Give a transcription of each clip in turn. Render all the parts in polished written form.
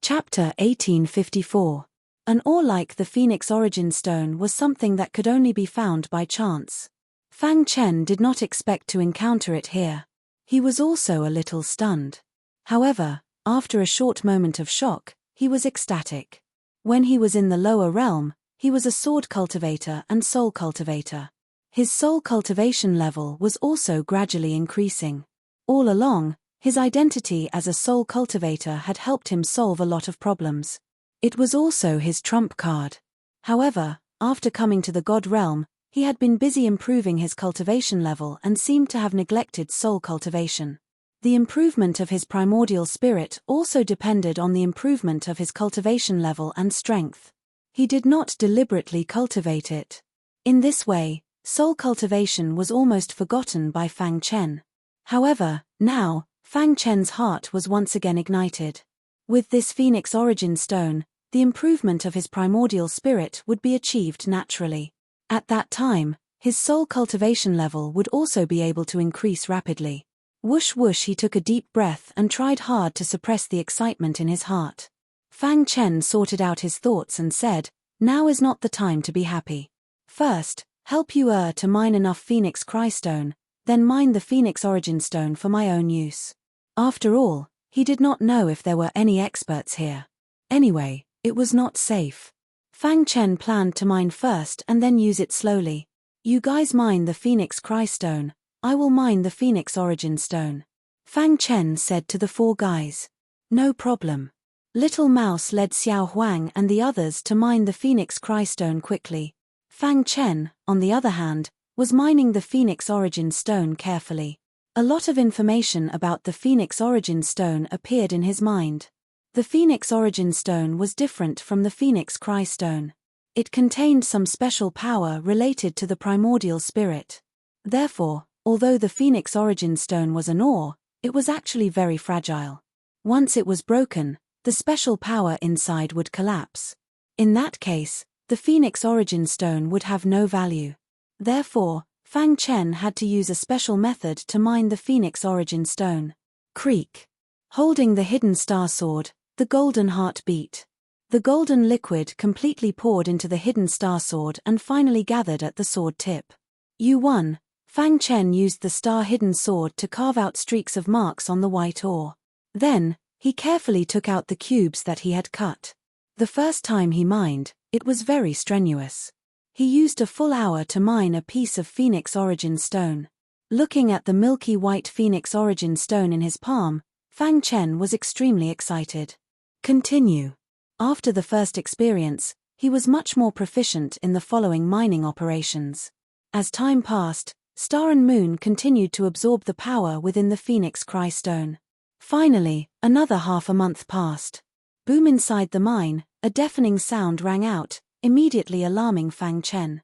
Chapter 1854. An ore like the Phoenix Origin Stone was something that could only be found by chance. Fang Chen did not expect to encounter it here. He was also a little stunned. However, after a short moment of shock, he was ecstatic. When he was in the lower realm, he was a sword cultivator and soul cultivator. His soul cultivation level was also gradually increasing. All along, his identity as a soul cultivator had helped him solve a lot of problems. It was also his trump card. However, after coming to the God realm, he had been busy improving his cultivation level and seemed to have neglected soul cultivation. The improvement of his primordial spirit also depended on the improvement of his cultivation level and strength. He did not deliberately cultivate it. In this way, soul cultivation was almost forgotten by Fang Chen. However, now, Fang Chen's heart was once again ignited. With this Phoenix Origin Stone, the improvement of his primordial spirit would be achieved naturally. At that time, his soul cultivation level would also be able to increase rapidly. Whoosh whoosh, he took a deep breath and tried hard to suppress the excitement in his heart. Fang Chen sorted out his thoughts and said, "Now is not the time to be happy. First, help you to mine enough Phoenix Crystone, then mine the Phoenix Origin Stone for my own use." After all, he did not know if there were any experts here. Anyway, it was not safe. Fang Chen planned to mine first and then use it slowly. "You guys mine the Phoenix Crystone, I will mine the Phoenix Origin Stone," Fang Chen said to the four guys. "No problem." Little Mouse led Xiao Huang and the others to mine the Phoenix Crystone quickly. Fang Chen, on the other hand, was mining the Phoenix Origin Stone carefully. A lot of information about the Phoenix Origin Stone appeared in his mind. The Phoenix Origin Stone was different from the Phoenix Crystone. It contained some special power related to the primordial spirit. Therefore, although the Phoenix Origin Stone was an ore, it was actually very fragile. Once it was broken, the special power inside would collapse. In that case, the Phoenix Origin Stone would have no value. Therefore, Fang Chen had to use a special method to mine the Phoenix Origin Stone. Creak. Holding the hidden star sword, the golden heart beat. The golden liquid completely poured into the hidden star sword and finally gathered at the sword tip. "You won." Fang Chen used the star-hidden sword to carve out streaks of marks on the white ore. Then, he carefully took out the cubes that he had cut. The first time he mined, it was very strenuous. He used a full hour to mine a piece of Phoenix Origin Stone. Looking at the milky white Phoenix Origin Stone in his palm, Fang Chen was extremely excited. Continue. After the first experience, he was much more proficient in the following mining operations. As time passed, Star and Moon continued to absorb the power within the Phoenix Crystone. Finally, another half a month passed. Boom! Inside the mine, a deafening sound rang out, immediately alarming Fang Chen.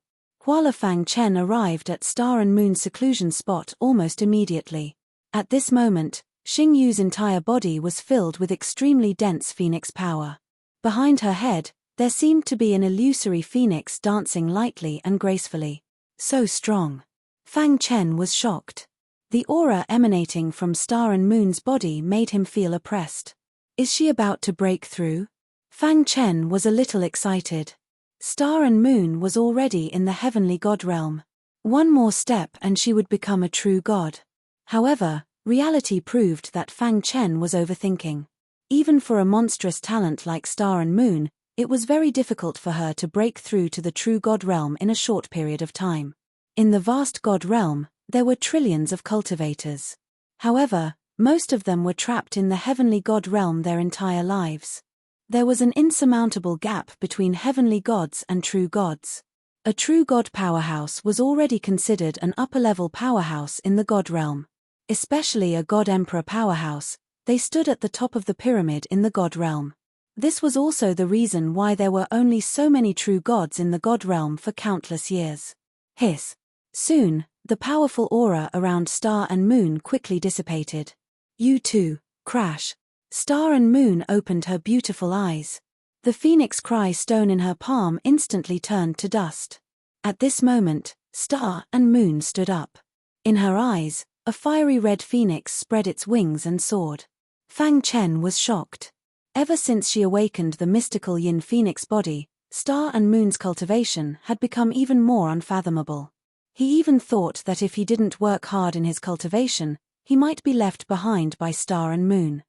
Fang Chen arrived at Star and Moon's seclusion spot almost immediately. At this moment, Xing Yu's entire body was filled with extremely dense phoenix power. Behind her head, there seemed to be an illusory phoenix dancing lightly and gracefully. So strong. Fang Chen was shocked. The aura emanating from Star and Moon's body made him feel oppressed. Is she about to break through? Fang Chen was a little excited. Star and Moon was already in the heavenly god realm. One more step and she would become a true god. However, reality proved that Fang Chen was overthinking. Even for a monstrous talent like Star and Moon, it was very difficult for her to break through to the true god realm in a short period of time. In the vast god realm, there were trillions of cultivators. However, most of them were trapped in the heavenly god realm their entire lives. There was an insurmountable gap between heavenly gods and true gods. A true god powerhouse was already considered an upper-level powerhouse in the god realm. Especially a god emperor powerhouse, they stood at the top of the pyramid in the god realm. This was also the reason why there were only so many true gods in the god realm for countless years. Hiss. Soon, the powerful aura around Star and Moon quickly dissipated. "You too." Crash. Star and Moon opened her beautiful eyes. The Phoenix Crystone in her palm instantly turned to dust. At this moment, Star and Moon stood up. In her eyes, a fiery red phoenix spread its wings and soared. Fang Chen was shocked. Ever since she awakened the mystical yin phoenix body, Star and Moon's cultivation had become even more unfathomable. He even thought that if he didn't work hard in his cultivation, he might be left behind by Star and Moon.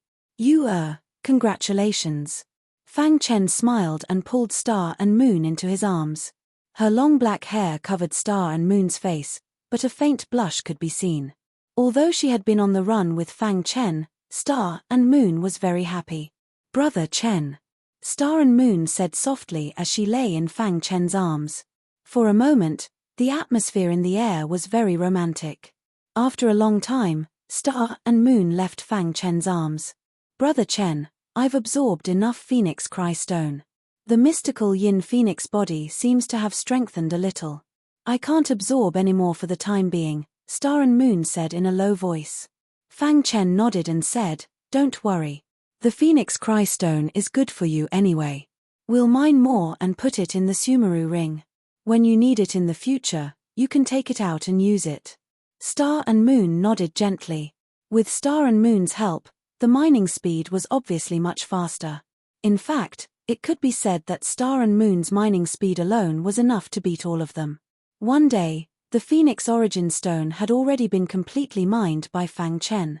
Congratulations. Fang Chen smiled and pulled Star and Moon into his arms. Her long black hair covered Star and Moon's face, but a faint blush could be seen. Although she had been on the run with Fang Chen, Star and Moon was very happy. Brother Chen. Star and Moon said softly as she lay in Fang Chen's arms. For a moment, the atmosphere in the air was very romantic. After a long time, Star and Moon left Fang Chen's arms. Brother Chen, I've absorbed enough Phoenix Cry Stone. The mystical yin phoenix body seems to have strengthened a little. I can't absorb any more for the time being, Star and Moon said in a low voice. Fang Chen nodded and said, don't worry. The Phoenix Cry Stone is good for you anyway. We'll mine more and put it in the Sumeru ring. When you need it in the future, you can take it out and use it. Star and Moon nodded gently. With Star and Moon's help, the mining speed was obviously much faster. In fact, it could be said that Star and Moon's mining speed alone was enough to beat all of them. One day, the Phoenix Origin Stone had already been completely mined by Fang Chen.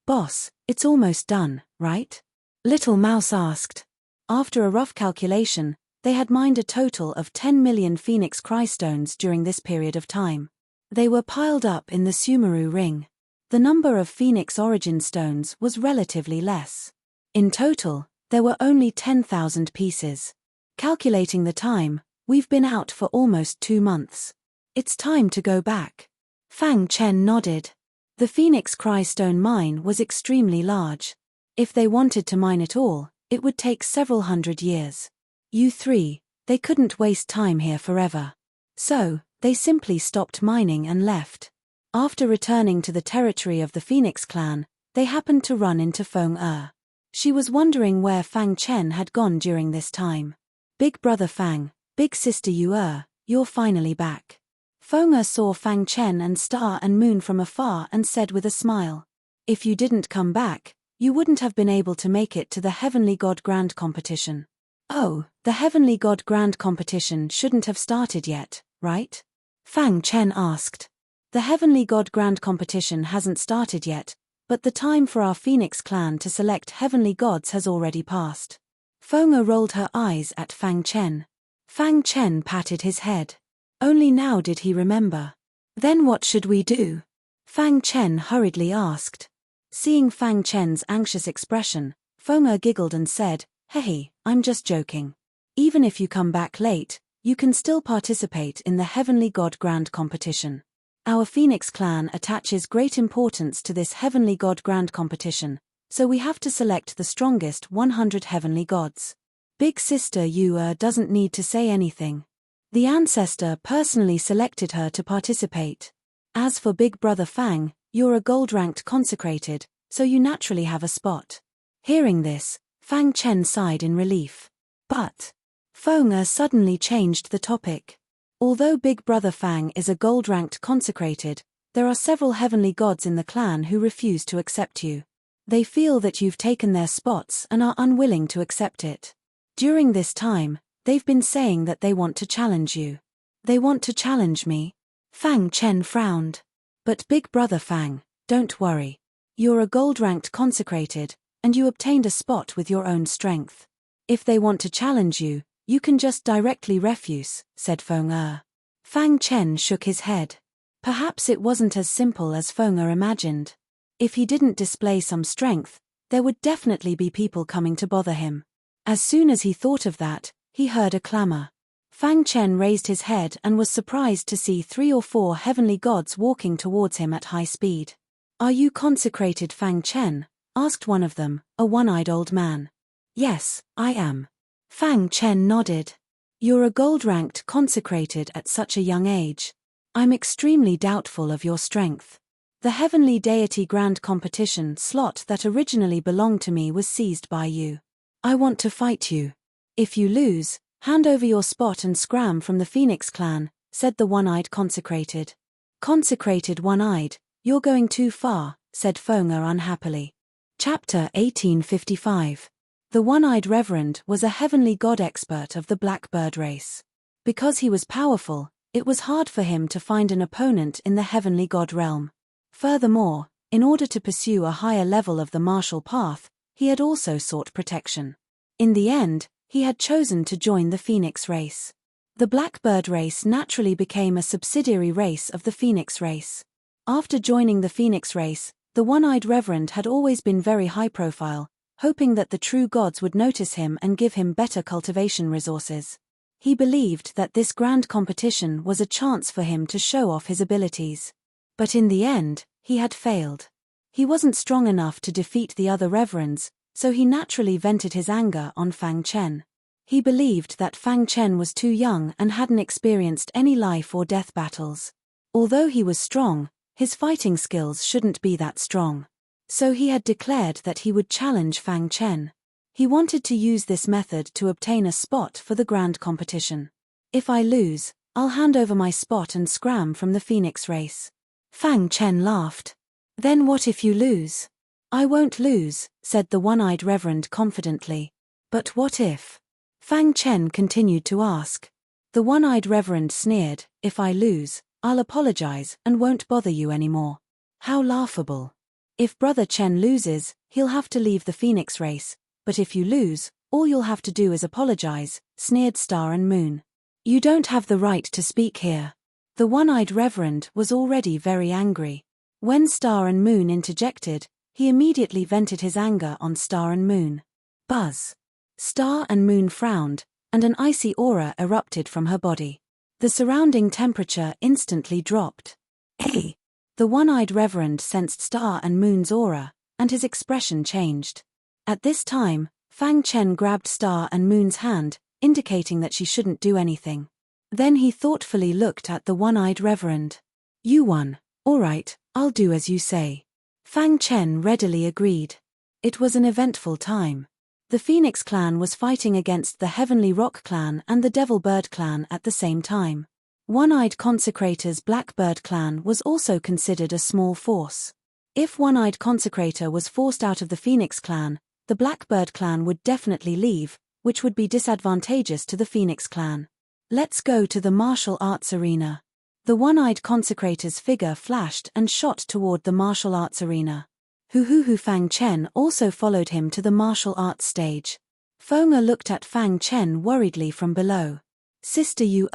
Boss, it's almost done, right? Little Mouse asked. After a rough calculation, they had mined a total of 10 million Phoenix Cry Stones during this period of time. They were piled up in the Sumeru ring. The number of Phoenix Origin Stones was relatively less. In total, there were only 10,000 pieces. Calculating the time, we've been out for almost 2 months. It's time to go back. Fang Chen nodded. The Phoenix Cry Stone mine was extremely large. If they wanted to mine it all, it would take several hundred years. They couldn't waste time here forever. So, they simply stopped mining and left. After returning to the territory of the Phoenix clan, they happened to run into Feng Er. She was wondering where Fang Chen had gone during this time. Big brother Fang, big sister you're finally back. Feng Er saw Fang Chen and Star and Moon from afar and said with a smile, if you didn't come back, you wouldn't have been able to make it to the Heavenly God Grand Competition. Oh, the Heavenly God Grand Competition shouldn't have started yet, right? Fang Chen asked. The Heavenly God Grand Competition hasn't started yet, but the time for our Phoenix clan to select heavenly gods has already passed. Feng Er rolled her eyes at Fang Chen. Fang Chen patted his head. Only now did he remember. Then what should we do? Fang Chen hurriedly asked. Seeing Fang Chen's anxious expression, Feng Er giggled and said, hey, I'm just joking. Even if you come back late, you can still participate in the Heavenly God Grand Competition. Our Phoenix clan attaches great importance to this Heavenly God Grand Competition, so we have to select the strongest 100 heavenly gods. Big sister Yu doesn't need to say anything. The ancestor personally selected her to participate. As for big brother Fang, you're a gold-ranked consecrated, so you naturally have a spot. Hearing this, Fang Chen sighed in relief. But Feng Er suddenly changed the topic. Although big brother Fang is a gold-ranked consecrated, there are several heavenly gods in the clan who refuse to accept you. They feel that you've taken their spots and are unwilling to accept it. During this time, they've been saying that they want to challenge you. They want to challenge me? Fang Chen frowned. But big brother Fang, don't worry. You're a gold-ranked consecrated, and you obtained a spot with your own strength. If they want to challenge you, you can just directly refuse, said Feng Er. Fang Chen shook his head. Perhaps it wasn't as simple as Feng Er imagined. If he didn't display some strength, there would definitely be people coming to bother him. As soon as he thought of that, he heard a clamor. Fang Chen raised his head and was surprised to see 3 or 4 heavenly gods walking towards him at high speed. Are you consecrated Fang Chen? Asked one of them, a one-eyed old man. Yes, I am. Fang Chen nodded. You're a gold-ranked consecrated at such a young age. I'm extremely doubtful of your strength. The Heavenly Deity Grand Competition slot that originally belonged to me was seized by you. I want to fight you. If you lose, hand over your spot and scram from the Phoenix clan, said the one-eyed consecrated. Consecrated one-eyed, you're going too far, said Feng Er unhappily. Chapter 1855. The one-eyed reverend was a heavenly god expert of the blackbird race. Because he was powerful, it was hard for him to find an opponent in the heavenly god realm. Furthermore, in order to pursue a higher level of the martial path, he had also sought protection. In the end, he had chosen to join the phoenix race. The blackbird race naturally became a subsidiary race of the phoenix race. After joining the phoenix race, the one-eyed reverend had always been very high-profile, hoping that the true gods would notice him and give him better cultivation resources. He believed that this grand competition was a chance for him to show off his abilities. But in the end, he had failed. He wasn't strong enough to defeat the other reverends, so he naturally vented his anger on Fang Chen. He believed that Fang Chen was too young and hadn't experienced any life or death battles. Although he was strong, his fighting skills shouldn't be that strong. So he had declared that he would challenge Fang Chen. He wanted to use this method to obtain a spot for the grand competition. If I lose, I'll hand over my spot and scram from the phoenix race. Fang Chen laughed. Then what if you lose? I won't lose, said the one-eyed reverend confidently. But what if? Fang Chen continued to ask. The one-eyed reverend sneered, if I lose, I'll apologize and won't bother you anymore. How laughable. If Brother Chen loses, he'll have to leave the phoenix race, but if you lose, all you'll have to do is apologize, sneered Star and Moon. You don't have the right to speak here. The one-eyed reverend was already very angry. When Star and Moon interjected, he immediately vented his anger on Star and Moon. Buzz. Star and Moon frowned, and an icy aura erupted from her body. The surrounding temperature instantly dropped. Hey! The one-eyed reverend sensed Star and Moon's aura, and his expression changed. At this time, Fang Chen grabbed Star and Moon's hand, indicating that she shouldn't do anything. Then he thoughtfully looked at the one-eyed reverend. You won. All right, I'll do as you say. Fang Chen readily agreed. It was an eventful time. The Phoenix clan was fighting against the Heavenly Rock clan and the Devil Bird clan at the same time. One-Eyed Consecrator's Blackbird clan was also considered a small force. If One-Eyed Consecrator was forced out of the Phoenix clan, the Blackbird clan would definitely leave, which would be disadvantageous to the Phoenix clan. Let's go to the martial arts arena. The One-Eyed Consecrator's figure flashed and shot toward the martial arts arena. Hu Fang Chen also followed him to the martial arts stage. Feng looked at Fang Chen worriedly from below. Sister Yu,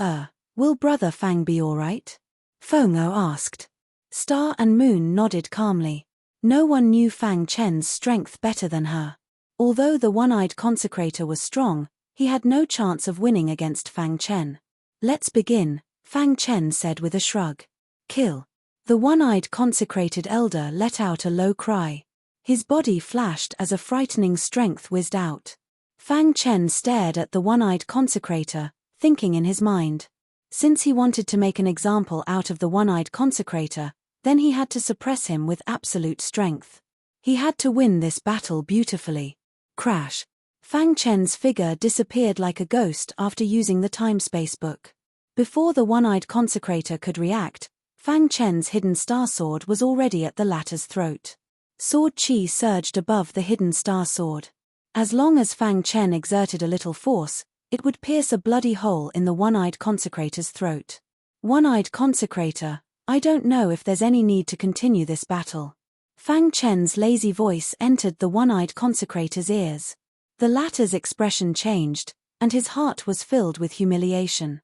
will Brother Fang be alright? Feng asked. Star and Moon nodded calmly. No one knew Fang Chen's strength better than her. Although the One-Eyed Consecrator was strong, he had no chance of winning against Fang Chen. Let's begin, Fang Chen said with a shrug. Kill. The one-eyed consecrated elder let out a low cry. His body flashed as a frightening strength whizzed out. Fang Chen stared at the one-eyed consecrator, thinking in his mind. Since he wanted to make an example out of the one-eyed consecrator, then he had to suppress him with absolute strength. He had to win this battle beautifully. Crash. Fang Chen's figure disappeared like a ghost after using the time-space book. Before the one-eyed consecrator could react, Fang Chen's hidden star sword was already at the latter's throat. Sword chi surged above the hidden star sword. As long as Fang Chen exerted a little force, it would pierce a bloody hole in the one-eyed consecrator's throat. One-eyed consecrator, I don't know if there's any need to continue this battle. Fang Chen's lazy voice entered the one-eyed consecrator's ears. The latter's expression changed, and his heart was filled with humiliation.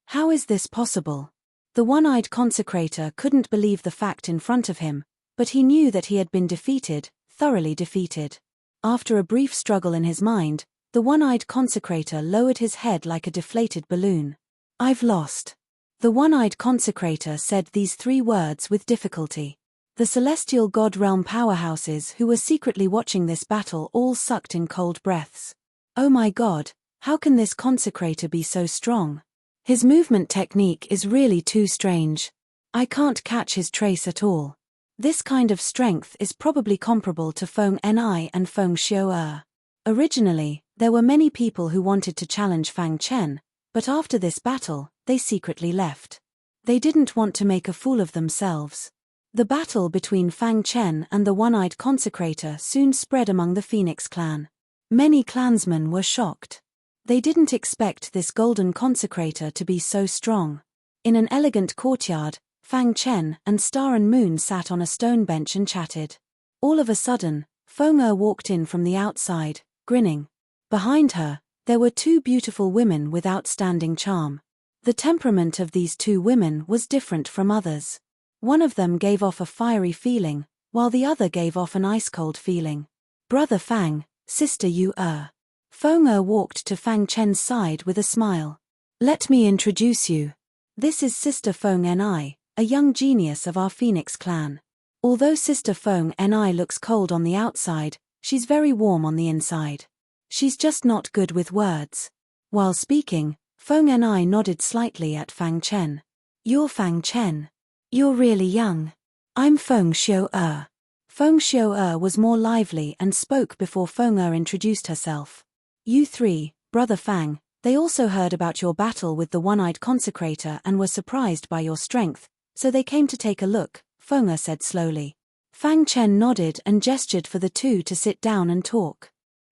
How is this possible? The one-eyed consecrator couldn't believe the fact in front of him, but he knew that he had been defeated, thoroughly defeated. After a brief struggle in his mind, the one-eyed consecrator lowered his head like a deflated balloon. I've lost. The one-eyed consecrator said these 3 words with difficulty. The celestial god realm powerhouses who were secretly watching this battle all sucked in cold breaths. Oh my god, how can this consecrator be so strong? His movement technique is really too strange. I can't catch his trace at all. This kind of strength is probably comparable to Feng Ni and Feng Xiao. Originally, there were many people who wanted to challenge Fang Chen, but after this battle, they secretly left. They didn't want to make a fool of themselves. The battle between Fang Chen and the one-eyed consecrator soon spread among the Phoenix clan. Many clansmen were shocked. They didn't expect this golden consecrator to be so strong. In an elegant courtyard, Fang Chen and Star and Moon sat on a stone bench and chatted. All of a sudden, Feng Er walked in from the outside, grinning. Behind her, there were two beautiful women with outstanding charm. The temperament of these two women was different from others. One of them gave off a fiery feeling, while the other gave off an ice-cold feeling. Brother Fang, sister Yu Er. Feng Er walked to Fang Chen's side with a smile. Let me introduce you. This is Sister Feng Ni, a young genius of our Phoenix clan. Although Sister Feng Ni looks cold on the outside, she's very warm on the inside. She's just not good with words. While speaking, Feng Ni nodded slightly at Fang Chen. You're Fang Chen. You're really young. I'm Feng Xiu-er. Feng Xiu-er was more lively and spoke before Feng Er introduced herself. You three, Brother Fang, they also heard about your battle with the one-eyed consecrator and were surprised by your strength, so they came to take a look, Feng Er said slowly. Fang Chen nodded and gestured for the two to sit down and talk.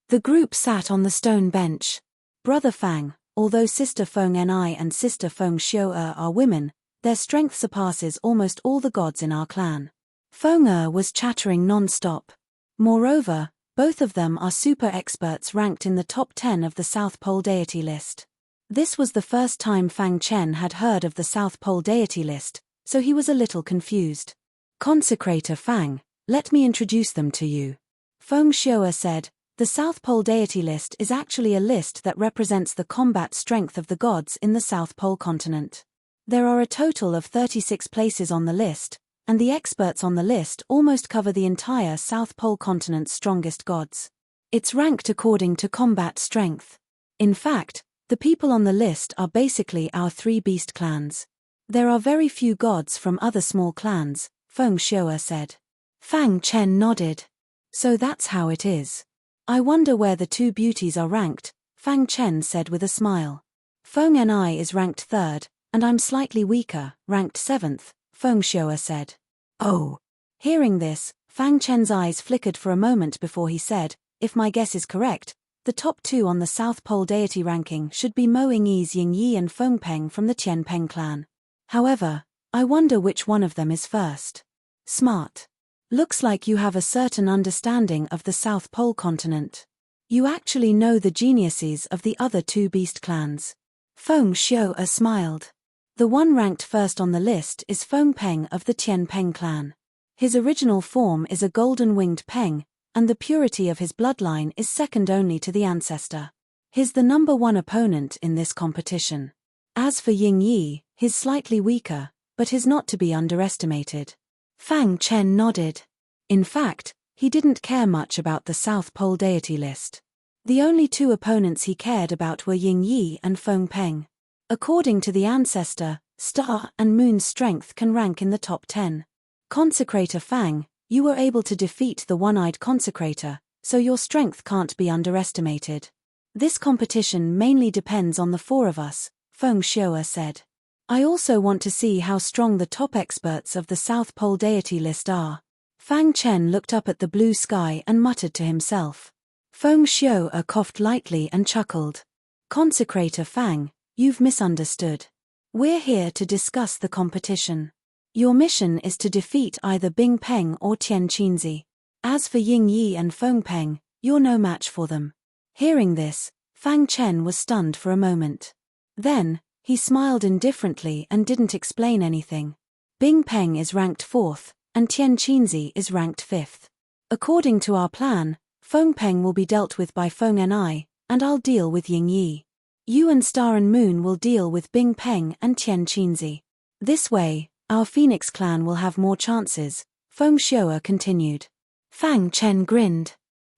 The group sat on the stone bench. Brother Fang, although Sister Feng Ni and Sister Feng Xiu-er are women, their strength surpasses almost all the gods in our clan. Feng Er was chattering non-stop. Moreover, both of them are super experts ranked in the top 10 of the South Pole deity list. This was the first time Fang Chen had heard of the South Pole deity list, so he was a little confused. Consecrator Fang, let me introduce them to you. Feng Xiu said, the South Pole deity list is actually a list that represents the combat strength of the gods in the South Pole continent. There are a total of 36 places on the list, and the experts on the list almost cover the entire South Pole continent's strongest gods. It's ranked according to combat strength. In fact, the people on the list are basically our three beast clans. There are very few gods from other small clans, Feng Xiu said. Fang Chen nodded. So that's how it is. I wonder where the two beauties are ranked, Fang Chen said with a smile. Feng Ni is ranked 3rd, and I'm slightly weaker, ranked 7th, Feng Xiu said. Oh. Hearing this, Fang Chen's eyes flickered for a moment before he said, if my guess is correct, the top 2 on the South Pole deity ranking should be Mo Yingyi's Ying Yi and Feng Peng from the Tian Peng clan. However, I wonder which one of them is first. Smart. Looks like you have a certain understanding of the South Pole continent. You actually know the geniuses of the other two beast clans. Feng Xiu smiled. The one ranked first on the list is Feng Peng of the Tian Peng clan. His original form is a golden-winged peng, and the purity of his bloodline is second only to the ancestor. He's the number 1 opponent in this competition. As for Ying Yi, he's slightly weaker, but he's not to be underestimated. Fang Chen nodded. In fact, he didn't care much about the South Pole deity list. The only 2 opponents he cared about were Ying Yi and Feng Peng. According to the ancestor, Star and Moon's strength can rank in the top 10. Consecrator Fang, you were able to defeat the one-eyed consecrator, so your strength can't be underestimated. This competition mainly depends on the 4 of us, Feng Xiu said. I also want to see how strong the top experts of the South Pole deity list are. Fang Chen looked up at the blue sky and muttered to himself. Feng Xiu coughed lightly and chuckled. Consecrator Fang, you've misunderstood. We're here to discuss the competition. Your mission is to defeat either Bing Peng or Tian Qinzi. As for Ying Yi and Feng Peng, you're no match for them. Hearing this, Fang Chen was stunned for a moment. Then, he smiled indifferently and didn't explain anything. Bing Peng is ranked 4th, and Tian Qinzi is ranked 5th. According to our plan, Feng Peng will be dealt with by Feng Ni, and I'll deal with Ying Yi. You and Star and Moon will deal with Bing Peng and Tian Qinzi. This way, our Phoenix clan will have more chances, Feng Xiu continued. Fang Chen grinned.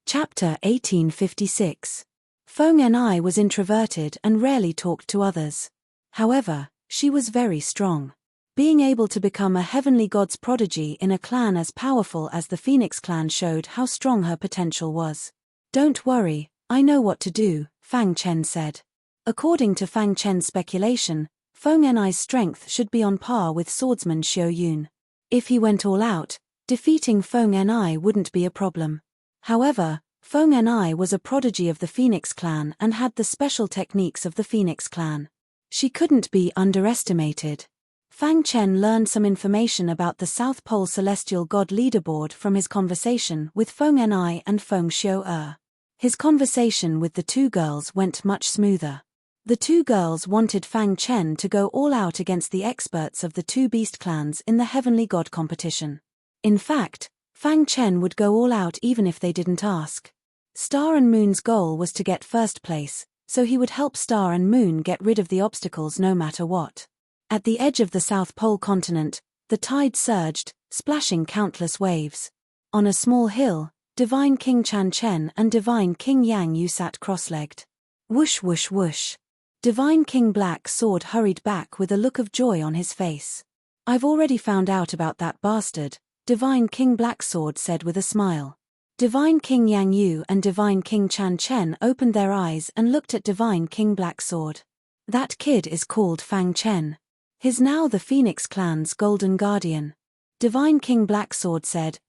Chapter 1856. Feng Ni was introverted and rarely talked to others. However, she was very strong. Being able to become a heavenly god's prodigy in a clan as powerful as the Phoenix clan showed how strong her potential was. Don't worry, I know what to do, Fang Chen said. According to Fang Chen's speculation, Feng Ni's strength should be on par with swordsman Xiu Yun. If he went all out, defeating Feng Ni wouldn't be a problem. However, Feng Ni was a prodigy of the Phoenix clan and had the special techniques of the Phoenix clan. She couldn't be underestimated. Fang Chen learned some information about the South Pole Celestial God leaderboard from his conversation with Feng Ni and Feng Xiu. His conversation with the two girls went much smoother. The two girls wanted Fang Chen to go all out against the experts of the two beast clans in the Heavenly God competition. In fact, Fang Chen would go all out even if they didn't ask. Star and Moon's goal was to get first place, so he would help Star and Moon get rid of the obstacles no matter what. At the edge of the South Pole continent, the tide surged, splashing countless waves. On a small hill, Divine King Chan Chen and Divine King Yang Yu sat cross-legged. Whoosh whoosh whoosh. Divine King Black Sword hurried back with a look of joy on his face. I've already found out about that bastard, Divine King Black Sword said with a smile. Divine King Yang Yu and Divine King Chan Chen opened their eyes and looked at Divine King Black Sword. That kid is called Fang Chen. He's now the Phoenix clan's golden guardian. Divine King Black Sword said,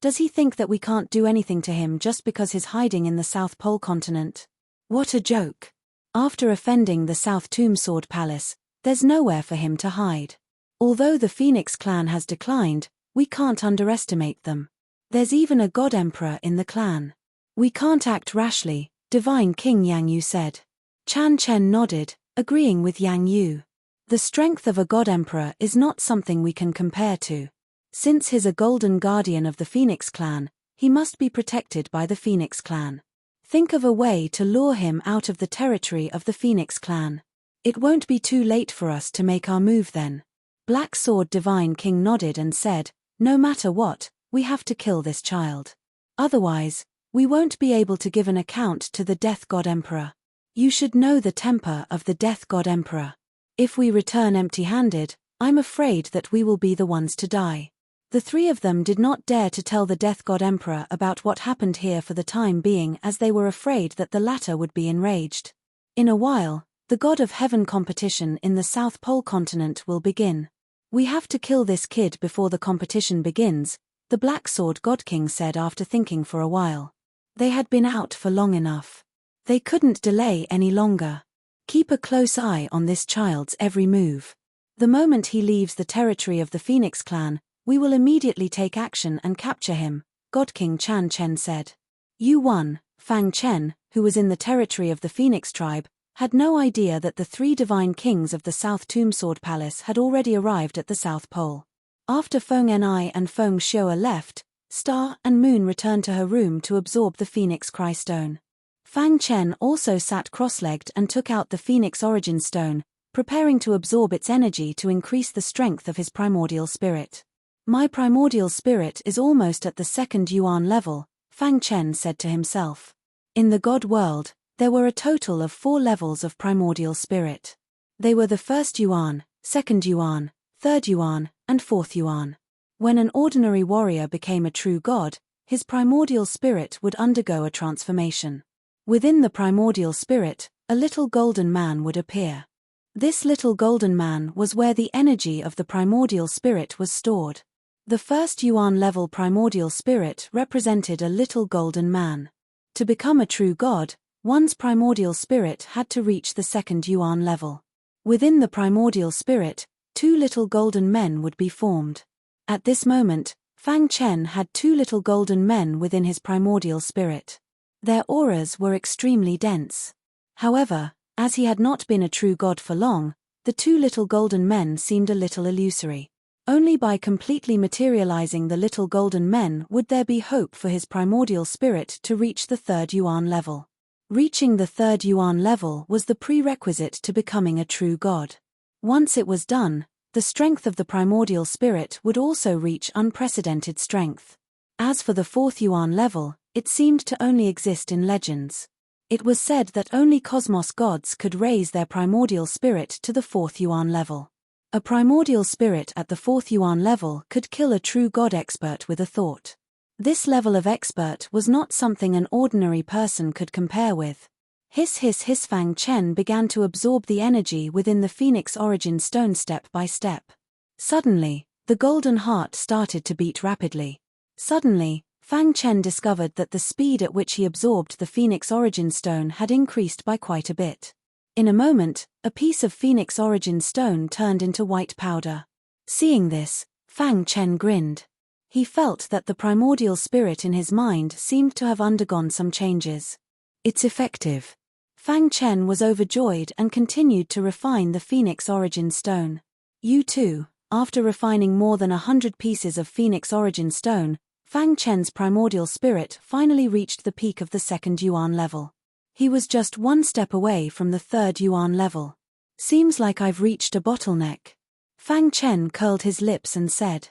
does he think that we can't do anything to him just because he's hiding in the South Pole continent? What a joke. After offending the South Tomb Sword Palace, there's nowhere for him to hide. Although the Phoenix clan has declined, we can't underestimate them. There's even a God Emperor in the clan. We can't act rashly, Divine King Yang Yu said. Chan Chen nodded, agreeing with Yang Yu. The strength of a God Emperor is not something we can compare to. Since he's a golden guardian of the Phoenix clan, he must be protected by the Phoenix clan. Think of a way to lure him out of the territory of the Phoenix clan. It won't be too late for us to make our move then. Black Sword Divine King nodded and said, no matter what, we have to kill this child. Otherwise, we won't be able to give an account to the Death God Emperor. You should know the temper of the Death God Emperor. If we return empty-handed, I'm afraid that we will be the ones to die. The three of them did not dare to tell the Death God Emperor about what happened here for the time being, as they were afraid that the latter would be enraged. In a while, the God of Heaven competition in the South Pole continent will begin. We have to kill this kid before the competition begins, the Black Sword God King said after thinking for a while. They had been out for long enough. They couldn't delay any longer. Keep a close eye on this child's every move. The moment he leaves the territory of the Phoenix clan, we will immediately take action and capture him, God King Chan Chen said. Yu-1, Fang Chen, who was in the territory of the Phoenix tribe, had no idea that the three divine kings of the South Tomb Sword Palace had already arrived at the South Pole. After Feng Ni and Feng Xiu left, Star and Moon returned to her room to absorb the Phoenix Cry Stone. Fang Chen also sat cross-legged and took out the Phoenix Origin Stone, preparing to absorb its energy to increase the strength of his primordial spirit. My primordial spirit is almost at the second Yuan level, Fang Chen said to himself. In the God world, there were a total of 4 levels of primordial spirit. They were the first Yuan, second Yuan, third Yuan, and fourth Yuan. When an ordinary warrior became a true god, his primordial spirit would undergo a transformation. Within the primordial spirit, a little golden man would appear. This little golden man was where the energy of the primordial spirit was stored. The first Yuan level primordial spirit represented a little golden man. To become a true god, one's primordial spirit had to reach the second Yuan level. Within the primordial spirit, 2 little golden men would be formed. At this moment, Fang Chen had 2 little golden men within his primordial spirit. Their auras were extremely dense. However, as he had not been a true god for long, the 2 little golden men seemed a little illusory. Only by completely materializing the little golden men would there be hope for his primordial spirit to reach the 3rd Yuan level. Reaching the 3rd Yuan level was the prerequisite to becoming a true god. Once it was done, the strength of the primordial spirit would also reach unprecedented strength. As for the 4th Yuan level, it seemed to only exist in legends. It was said that only cosmos gods could raise their primordial spirit to the 4th Yuan level. A primordial spirit at the 4th Yuan level could kill a true god expert with a thought. This level of expert was not something an ordinary person could compare with. Hiss hiss hiss. Fang Chen began to absorb the energy within the Phoenix Origin Stone step by step. Suddenly, the golden heart started to beat rapidly. Suddenly, Fang Chen discovered that the speed at which he absorbed the Phoenix Origin Stone had increased by quite a bit. In a moment, a piece of Phoenix Origin Stone turned into white powder. Seeing this, Fang Chen grinned. He felt that the primordial spirit in his mind seemed to have undergone some changes. It's effective. Fang Chen was overjoyed and continued to refine the Phoenix Origin Stone. You too. After refining more than 100 pieces of Phoenix Origin Stone, Fang Chen's primordial spirit finally reached the peak of the second Yuan level. He was just one step away from the third Yuan level. Seems like I've reached a bottleneck. Fang Chen curled his lips and said.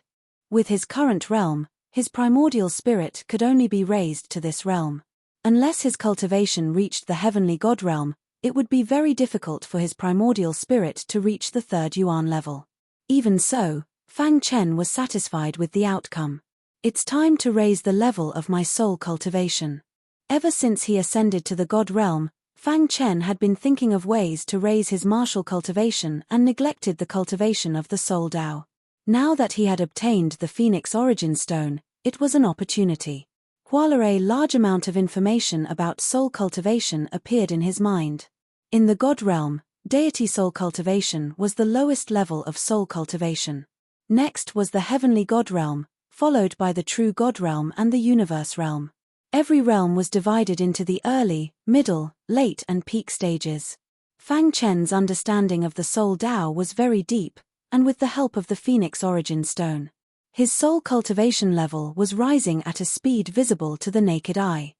With his current realm, his primordial spirit could only be raised to this realm. Unless his cultivation reached the heavenly god realm, it would be very difficult for his primordial spirit to reach the third Yuan level. Even so, Fang Chen was satisfied with the outcome. It's time to raise the level of my soul cultivation. Ever since he ascended to the god realm, Fang Chen had been thinking of ways to raise his martial cultivation and neglected the cultivation of the soul Dao. Now that he had obtained the Phoenix Origin Stone, it was an opportunity. While a large amount of information about soul cultivation appeared in his mind. In the God realm, deity soul cultivation was the lowest level of soul cultivation. Next was the heavenly God realm, followed by the true God realm and the universe realm. Every realm was divided into the early, middle, late and peak stages. Fang Chen's understanding of the soul Dao was very deep, and with the help of the Phoenix Origin Stone, his soul cultivation level was rising at a speed visible to the naked eye.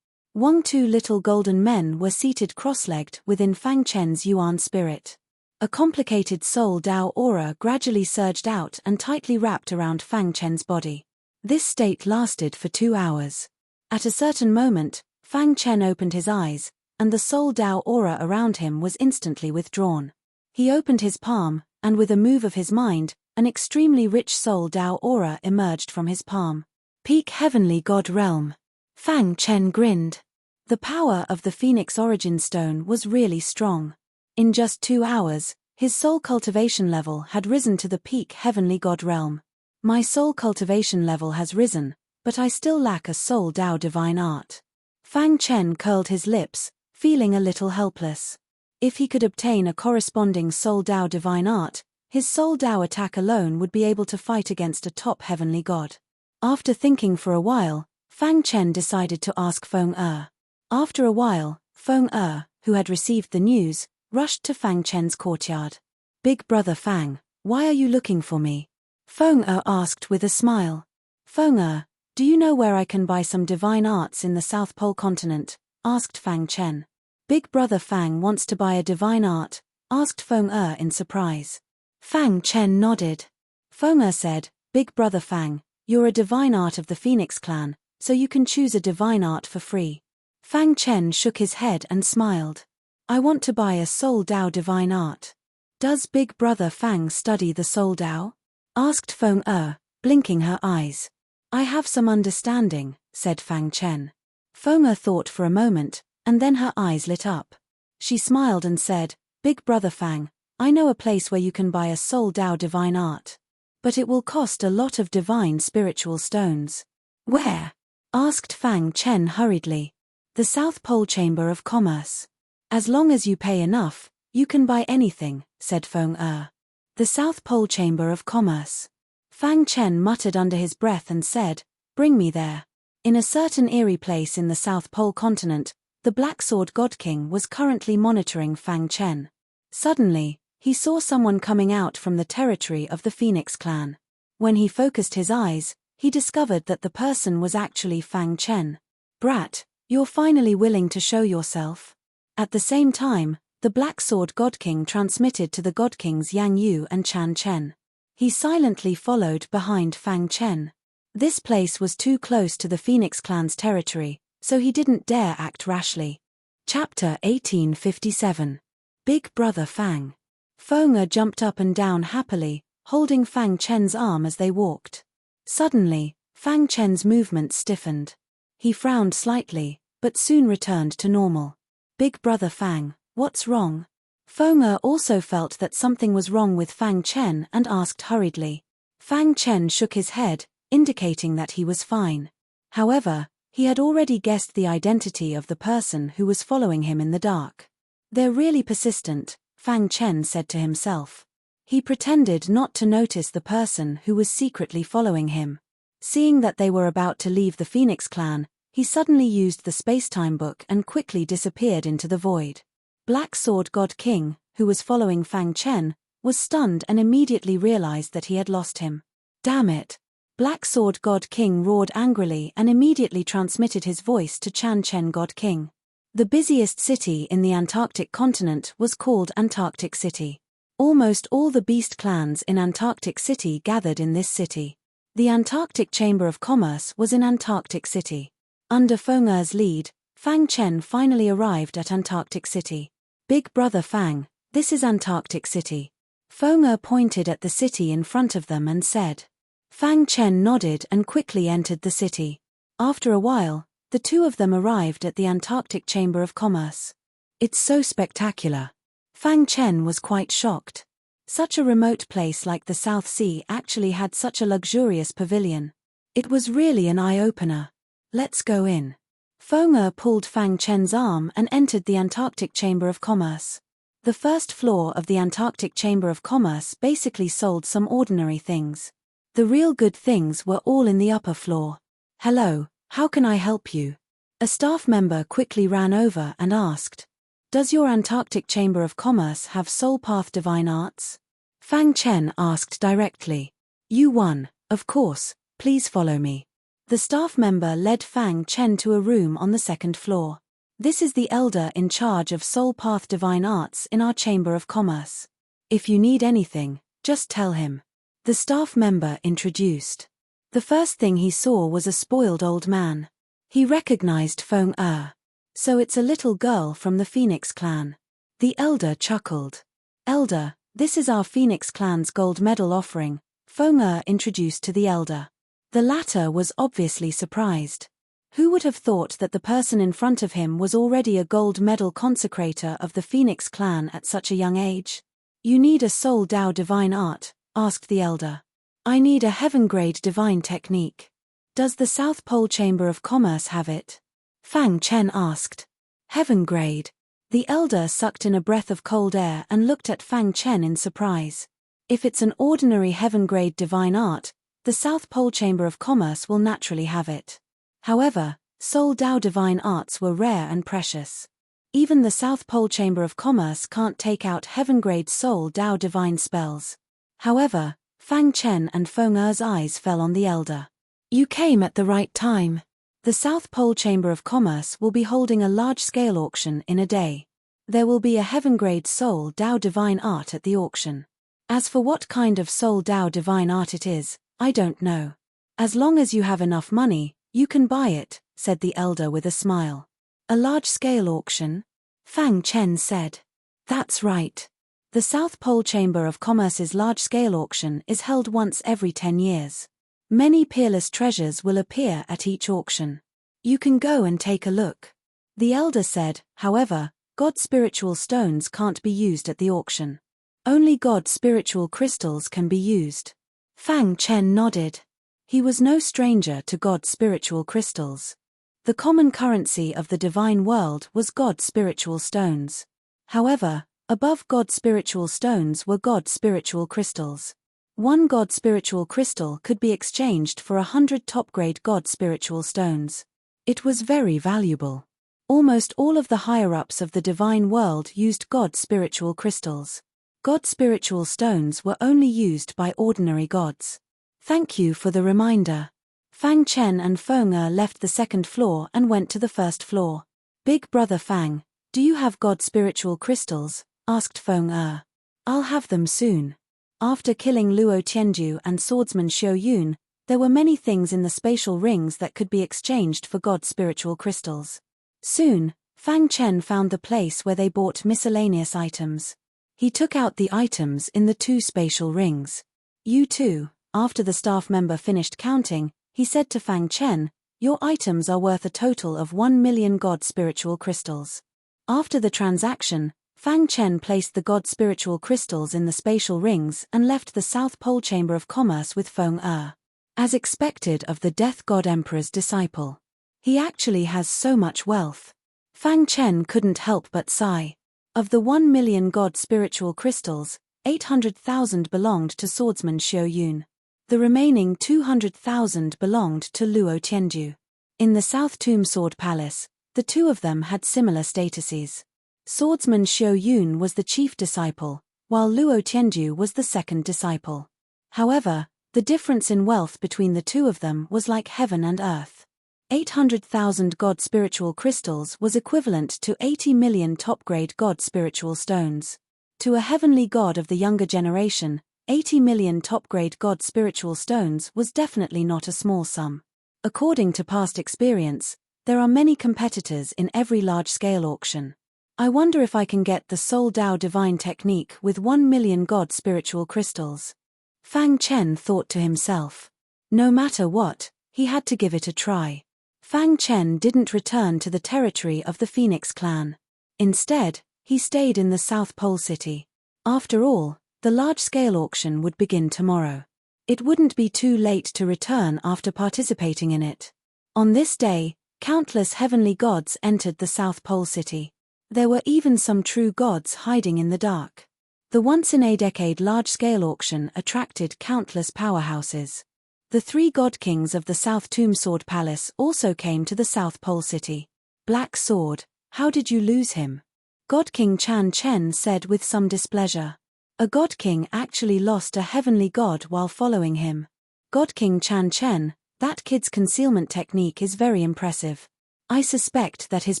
Two little golden men were seated cross-legged within Fang Chen's Yuan spirit. A complicated soul Dao aura gradually surged out and tightly wrapped around Fang Chen's body. This state lasted for 2 hours. At a certain moment, Fang Chen opened his eyes, and the soul Dao aura around him was instantly withdrawn. He opened his palm, and with a move of his mind, an extremely rich soul Dao aura emerged from his palm. Peak Heavenly God Realm. Fang Chen grinned. The power of the Phoenix Origin Stone was really strong. In just 2 hours, his soul cultivation level had risen to the peak Heavenly God Realm. My soul cultivation level has risen, but I still lack a soul Dao divine art. Fang Chen curled his lips, feeling a little helpless. If he could obtain a corresponding soul Dao divine art, his soul Dao attack alone would be able to fight against a top heavenly god. After thinking for a while, Fang Chen decided to ask Feng Er. After a while, Feng Er, who had received the news, rushed to Fang Chen's courtyard. Big brother Fang, why are you looking for me? Feng Er asked with a smile. Feng Er, do you know where I can buy some divine arts in the South Pole continent? Asked Fang Chen. Big brother Fang wants to buy a divine art? Asked Feng Er in surprise. Fang Chen nodded. Feng Er said, Big brother Fang, you're a divine art of the Phoenix clan, so you can choose a divine art for free. Fang Chen shook his head and smiled. I want to buy a soul Dao divine art. Does Big brother Fang study the soul Dao? Asked Feng Er, blinking her eyes. I have some understanding, said Fang Chen. Feng Er thought for a moment, and then her eyes lit up. She smiled and said, Big brother Fang, I know a place where you can buy a soul Dao divine art. But it will cost a lot of divine spiritual stones. Where? Asked Fang Chen hurriedly. The South Pole Chamber of Commerce. As long as you pay enough, you can buy anything, said Feng Er. The South Pole Chamber of Commerce. Fang Chen muttered under his breath and said, Bring me there. In a certain eerie place in the South Pole continent, the Black Sword God King was currently monitoring Fang Chen. Suddenly, he saw someone coming out from the territory of the Phoenix clan. When he focused his eyes, he discovered that the person was actually Fang Chen. Brat, you're finally willing to show yourself. At the same time, the Black Sword God King transmitted to the God Kings Yang Yu and Chan Chen. He silently followed behind Fang Chen. This place was too close to the Phoenix clan's territory, so he didn't dare act rashly. Chapter 1857. Big Brother Fang. Feng Er jumped up and down happily, holding Fang Chen's arm as they walked. Suddenly, Fang Chen's movements stiffened. He frowned slightly, but soon returned to normal. Big Brother Fang, what's wrong? Feng Er also felt that something was wrong with Fang Chen and asked hurriedly. Fang Chen shook his head, indicating that he was fine. However, he had already guessed the identity of the person who was following him in the dark. They're really persistent, Fang Chen said to himself. He pretended not to notice the person who was secretly following him. Seeing that they were about to leave the Phoenix clan, he suddenly used the space-time book and quickly disappeared into the void. Black Sword God King, who was following Fang Chen, was stunned and immediately realized that he had lost him. Damn it! Black Sword God King roared angrily and immediately transmitted his voice to Chan Chen God King. The busiest city in the Antarctic continent was called Antarctic City. Almost all the beast clans in Antarctic City gathered in this city. The Antarctic Chamber of Commerce was in Antarctic City. Under Feng Er's lead, Fang Chen finally arrived at Antarctic City. Big brother Fang, this is Antarctic City. Feng Er pointed at the city in front of them and said. Fang Chen nodded and quickly entered the city. After a while, the two of them arrived at the Antarctic Chamber of Commerce. It's so spectacular. Fang Chen was quite shocked. Such a remote place like the South Sea actually had such a luxurious pavilion. It was really an eye-opener. Let's go in. Feng Er pulled Fang Chen's arm and entered the Antarctic Chamber of Commerce. The first floor of the Antarctic Chamber of Commerce basically sold some ordinary things. The real good things were all in the upper floor. Hello, how can I help you? A staff member quickly ran over and asked. Does your Antarctic Chamber of Commerce have Soul Path Divine Arts? Fang Chen asked directly. You won, of course, please follow me. The staff member led Fang Chen to a room on the second floor. This is the elder in charge of Soul Path Divine Arts in our Chamber of Commerce. If you need anything, just tell him. The staff member introduced. The first thing he saw was a spoiled old man. He recognized Feng Er. So it's a little girl from the Phoenix clan. The elder chuckled. Elder, this is our Phoenix clan's gold medal offering, Feng Er introduced to the elder. The latter was obviously surprised. Who would have thought that the person in front of him was already a gold medal consecrator of the Phoenix clan at such a young age? You need a Soul Dao divine art, asked the elder. I need a heaven-grade divine technique. Does the South Pole Chamber of Commerce have it? Fang Chen asked. Heaven-grade. The elder sucked in a breath of cold air and looked at Fang Chen in surprise. If it's an ordinary heaven-grade divine art, the South Pole Chamber of Commerce will naturally have it. However, Soul Dao divine arts were rare and precious. Even the South Pole Chamber of Commerce can't take out heaven-grade Soul Dao divine spells. However, Fang Chen and Feng Er's eyes fell on the elder. You came at the right time. The South Pole Chamber of Commerce will be holding a large-scale auction in a day. There will be a heaven-grade Soul Dao divine art at the auction. As for what kind of Soul Dao divine art it is, I don't know. As long as you have enough money, you can buy it, said the elder with a smile. A large-scale auction? Fang Chen said. That's right. The South Pole Chamber of Commerce's large-scale auction is held once every 10 years. Many peerless treasures will appear at each auction. You can go and take a look. The elder said, however, God's spiritual stones can't be used at the auction. Only God's spiritual crystals can be used. Fang Chen nodded. He was no stranger to God's spiritual crystals. The common currency of the divine world was God's spiritual stones. However, above God's spiritual stones were God's spiritual crystals. One God spiritual crystal could be exchanged for 100 top-grade God spiritual stones. It was very valuable. Almost all of the higher-ups of the divine world used God spiritual crystals. God spiritual stones were only used by ordinary gods. Thank you for the reminder. Fang Chen and Feng Er left the second floor and went to the first floor. Big brother Fang, do you have God spiritual crystals? Asked Feng Er. I'll have them soon. After killing Luo Tianju and swordsman Xiao Yun, there were many things in the spatial rings that could be exchanged for God spiritual crystals. Soon, Fang Chen found the place where they bought miscellaneous items. He took out the items in the 2 spatial rings. You too. After the staff member finished counting, he said to Fang Chen, your items are worth a total of 1 million God spiritual crystals. After the transaction, Fang Chen placed the God spiritual crystals in the spatial rings and left the South Pole Chamber of Commerce with Feng Er. As expected of the Death God Emperor's disciple. He actually has so much wealth. Fang Chen couldn't help but sigh. Of the 1 million God spiritual crystals, 800,000 belonged to swordsman Xiao Yun. The remaining 200,000 belonged to Luo Tianju. In the South Tomb Sword Palace, the two of them had similar statuses. Swordsman Xiao Yun was the chief disciple, while Luo Tianju was the second disciple. However, the difference in wealth between the two of them was like heaven and earth. 800,000 God spiritual crystals was equivalent to 80 million top-grade God spiritual stones. To a heavenly god of the younger generation, 80 million top-grade God spiritual stones was definitely not a small sum. According to past experience, there are many competitors in every large-scale auction. I wonder if I can get the Soul Dao Divine Technique with 1 million God spiritual crystals. Fang Chen thought to himself. No matter what, he had to give it a try. Fang Chen didn't return to the territory of the Phoenix clan. Instead, he stayed in the South Pole City. After all, the large-scale auction would begin tomorrow. It wouldn't be too late to return after participating in it. On this day, countless heavenly gods entered the South Pole City. There were even some true gods hiding in the dark. The once-in-a-decade large-scale auction attracted countless powerhouses. The 3 god kings of the South Tomb Sword Palace also came to the South Pole City. Black Sword, how did you lose him? God King Chan Chen said with some displeasure. A god king actually lost a heavenly god while following him. God King Chan Chen, that kid's concealment technique is very impressive. I suspect that he's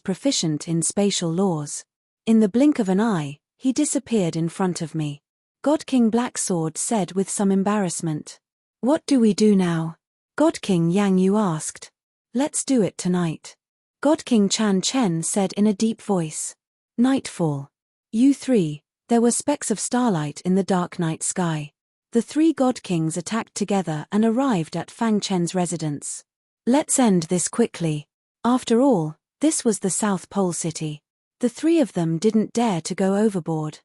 proficient in spatial laws. In the blink of an eye, he disappeared in front of me. God King Black Sword said with some embarrassment. What do we do now? God King Yang Yu asked. Let's do it tonight. God King Chan Chen said in a deep voice. Nightfall. U3, there were specks of starlight in the dark night sky. The 3 god kings attacked together and arrived at Fang Chen's residence. Let's end this quickly. After all, this was the South Pole City. The 3 of them didn't dare to go overboard.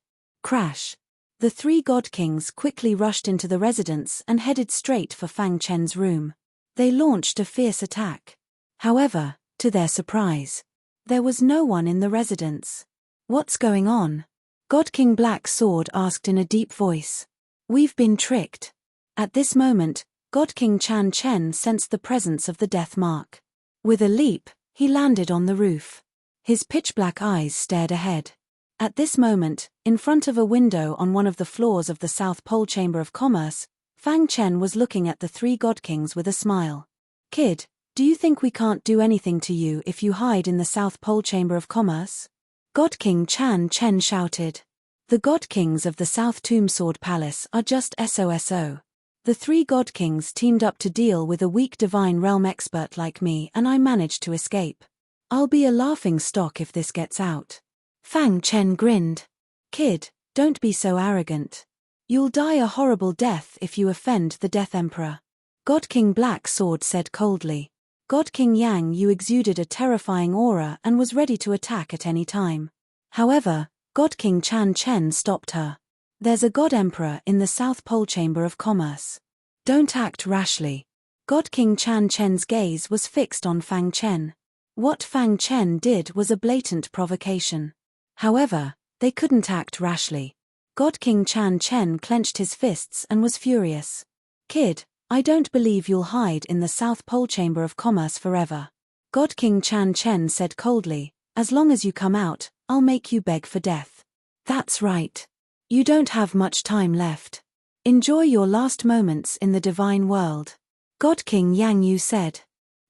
Crash. The 3 god kings quickly rushed into the residence and headed straight for Fang Chen's room. They launched a fierce attack. However, to their surprise, there was no one in the residence. What's going on? God King Black Sword asked in a deep voice. We've been tricked. At this moment, God King Chan Chen sensed the presence of the death mark. With a leap, he landed on the roof. His pitch-black eyes stared ahead. At this moment, in front of a window on one of the floors of the South Pole Chamber of Commerce, Fang Chen was looking at the 3 god kings with a smile. Kid, do you think we can't do anything to you if you hide in the South Pole Chamber of Commerce? God King Chan Chen shouted. The god kings of the South Tomb Sword Palace are just SOSO. The 3 god kings teamed up to deal with a weak divine realm expert like me and I managed to escape. I'll be a laughing stock if this gets out. Fang Chen grinned. Kid, don't be so arrogant. You'll die a horrible death if you offend the Death Emperor. God King Black Sword said coldly. God King Yang Yu exuded a terrifying aura and was ready to attack at any time. However, God King Chan Chen stopped her. There's a God Emperor in the South Pole Chamber of Commerce. Don't act rashly. God King Chan Chen's gaze was fixed on Fang Chen. What Fang Chen did was a blatant provocation. However, they couldn't act rashly. God King Chan Chen clenched his fists and was furious. Kid, I don't believe you'll hide in the South Pole Chamber of Commerce forever. God King Chan Chen said coldly, as long as you come out, I'll make you beg for death. That's right. You don't have much time left. Enjoy your last moments in the divine world. God King Yang Yu said.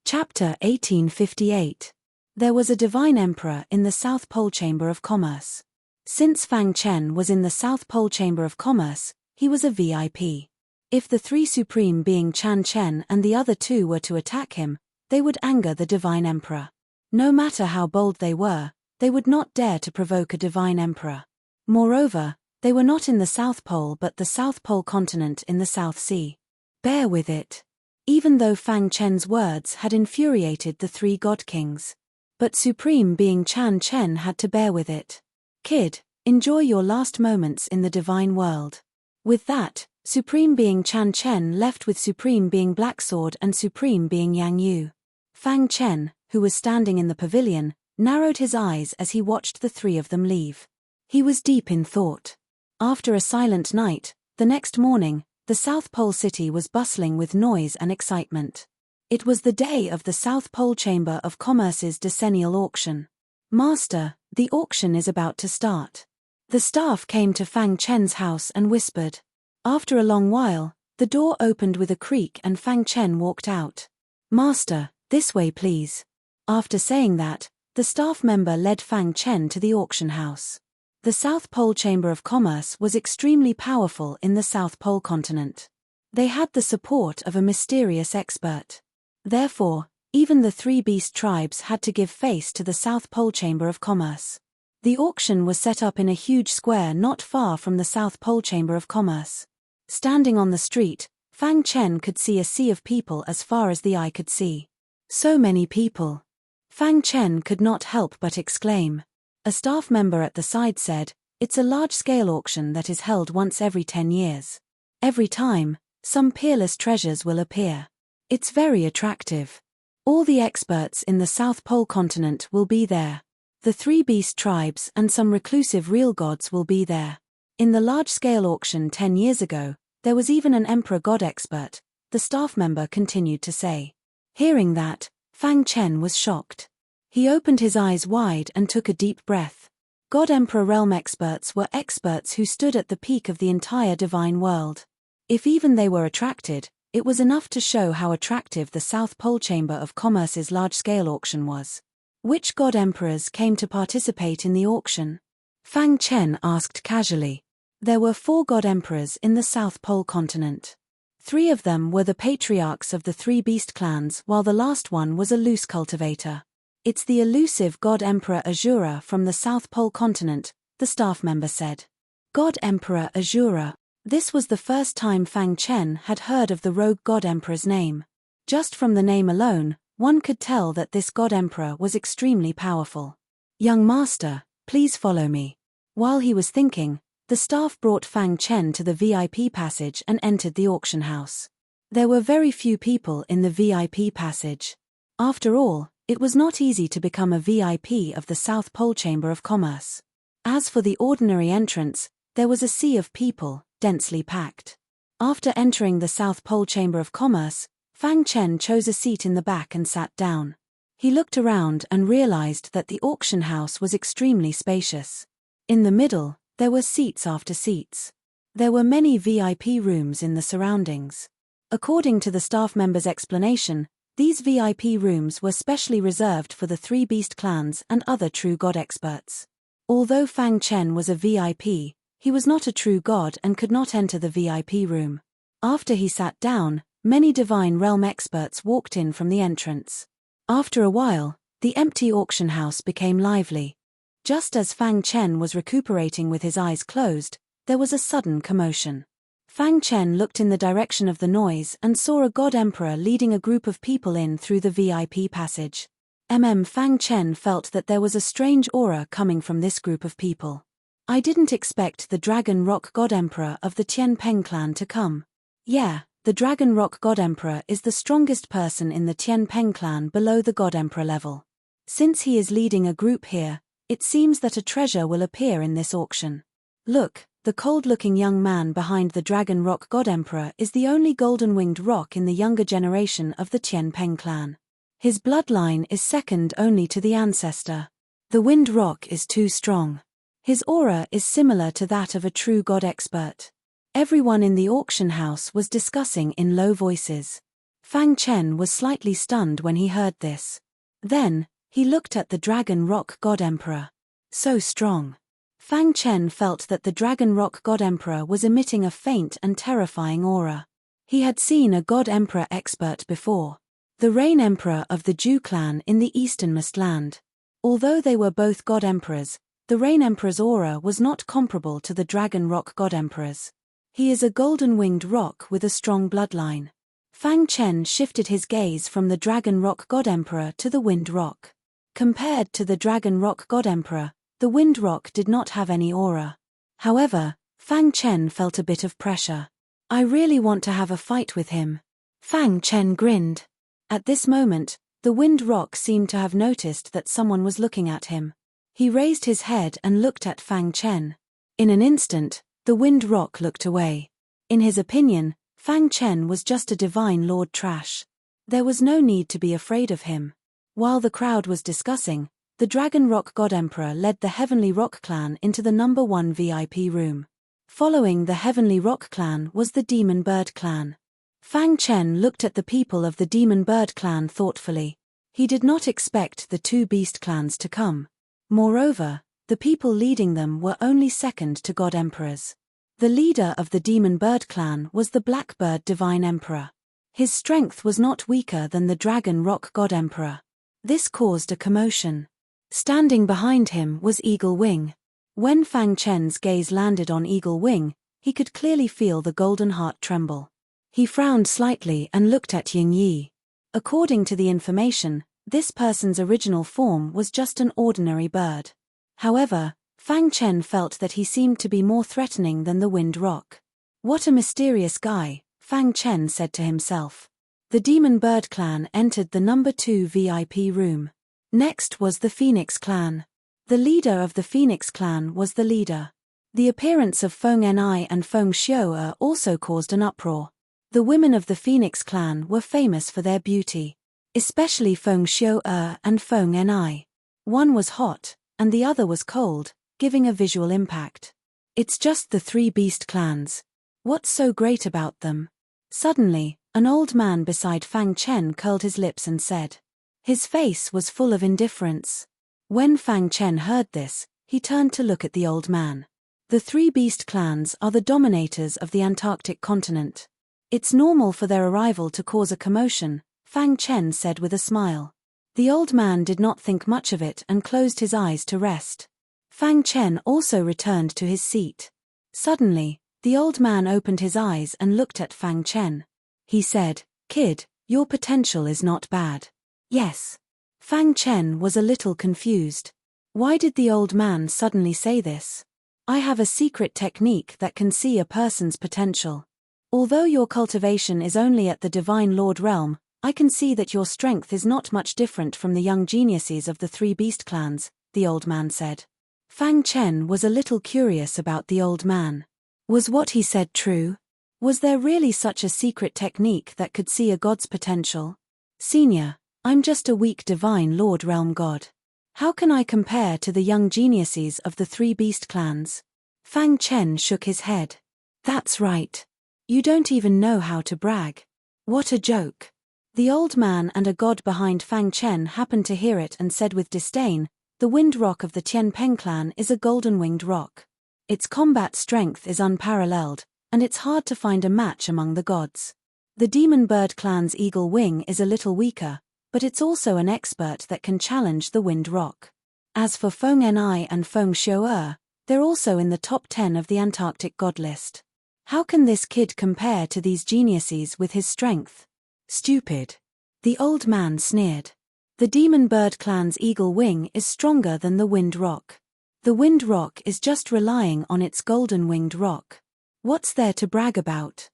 Chapter 1858. There was a divine emperor in the South Pole Chamber of Commerce. Since Fang Chen was in the South Pole Chamber of Commerce, he was a VIP. If the 3 supreme being Chan Chen and the other 2 were to attack him, they would anger the divine emperor. No matter how bold they would not dare to provoke a divine emperor. Moreover, they were not in the South Pole but the South Pole continent in the South Sea. Bear with it. Even though Fang Chen's words had infuriated the 3 god kings. But supreme being Chan Chen had to bear with it. Kid, enjoy your last moments in the divine world. With that, Supreme Being Chan Chen left with Supreme Being Blacksword and Supreme Being Yang Yu. Fang Chen, who was standing in the pavilion, narrowed his eyes as he watched the three of them leave. He was deep in thought. After a silent night, the next morning, the South Pole City was bustling with noise and excitement. It was the day of the South Pole Chamber of Commerce's decennial auction. "Master, the auction is about to start." The staff came to Fang Chen's house and whispered. After a long while, the door opened with a creak and Fang Chen walked out. "Master, this way please." After saying that, the staff member led Fang Chen to the auction house. The South Pole Chamber of Commerce was extremely powerful in the South Pole continent. They had the support of a mysterious expert. Therefore, even the three beast tribes had to give face to the South Pole Chamber of Commerce. The auction was set up in a huge square not far from the South Pole Chamber of Commerce. Standing on the street, Fang Chen could see a sea of people as far as the eye could see. So many people. Fang Chen could not help but exclaim. A staff member at the side said, "It's a large-scale auction that is held once every 10 years. Every time, some peerless treasures will appear. It's very attractive. All the experts in the South Pole continent will be there. The three beast tribes and some reclusive real gods will be there. In the large-scale auction 10 years ago, there was even an emperor god expert," the staff member continued to say. Hearing that, Fang Chen was shocked. He opened his eyes wide and took a deep breath. God Emperor realm experts were experts who stood at the peak of the entire divine world. If even they were attracted, it was enough to show how attractive the South Pole Chamber of Commerce's large-scale auction was. Which god emperors came to participate in the auction? Fang Chen asked casually. There were 4 god emperors in the South Pole continent. 3 of them were the patriarchs of the 3 beast clans, while the last one was a loose cultivator. "It's the elusive God Emperor Azura from the South Pole continent," the staff member said. God Emperor Azura. This was the first time Fang Chen had heard of the rogue God Emperor's name. Just from the name alone, one could tell that this God Emperor was extremely powerful. "Young master, please follow me." While he was thinking, the staff brought Fang Chen to the VIP passage and entered the auction house. There were very few people in the VIP passage. After all, it was not easy to become a VIP of the South Pole Chamber of Commerce. As for the ordinary entrance, there was a sea of people, densely packed. After entering the South Pole Chamber of Commerce, Fang Chen chose a seat in the back and sat down. He looked around and realized that the auction house was extremely spacious. In the middle, there were seats after seats. There were many VIP rooms in the surroundings. According to the staff member's explanation, these VIP rooms were specially reserved for the 3 beast clans and other true god experts. Although Fang Chen was a VIP, he was not a true god and could not enter the VIP room. After he sat down, many divine realm experts walked in from the entrance. After a while, the empty auction house became lively. Just as Fang Chen was recuperating with his eyes closed, there was a sudden commotion. Fang Chen looked in the direction of the noise and saw a god emperor leading a group of people in through the VIP passage. Fang Chen felt that there was a strange aura coming from this group of people. "I didn't expect the Dragon Rock God Emperor of the Tian Peng clan to come." Yeah, the Dragon Rock God Emperor is the strongest person in the Tian Peng clan below the God Emperor level. Since he is leading a group here, it seems that a treasure will appear in this auction. Look, the cold-looking young man behind the Dragon Rock God Emperor is the only golden-winged rock in the younger generation of the Tian Peng clan. His bloodline is second only to the ancestor. The wind rock is too strong. His aura is similar to that of a true god expert. Everyone in the auction house was discussing in low voices. Fang Chen was slightly stunned when he heard this. Then, he looked at the Dragon Rock God Emperor. So strong. Fang Chen felt that the Dragon Rock God Emperor was emitting a faint and terrifying aura. He had seen a God Emperor expert before. The Rain Emperor of the Zhu clan in the easternmost land. Although they were both God Emperors, the Rain Emperor's aura was not comparable to the Dragon Rock God Emperor's. He is a golden-winged rock with a strong bloodline. Fang Chen shifted his gaze from the Dragon Rock God Emperor to the Wind Rock. Compared to the Dragon Rock God Emperor, the Wind Rock did not have any aura. However, Fang Chen felt a bit of pressure. I really want to have a fight with him. Fang Chen grinned. At this moment, the wind rock seemed to have noticed that someone was looking at him. He raised his head and looked at Fang Chen. In an instant, the wind rock looked away. In his opinion, Fang Chen was just a divine lord trash. There was no need to be afraid of him. While the crowd was discussing, the Dragon Rock God Emperor led the Heavenly Rock Clan into the number 1 VIP room. Following the Heavenly Rock Clan was the Demon Bird Clan. Fang Chen looked at the people of the Demon Bird Clan thoughtfully. He did not expect the 2 beast clans to come. Moreover, the people leading them were only second to God Emperors. The leader of the Demon Bird Clan was the Blackbird Divine Emperor. His strength was not weaker than the Dragon Rock God Emperor. This caused a commotion. Standing behind him was Eagle Wing. When Fang Chen's gaze landed on Eagle Wing, he could clearly feel the golden heart tremble. He frowned slightly and looked at Ying Yi. According to the information, this person's original form was just an ordinary bird. However, Fang Chen felt that he seemed to be more threatening than the wind rock. What a mysterious guy, Fang Chen said to himself. The Demon Bird Clan entered the number 2 VIP room. Next was the Phoenix Clan. The leader of the Phoenix Clan was the leader. The appearance of Feng Ni and Feng Xiu'er also caused an uproar. The women of the Phoenix Clan were famous for their beauty. Especially Feng Xiu'er and Feng Ni. One was hot, and the other was cold, giving a visual impact. It's just the 3 beast clans. What's so great about them? Suddenly, an old man beside Fang Chen curled his lips and said. His face was full of indifference. When Fang Chen heard this, he turned to look at the old man. The 3 beast clans are the dominators of the Antarctic continent. It's normal for their arrival to cause a commotion, Fang Chen said with a smile. The old man did not think much of it and closed his eyes to rest. Fang Chen also returned to his seat. Suddenly, the old man opened his eyes and looked at Fang Chen. He said, "Kid, your potential is not bad." Yes. Fang Chen was a little confused. Why did the old man suddenly say this? I have a secret technique that can see a person's potential. Although your cultivation is only at the Divine Lord realm, I can see that your strength is not much different from the young geniuses of the 3 beast clans, the old man said. Fang Chen was a little curious about the old man. Was what he said true? Was there really such a secret technique that could see a god's potential? Senior, I'm just a weak Divine Lord realm god. How can I compare to the young geniuses of the 3 beast clans? Fang Chen shook his head. That's right. You don't even know how to brag. What a joke. The old man and a god behind Fang Chen happened to hear it and said with disdain, the wind rock of the Tianpeng clan is a golden-winged rock. Its combat strength is unparalleled, and it's hard to find a match among the gods. The Demon Bird clan's Eagle Wing is a little weaker, but it's also an expert that can challenge the wind rock. As for Feng Ni and Feng Xiu'er, they're also in the top 10 of the Antarctic god list. How can this kid compare to these geniuses with his strength? Stupid. The old man sneered. The Demon Bird clan's Eagle Wing is stronger than the wind rock. The wind rock is just relying on its golden-winged rock. What's there to brag about?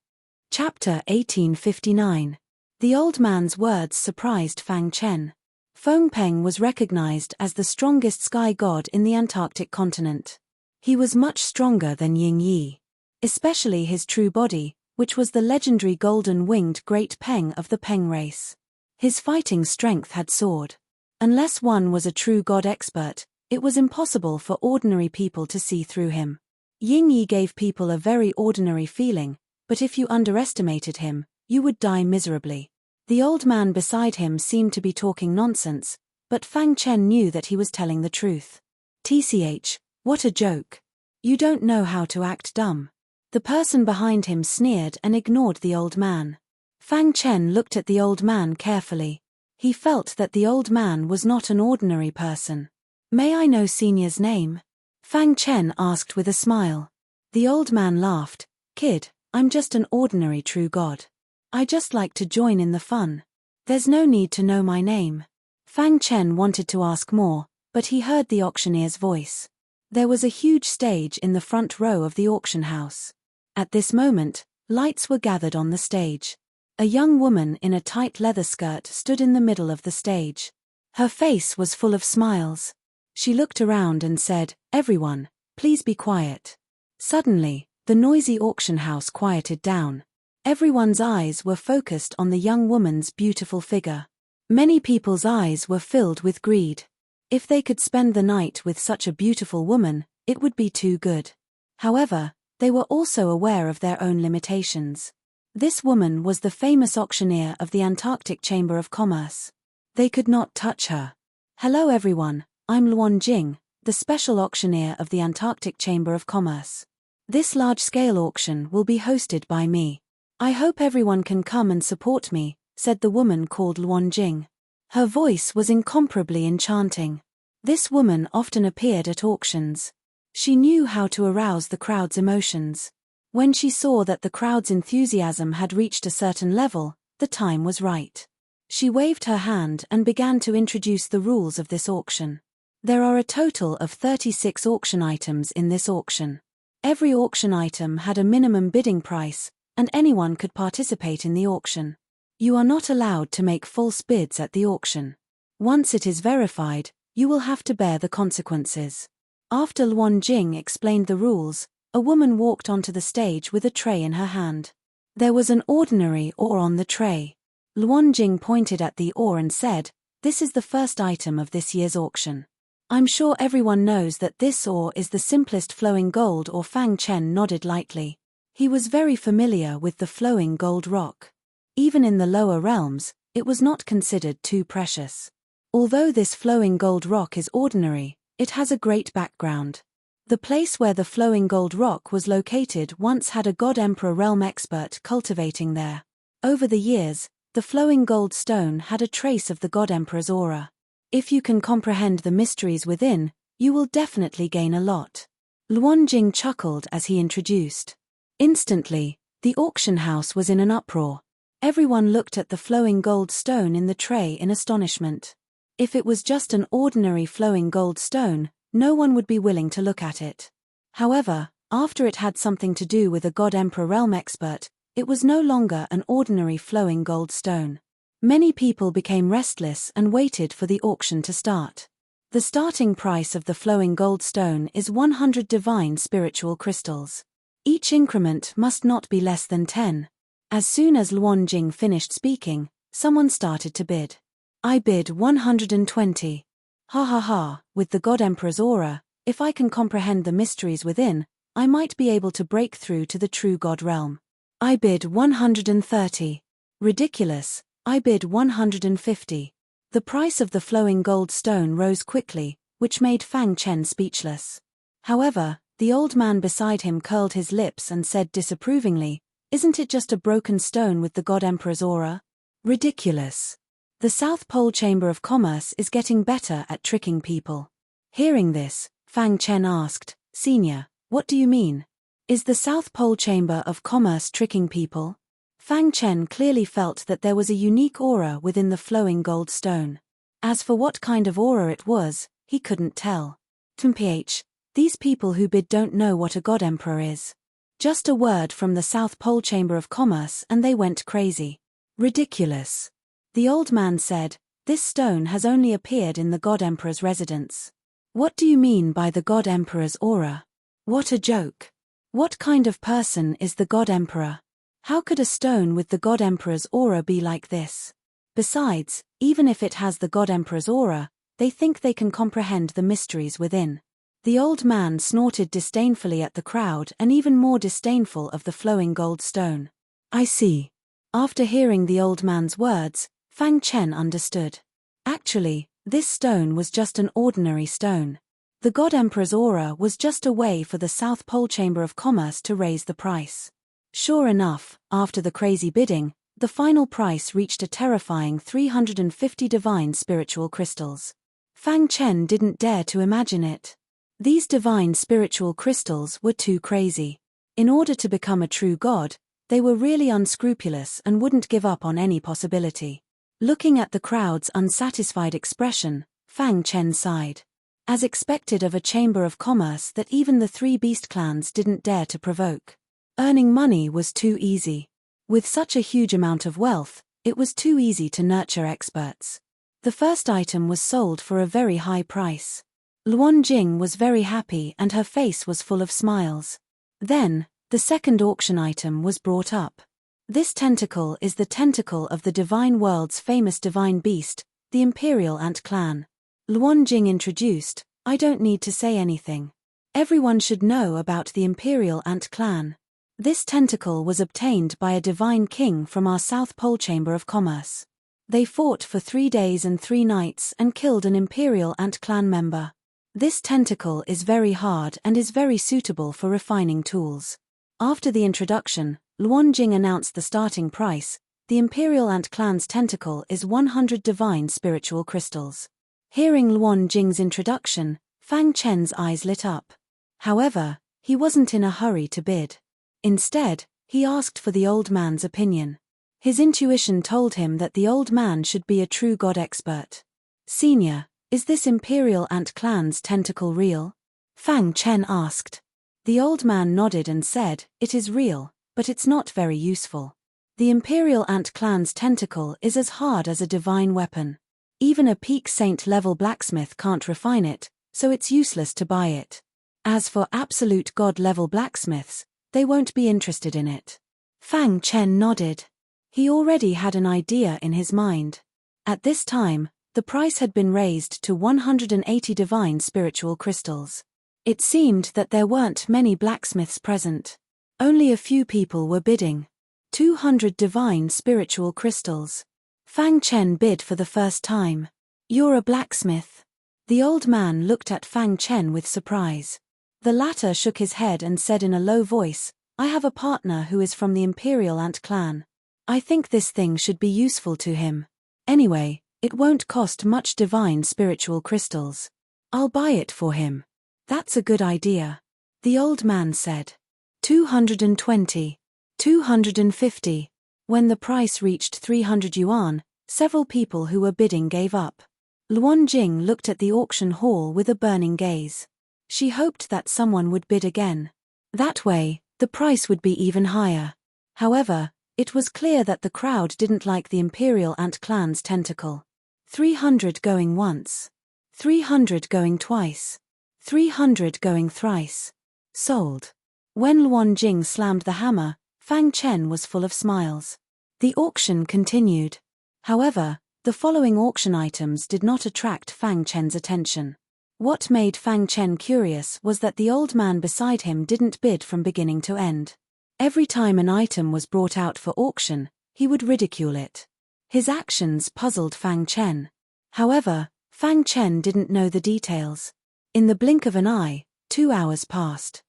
Chapter 1859. The old man's words surprised Fang Chen. Feng Peng was recognized as the strongest sky god in the Antarctic continent. He was much stronger than Ying Yi. Especially his true body, which was the legendary golden-winged Great Peng of the Peng race. His fighting strength had soared. Unless one was a true god expert, it was impossible for ordinary people to see through him. Ying Yi gave people a very ordinary feeling, but if you underestimated him, you would die miserably. The old man beside him seemed to be talking nonsense, but Fang Chen knew that he was telling the truth. TCH, what a joke. You don't know how to act dumb. The person behind him sneered and ignored the old man. Fang Chen looked at the old man carefully. He felt that the old man was not an ordinary person. May I know Senior's name? Fang Chen asked with a smile. The old man laughed. Kid, I'm just an ordinary true god. I just like to join in the fun. There's no need to know my name. Fang Chen wanted to ask more, but he heard the auctioneer's voice. There was a huge stage in the front row of the auction house. At this moment, Lights were gathered on the stage. A young woman in a tight leather skirt stood in the middle of the stage. Her face was full of smiles. She looked around and said, "Everyone, please be quiet." Suddenly, the noisy auction house quieted down. Everyone's eyes were focused on the young woman's beautiful figure. Many people's eyes were filled with greed. If they could spend the night with such a beautiful woman, it would be too good. However, they were also aware of their own limitations. This woman was the famous auctioneer of the Antarctic Chamber of Commerce. They could not touch her. "Hello everyone, I'm Luan Jing, the special auctioneer of the Antarctic Chamber of Commerce. This large-scale auction will be hosted by me. I hope everyone can come and support me," said the woman called Luan Jing. Her voice was incomparably enchanting. This woman often appeared at auctions. She knew how to arouse the crowd's emotions. When she saw that the crowd's enthusiasm had reached a certain level, the time was right. She waved her hand and began to introduce the rules of this auction. There are a total of 36 auction items in this auction. Every auction item had a minimum bidding price, and anyone could participate in the auction. You are not allowed to make false bids at the auction. Once it is verified, you will have to bear the consequences. After Luan Jing explained the rules, a woman walked onto the stage with a tray in her hand. There was an ordinary ore on the tray. Luan Jing pointed at the ore and said, "This is the first item of this year's auction. I'm sure everyone knows that this ore is the simplest flowing gold ore." Fang Chen nodded lightly. He was very familiar with the flowing gold rock. Even in the lower realms, it was not considered too precious. Although this flowing gold rock is ordinary, it has a great background. The place where the flowing gold rock was located once had a God Emperor realm expert cultivating there. Over the years, the flowing gold stone had a trace of the God Emperor's aura. If you can comprehend the mysteries within, you will definitely gain a lot. Luan Jing chuckled as he introduced. Instantly, the auction house was in an uproar. Everyone looked at the flowing gold stone in the tray in astonishment. If it was just an ordinary flowing gold stone, no one would be willing to look at it. However, after it had something to do with a God Emperor realm expert, it was no longer an ordinary flowing gold stone. Many people became restless and waited for the auction to start. The starting price of the flowing gold stone is 100 divine spiritual crystals. Each increment must not be less than 10. As soon as Luan Jing finished speaking, someone started to bid. "I bid 120. Ha ha ha, with the God Emperor's aura, if I can comprehend the mysteries within, I might be able to break through to the true God realm. I bid 130. Ridiculous, I bid 150. The price of the flowing gold stone rose quickly, which made Fang Chen speechless. However, the old man beside him curled his lips and said disapprovingly, "Isn't it just a broken stone with the God Emperor's aura? Ridiculous." The South Pole Chamber of Commerce is getting better at tricking people. Hearing this, Fang Chen asked, "Senior, what do you mean? Is the South Pole Chamber of Commerce tricking people?" Fang Chen clearly felt that there was a unique aura within the flowing gold stone. As for what kind of aura it was, he couldn't tell. "Mph, these people who bid don't know what a God Emperor is. Just a word from the South Pole Chamber of Commerce and they went crazy. Ridiculous." The old man said, "This stone has only appeared in the God Emperor's residence." "What do you mean by the God Emperor's aura? What a joke. What kind of person is the God Emperor? How could a stone with the God Emperor's aura be like this? Besides, even if it has the God Emperor's aura, they think they can comprehend the mysteries within." The old man snorted disdainfully at the crowd and even more disdainful of the flowing gold stone. "I see." After hearing the old man's words, Fang Chen understood. Actually, this stone was just an ordinary stone. The God Emperor's aura was just a way for the South Pole Chamber of Commerce to raise the price. Sure enough, after the crazy bidding, the final price reached a terrifying 350 divine spiritual crystals. Fang Chen didn't dare to imagine it. These divine spiritual crystals were too crazy. In order to become a true god, they were really unscrupulous and wouldn't give up on any possibility. Looking at the crowd's unsatisfied expression, Fang Chen sighed. As expected of a chamber of commerce that even the three beast clans didn't dare to provoke. Earning money was too easy. With such a huge amount of wealth, it was too easy to nurture experts. The first item was sold for a very high price. Luan Jing was very happy and her face was full of smiles. Then, the second auction item was brought up. This tentacle is the tentacle of the divine world's famous divine beast, the Imperial Ant Clan. Luan Jing introduced, I don't need to say anything. Everyone should know about the Imperial Ant Clan. This tentacle was obtained by a divine king from our South Pole Chamber of Commerce. They fought for 3 days and 3 nights and killed an Imperial Ant Clan member. This tentacle is very hard and is very suitable for refining tools. After the introduction, Luan Jing announced the starting price. The Imperial Ant Clan's tentacle is 100 divine spiritual crystals. Hearing Luan Jing's introduction, Fang Chen's eyes lit up. However, he wasn't in a hurry to bid. Instead, he asked for the old man's opinion. His intuition told him that the old man should be a true god expert. Senior, is this Imperial Ant Clan's tentacle real? Fang Chen asked. The old man nodded and said, it is real, but it's not very useful. The Imperial Ant Clan's tentacle is as hard as a divine weapon. Even a peak saint level blacksmith can't refine it, so it's useless to buy it. As for absolute god level blacksmiths, they won't be interested in it. Fang Chen nodded. He already had an idea in his mind. At this time, the price had been raised to 180 divine spiritual crystals. It seemed that there weren't many blacksmiths present. Only a few people were bidding. 200 divine spiritual crystals. Fang Chen bid for the first time. You're a blacksmith. The old man looked at Fang Chen with surprise. The latter shook his head and said in a low voice, I have a partner who is from the Imperial Ant Clan. I think this thing should be useful to him. Anyway, it won't cost much divine spiritual crystals. I'll buy it for him. That's a good idea. The old man said. 220. 250. When the price reached 300 yuan, several people who were bidding gave up. Luan Jing looked at the auction hall with a burning gaze. She hoped that someone would bid again. That way, the price would be even higher. However, it was clear that the crowd didn't like the Imperial Ant Clan's tentacle. 300 going once. 300 going twice. 300 going thrice. Sold. When Luan Jing slammed the hammer, Fang Chen was full of smiles. The auction continued. However, the following auction items did not attract Fang Chen's attention. What made Fang Chen curious was that the old man beside him didn't bid from beginning to end. Every time an item was brought out for auction, he would ridicule it. His actions puzzled Fang Chen. However, Fang Chen didn't know the details. In the blink of an eye, 2 hours passed.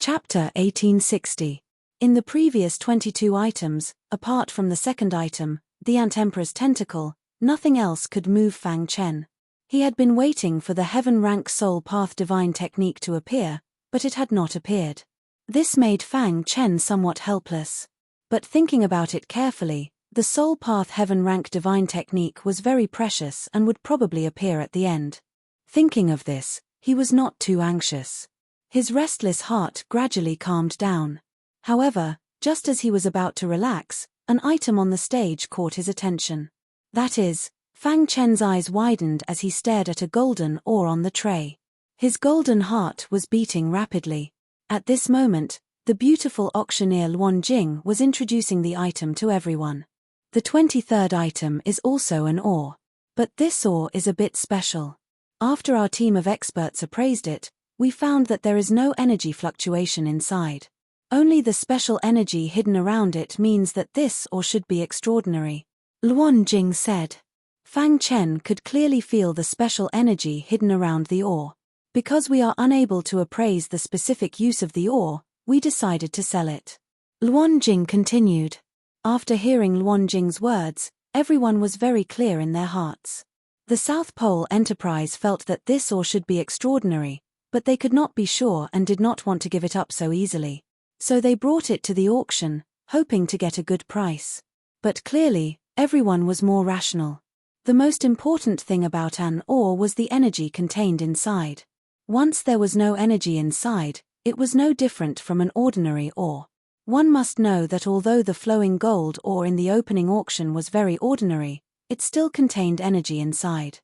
Chapter 1860. In the previous 22 items, apart from the second item, the Ant Emperor's tentacle, nothing else could move Fang Chen. He had been waiting for the Heaven Rank Soul Path Divine Technique to appear, but it had not appeared. This made Fang Chen somewhat helpless. But thinking about it carefully, the Soul Path Heaven Rank Divine Technique was very precious and would probably appear at the end. Thinking of this, he was not too anxious. His restless heart gradually calmed down. However, just as he was about to relax, an item on the stage caught his attention. That is, Fang Chen's eyes widened as he stared at a golden ore on the tray. His golden heart was beating rapidly. At this moment, the beautiful auctioneer Luan Jing was introducing the item to everyone. The 23rd item is also an ore. But this ore is a bit special. After our team of experts appraised it, we found that there is no energy fluctuation inside. Only the special energy hidden around it means that this ore should be extraordinary. Luan Jing said. Fang Chen could clearly feel the special energy hidden around the ore. Because we are unable to appraise the specific use of the ore, we decided to sell it. Luan Jing continued. After hearing Luan Jing's words, everyone was very clear in their hearts. The South Pole Enterprise felt that this ore should be extraordinary, but they could not be sure and did not want to give it up so easily. So they brought it to the auction, hoping to get a good price. But clearly, everyone was more rational. The most important thing about an ore was the energy contained inside. Once there was no energy inside, it was no different from an ordinary ore. One must know that although the flowing gold ore in the opening auction was very ordinary, it still contained energy inside.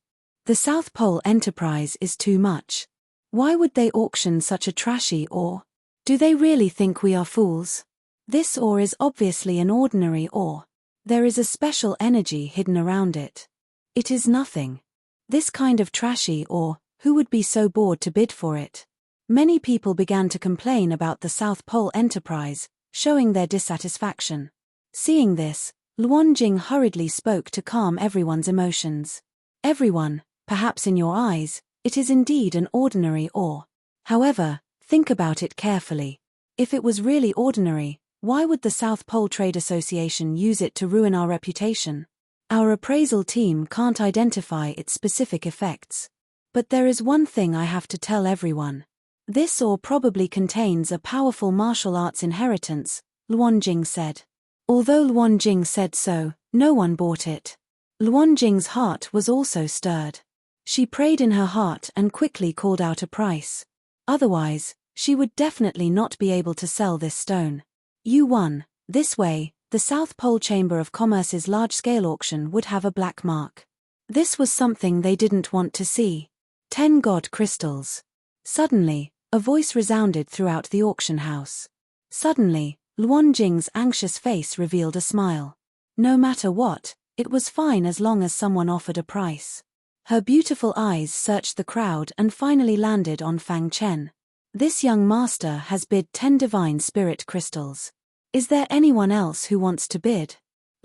The South Pole Enterprise is too much. Why would they auction such a trashy ore? Do they really think we are fools? This ore is obviously an ordinary ore. There is a special energy hidden around it. It is nothing. This kind of trashy ore, who would be so bored to bid for it? Many people began to complain about the South Pole Enterprise, showing their dissatisfaction. Seeing this, Luanjing hurriedly spoke to calm everyone's emotions. Everyone, perhaps in your eyes, it is indeed an ordinary ore. However, think about it carefully. If it was really ordinary, why would the South Pole Trade Association use it to ruin our reputation? Our appraisal team can't identify its specific effects. But there is one thing I have to tell everyone. This ore probably contains a powerful martial arts inheritance, Luanjing said. Although Luanjing said so, no one bought it. Luanjing's heart was also stirred. She prayed in her heart and quickly called out a price. Otherwise, she would definitely not be able to sell this stone. You won. This way, the South Pole Chamber of Commerce's large-scale auction would have a black mark. This was something they didn't want to see. 10 god crystals. Suddenly, a voice resounded throughout the auction house. Suddenly, Luanjing's anxious face revealed a smile. No matter what, it was fine as long as someone offered a price. Her beautiful eyes searched the crowd and finally landed on Fang Chen. This young master has bid 10 divine spirit crystals. Is there anyone else who wants to bid?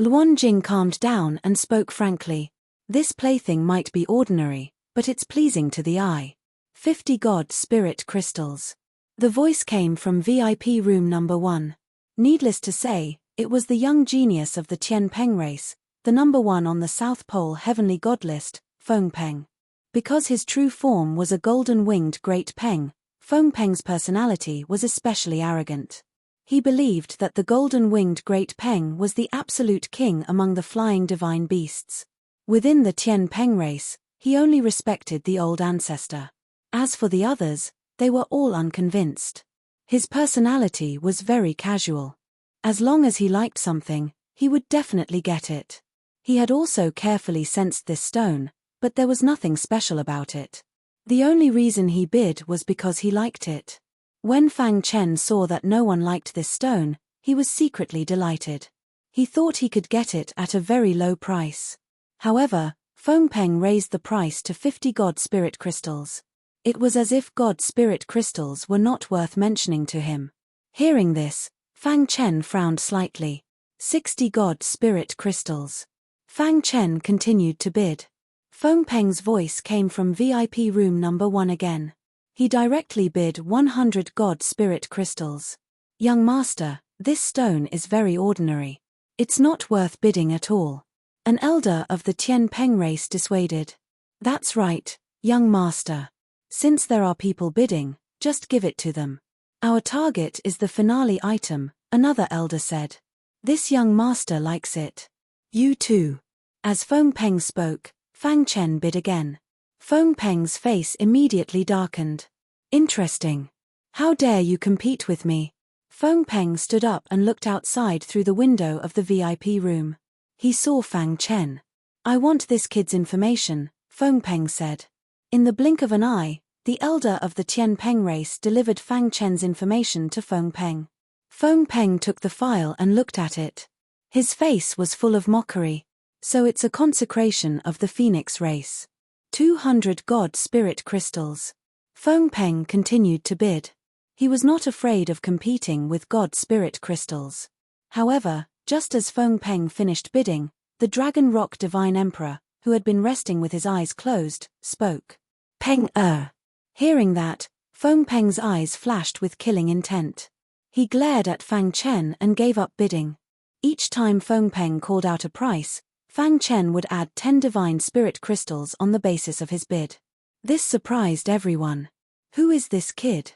Luanjing calmed down and spoke frankly. This plaything might be ordinary, but it's pleasing to the eye. 50 god spirit crystals. The voice came from VIP room number 1. Needless to say, it was the young genius of the Tian Peng race, the number 1 on the South Pole Heavenly God list, Feng Peng. Because his true form was a golden-winged Great Peng, Feng Peng's personality was especially arrogant. He believed that the golden-winged Great Peng was the absolute king among the flying divine beasts. Within the Tian Peng race, he only respected the old ancestor. As for the others, they were all unconvinced. His personality was very casual. As long as he liked something, he would definitely get it. He had also carefully sensed this stone, but there was nothing special about it. The only reason he bid was because he liked it. When Fang Chen saw that no one liked this stone, he was secretly delighted. He thought he could get it at a very low price. However, Feng Peng raised the price to 50 god spirit crystals. It was as if god spirit crystals were not worth mentioning to him. Hearing this, Fang Chen frowned slightly. 60 god spirit crystals. Fang Chen continued to bid. Feng Peng's voice came from VIP room number 1 again. He directly bid 100 god spirit crystals. Young master, this stone is very ordinary. It's not worth bidding at all. An elder of the Tian Peng race dissuaded. That's right, young master. Since there are people bidding, just give it to them. Our target is the finale item, another elder said. This young master likes it. You too. As Feng Peng spoke, Fang Chen bid again. Feng Peng's face immediately darkened. Interesting. How dare you compete with me? Feng Peng stood up and looked outside through the window of the VIP room. He saw Fang Chen. I want this kid's information, Feng Peng said. In the blink of an eye, the elder of the Tian Peng race delivered Fang Chen's information to Feng Peng. Feng Peng took the file and looked at it. His face was full of mockery. So it's a consecration of the Phoenix race. 200 god spirit crystals. Feng Peng continued to bid. He was not afraid of competing with god spirit crystals. However, just as Feng Peng finished bidding, the Dragon Rock Divine Emperor, who had been resting with his eyes closed, spoke. Peng-er. Hearing that, Feng Peng's eyes flashed with killing intent. He glared at Fang Chen and gave up bidding. Each time Feng Peng called out a price, Fang Chen would add 10 divine spirit crystals on the basis of his bid. This surprised everyone. Who is this kid?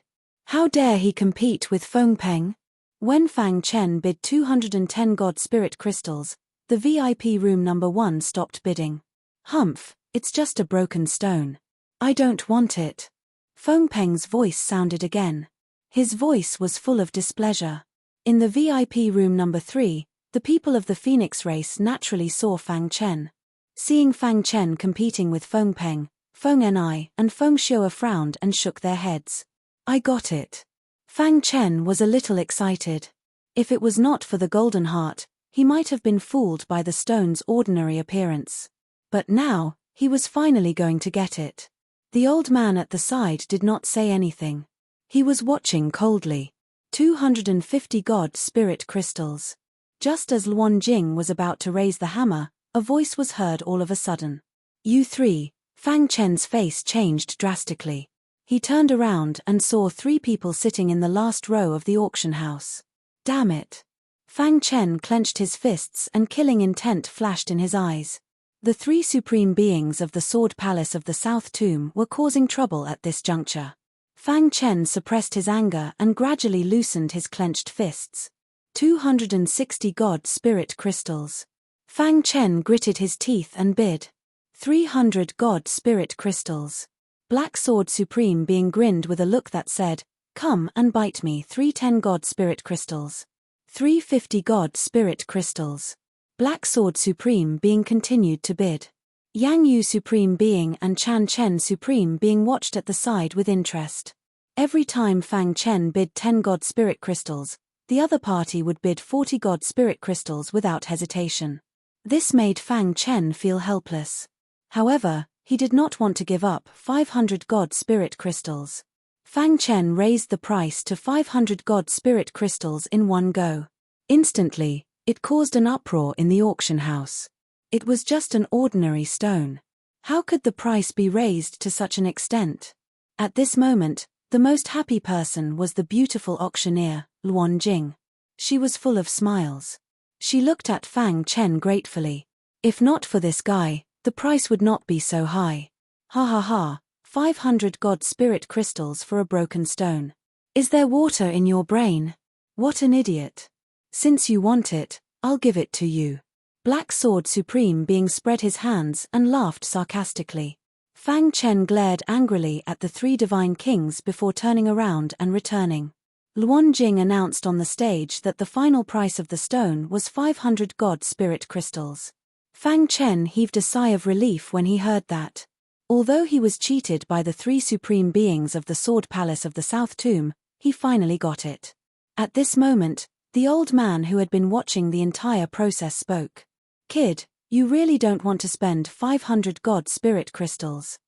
How dare he compete with Feng Peng? When Fang Chen bid 210 god spirit crystals, the VIP room number 1 stopped bidding. Humph, it's just a broken stone. I don't want it. Feng Peng's voice sounded again. His voice was full of displeasure. In the VIP room number 3, the people of the Phoenix race naturally saw Fang Chen. Seeing Fang Chen competing with Feng Peng, Feng Ni, and Feng Xiao frowned and shook their heads. I got it. Fang Chen was a little excited. If it was not for the golden heart, he might have been fooled by the stone's ordinary appearance. But now, he was finally going to get it. The old man at the side did not say anything. He was watching coldly. 250 God Spirit crystals. Just as Luan Jing was about to raise the hammer, a voice was heard all of a sudden. You three. Fang Chen's face changed drastically. He turned around and saw 3 people sitting in the last row of the auction house. Damn it. Fang Chen clenched his fists and killing intent flashed in his eyes. The 3 supreme beings of the Sword Palace of the South Tomb were causing trouble at this juncture. Fang Chen suppressed his anger and gradually loosened his clenched fists. 260 God Spirit crystals. Fang Chen gritted his teeth and bid. 300 God Spirit crystals. Black Sword Supreme being grinned with a look that said, come and bite me. 310 God Spirit crystals. 350 God Spirit crystals. Black Sword Supreme being continued to bid. Yang Yu Supreme Being and Chan Chen Supreme Being watched at the side with interest. Every time Fang Chen bid 10 God Spirit crystals, the other party would bid 40 God Spirit crystals without hesitation. This made Fang Chen feel helpless. However, he did not want to give up 500 God Spirit crystals. Fang Chen raised the price to 500 God Spirit crystals in one go. Instantly, it caused an uproar in the auction house. It was just an ordinary stone. How could the price be raised to such an extent? At this moment, the most happy person was the beautiful auctioneer, Luan Jing. She was full of smiles. She looked at Fang Chen gratefully. If not for this guy, the price would not be so high. Ha ha ha, 500 God Spirit crystals for a broken stone. Is there water in your brain? What an idiot. Since you want it, I'll give it to you. Black Sword Supreme Being spread his hands and laughed sarcastically. Fang Chen glared angrily at the 3 divine kings before turning around and returning. Luan Jing announced on the stage that the final price of the stone was 500 God Spirit crystals. Fang Chen heaved a sigh of relief when he heard that. Although he was cheated by the 3 supreme beings of the Sword Palace of the South Tomb, he finally got it. At this moment, the old man who had been watching the entire process spoke. Kid, you really don't want to spend 500 God Spirit crystals.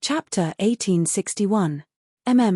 Chapter 1861.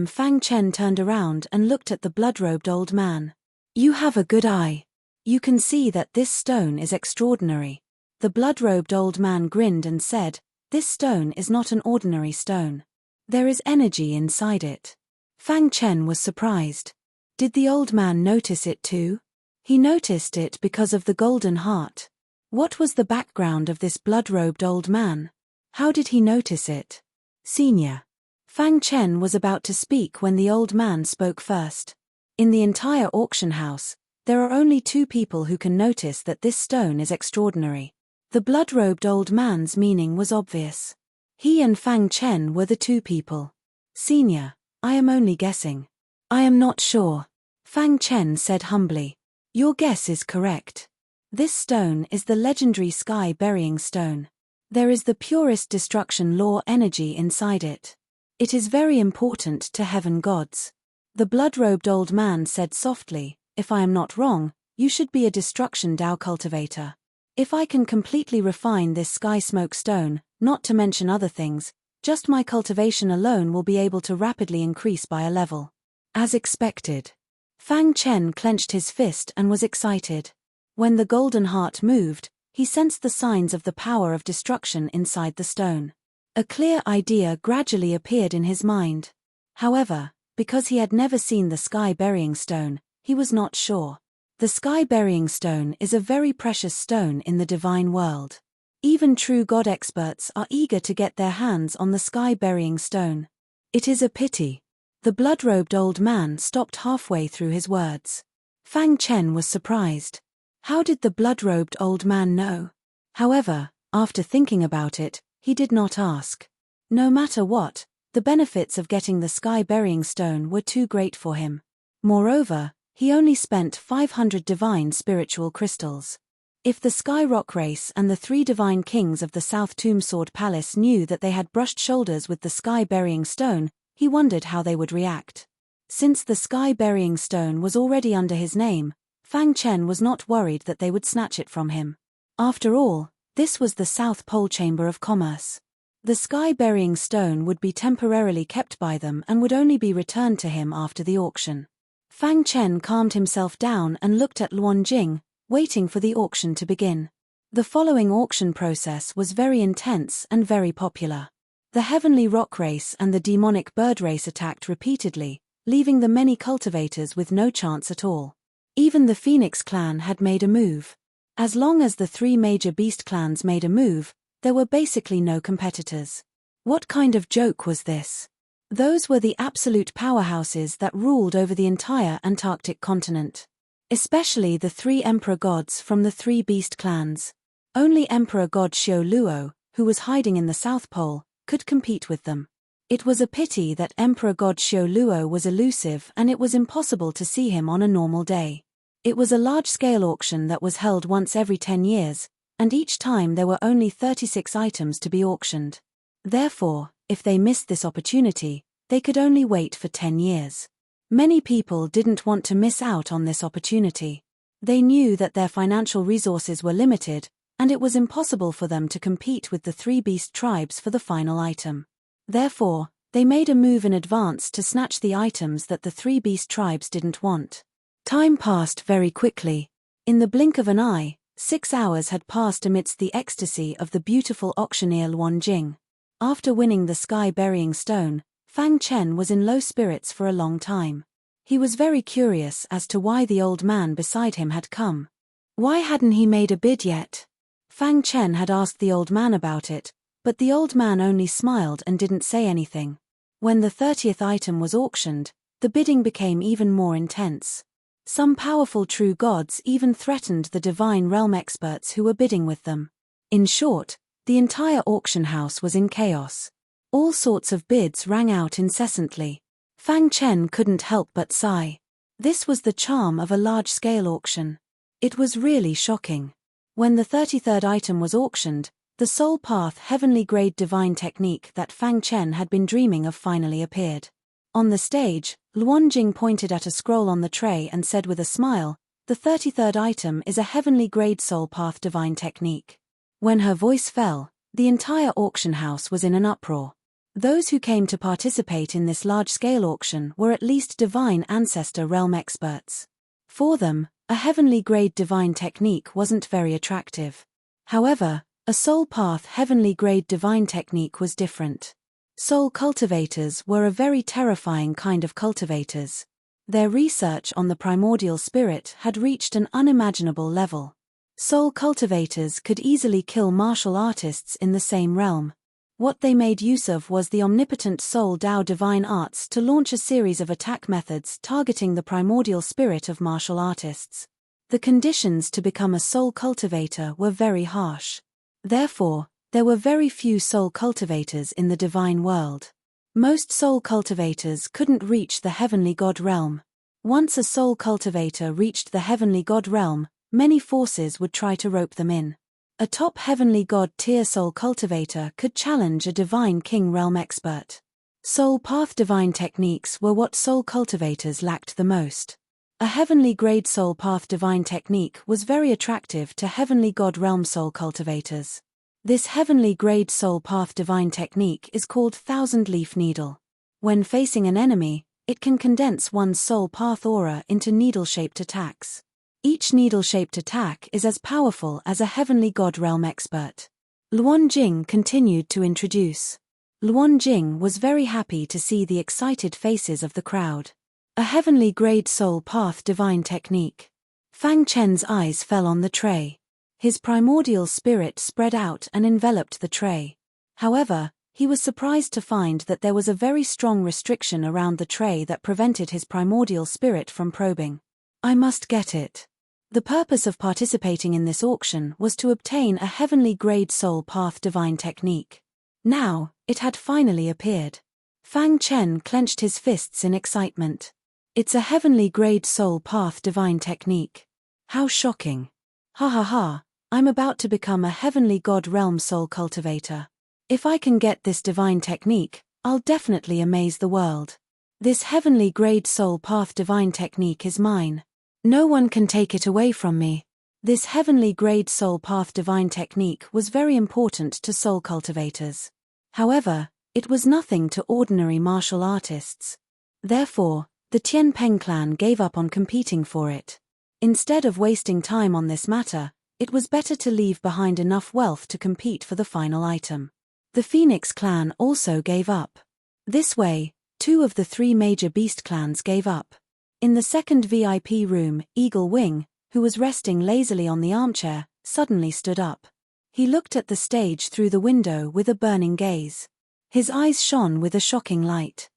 Fang Chen turned around and looked at the blood-robed old man. You have a good eye. You can see that this stone is extraordinary. The blood-robed old man grinned and said, this stone is not an ordinary stone. There is energy inside it. Fang Chen was surprised. Did the old man notice it too? He noticed it because of the golden heart. What was the background of this blood-robed old man? How did he notice it? Senior. Fang Chen was about to speak when the old man spoke first. In the entire auction house, there are only 2 people who can notice that this stone is extraordinary. The blood-robed old man's meaning was obvious. He and Fang Chen were the 2 people. Senior, I am only guessing. I am not sure. Fang Chen said humbly. Your guess is correct. This stone is the legendary sky-burying stone. There is the purest destruction law energy inside it. It is very important to heaven gods. The blood-robed old man said softly, if I am not wrong, you should be a destruction Dao cultivator. If I can completely refine this sky smoke stone, not to mention other things, just my cultivation alone will be able to rapidly increase by a level. As expected. Fang Chen clenched his fist and was excited. When the golden heart moved, he sensed the signs of the power of destruction inside the stone. A clear idea gradually appeared in his mind. However, because he had never seen the sky-burying stone, he was not sure. The sky-burying stone is a very precious stone in the divine world. Even true God experts are eager to get their hands on the sky-burying stone. It is a pity. The blood-robed old man stopped halfway through his words. Fang Chen was surprised. How did the blood-robed old man know? However, after thinking about it, he did not ask. No matter what, the benefits of getting the sky-burying stone were too great for him. Moreover, He only spent 500 divine spiritual crystals. If the Sky Rock Race and the 3 divine kings of the South Tomb Sword Palace knew that they had brushed shoulders with the Sky Burying Stone, he wondered how they would react. Since the Sky Burying Stone was already under his name, Fang Chen was not worried that they would snatch it from him. After all, this was the South Pole Chamber of Commerce. The Sky Burying Stone would be temporarily kept by them and would only be returned to him after the auction. Fang Chen calmed himself down and looked at Luan Jing, waiting for the auction to begin. The following auction process was very intense and very popular. The Heavenly Rock Race and the Demonic Bird Race attacked repeatedly, leaving the many cultivators with no chance at all. Even the Phoenix clan had made a move. As long as the 3 major beast clans made a move, there were basically no competitors. What kind of joke was this? Those were the absolute powerhouses that ruled over the entire Antarctic continent. Especially the 3 emperor gods from the 3 beast clans. Only Emperor God Xiao Luo, who was hiding in the South Pole, could compete with them. It was a pity that Emperor God Xiao Luo was elusive and it was impossible to see him on a normal day. It was a large-scale auction that was held once every 10 years, and each time there were only 36 items to be auctioned. Therefore, if they missed this opportunity, they could only wait for 10 years. Many people didn't want to miss out on this opportunity. They knew that their financial resources were limited, and it was impossible for them to compete with the 3 beast tribes for the final item. Therefore, they made a move in advance to snatch the items that the 3 beast tribes didn't want. Time passed very quickly. In the blink of an eye, 6 hours had passed amidst the ecstasy of the beautiful auctioneer Luan Jing. After winning the Sky Burying Stone, Fang Chen was in low spirits for a long time. He was very curious as to why the old man beside him had come. Why hadn't he made a bid yet? Fang Chen had asked the old man about it, but the old man only smiled and didn't say anything. When the 30th item was auctioned, the bidding became even more intense. Some powerful true gods even threatened the divine realm experts who were bidding with them. In short, the entire auction house was in chaos. All sorts of bids rang out incessantly. Fang Chen couldn't help but sigh. This was the charm of a large-scale auction. It was really shocking. When the 33rd item was auctioned, the Soul Path Heavenly Grade Divine Technique that Fang Chen had been dreaming of finally appeared. On the stage, Luan Jing pointed at a scroll on the tray and said with a smile, "The 33rd item is a Heavenly Grade Soul Path Divine Technique." When her voice fell, the entire auction house was in an uproar. Those who came to participate in this large-scale auction were at least divine ancestor realm experts. For them, a Heavenly Grade Divine Technique wasn't very attractive. However, a Soul Path Heavenly Grade Divine Technique was different. Soul cultivators were a very terrifying kind of cultivators. Their research on the primordial spirit had reached an unimaginable level. Soul cultivators could easily kill martial artists in the same realm. What they made use of was the omnipotent Soul Dao divine arts to launch a series of attack methods targeting the primordial spirit of martial artists. The conditions to become a soul cultivator were very harsh. Therefore, there were very few soul cultivators in the divine world. Most soul cultivators couldn't reach the heavenly god realm. Once a soul cultivator reached the heavenly god realm, many forces would try to rope them in. A top heavenly god tier soul cultivator could challenge a divine king realm expert. Soul path divine techniques were what soul cultivators lacked the most. A heavenly grade soul path divine technique was very attractive to heavenly god realm soul cultivators. This heavenly grade soul path divine technique is called Thousand Leaf Needle. When facing an enemy, it can condense one's soul path aura into needle-shaped attacks. Each needle-shaped attack is as powerful as a heavenly god realm expert. Luan Jing continued to introduce. Luan Jing was very happy to see the excited faces of the crowd. A heavenly grade soul path divine technique. Fang Chen's eyes fell on the tray. His primordial spirit spread out and enveloped the tray. However, he was surprised to find that there was a very strong restriction around the tray that prevented his primordial spirit from probing. I must get it. The purpose of participating in this auction was to obtain a heavenly grade soul path divine technique. Now, it had finally appeared. Fang Chen clenched his fists in excitement. It's a heavenly grade soul path divine technique. How shocking. Ha ha ha, I'm about to become a heavenly god realm soul cultivator. If I can get this divine technique, I'll definitely amaze the world. This heavenly grade soul path divine technique is mine. No one can take it away from me. This heavenly grade soul path divine technique was very important to soul cultivators. However, it was nothing to ordinary martial artists. Therefore, the Tianpeng clan gave up on competing for it. Instead of wasting time on this matter, it was better to leave behind enough wealth to compete for the final item. The Phoenix clan also gave up. This way, 2 of the 3 major beast clans gave up. In the second VIP room, Eagle Wing, who was resting lazily on the armchair, suddenly stood up. He looked at the stage through the window with a burning gaze. His eyes shone with a shocking light.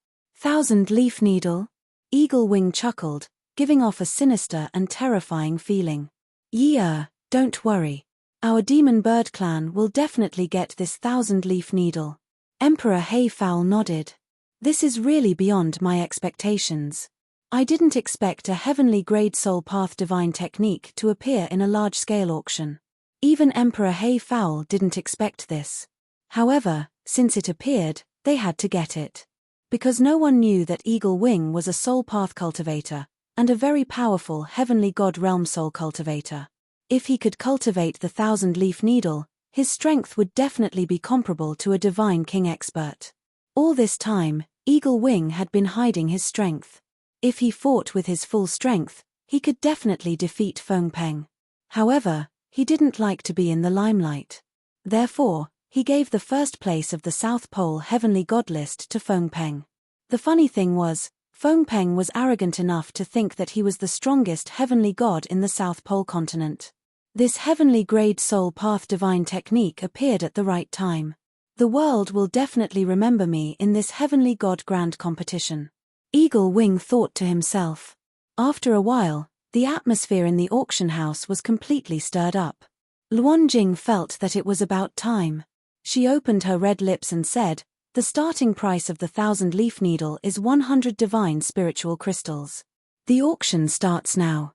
1,000 leaf needle? Eagle Wing chuckled, giving off a sinister and terrifying feeling. Yeah, don't worry. Our Demon Bird clan will definitely get this 1,000 leaf needle. Emperor Hayfowl nodded. This is really beyond my expectations. I didn't expect a heavenly grade soul path divine technique to appear in a large-scale auction. Even Emperor Hayfowl didn't expect this. However, since it appeared, they had to get it. Because no one knew that Eagle Wing was a soul path cultivator, and a very powerful heavenly god realm soul cultivator. If he could cultivate the 1,000 leaf needle, his strength would definitely be comparable to a divine king expert. All this time, Eagle Wing had been hiding his strength. If he fought with his full strength, he could definitely defeat Feng Peng. However, he didn't like to be in the limelight. Therefore, he gave the first place of the South Pole heavenly god list to Feng Peng. The funny thing was, Feng Peng was arrogant enough to think that he was the strongest heavenly god in the South Pole continent. This heavenly grade soul path divine technique appeared at the right time. The world will definitely remember me in this heavenly god grand competition. Eagle Wing thought to himself. After a while, the atmosphere in the auction house was completely stirred up. Luanjing felt that it was about time. She opened her red lips and said, "The starting price of the 1,000 leaf needle is 100 divine spiritual crystals. The auction starts now."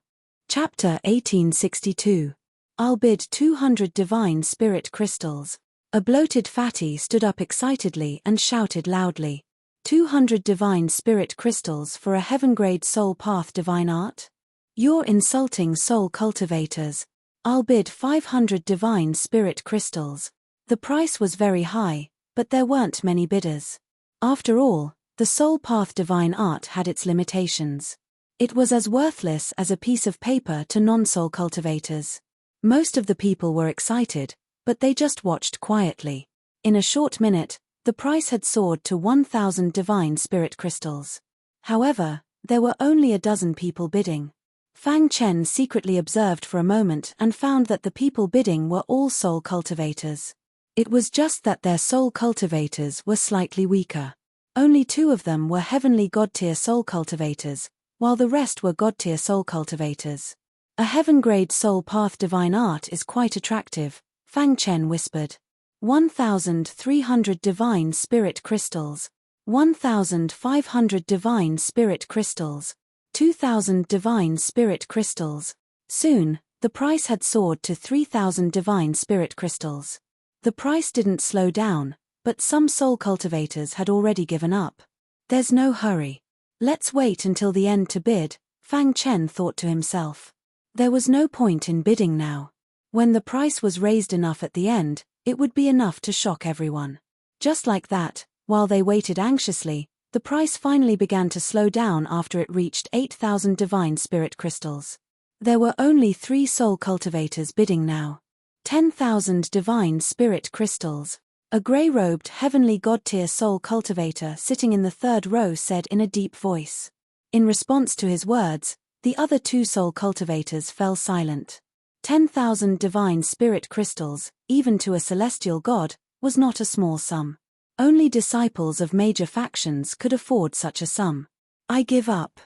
Chapter 1862. I'll bid 200 divine spirit crystals. A bloated fatty stood up excitedly and shouted loudly. 200 divine spirit crystals for a heaven-grade soul path divine art? You're insulting soul cultivators. I'll bid 500 divine spirit crystals. The price was very high, but there weren't many bidders. After all, the soul path divine art had its limitations. It was as worthless as a piece of paper to non-soul cultivators. Most of the people were excited, but they just watched quietly. In a short minute, the price had soared to 1,000 divine spirit crystals. However, there were only a dozen people bidding. Fang Chen secretly observed for a moment and found that the people bidding were all soul cultivators. It was just that their soul cultivators were slightly weaker. Only 2 of them were heavenly god-tier soul cultivators, while the rest were god-tier soul cultivators. A heaven-grade soul path divine art is quite attractive, Fang Chen whispered. 1,300 divine spirit crystals. 1,500 divine spirit crystals. 2,000 divine spirit crystals. Soon, the price had soared to 3,000 divine spirit crystals. The price didn't slow down, but some soul cultivators had already given up. There's no hurry. Let's wait until the end to bid, Fang Chen thought to himself. There was no point in bidding now. When the price was raised enough at the end, it would be enough to shock everyone. Just like that, while they waited anxiously, the price finally began to slow down after it reached 8,000 divine spirit crystals. There were only 3 soul cultivators bidding now. 10,000 divine spirit crystals. A grey-robed heavenly god-tier soul cultivator sitting in the 3rd row said in a deep voice. In response to his words, the other 2 soul cultivators fell silent. 10,000 divine spirit crystals, even to a celestial god, was not a small sum. Only disciples of major factions could afford such a sum. I give up.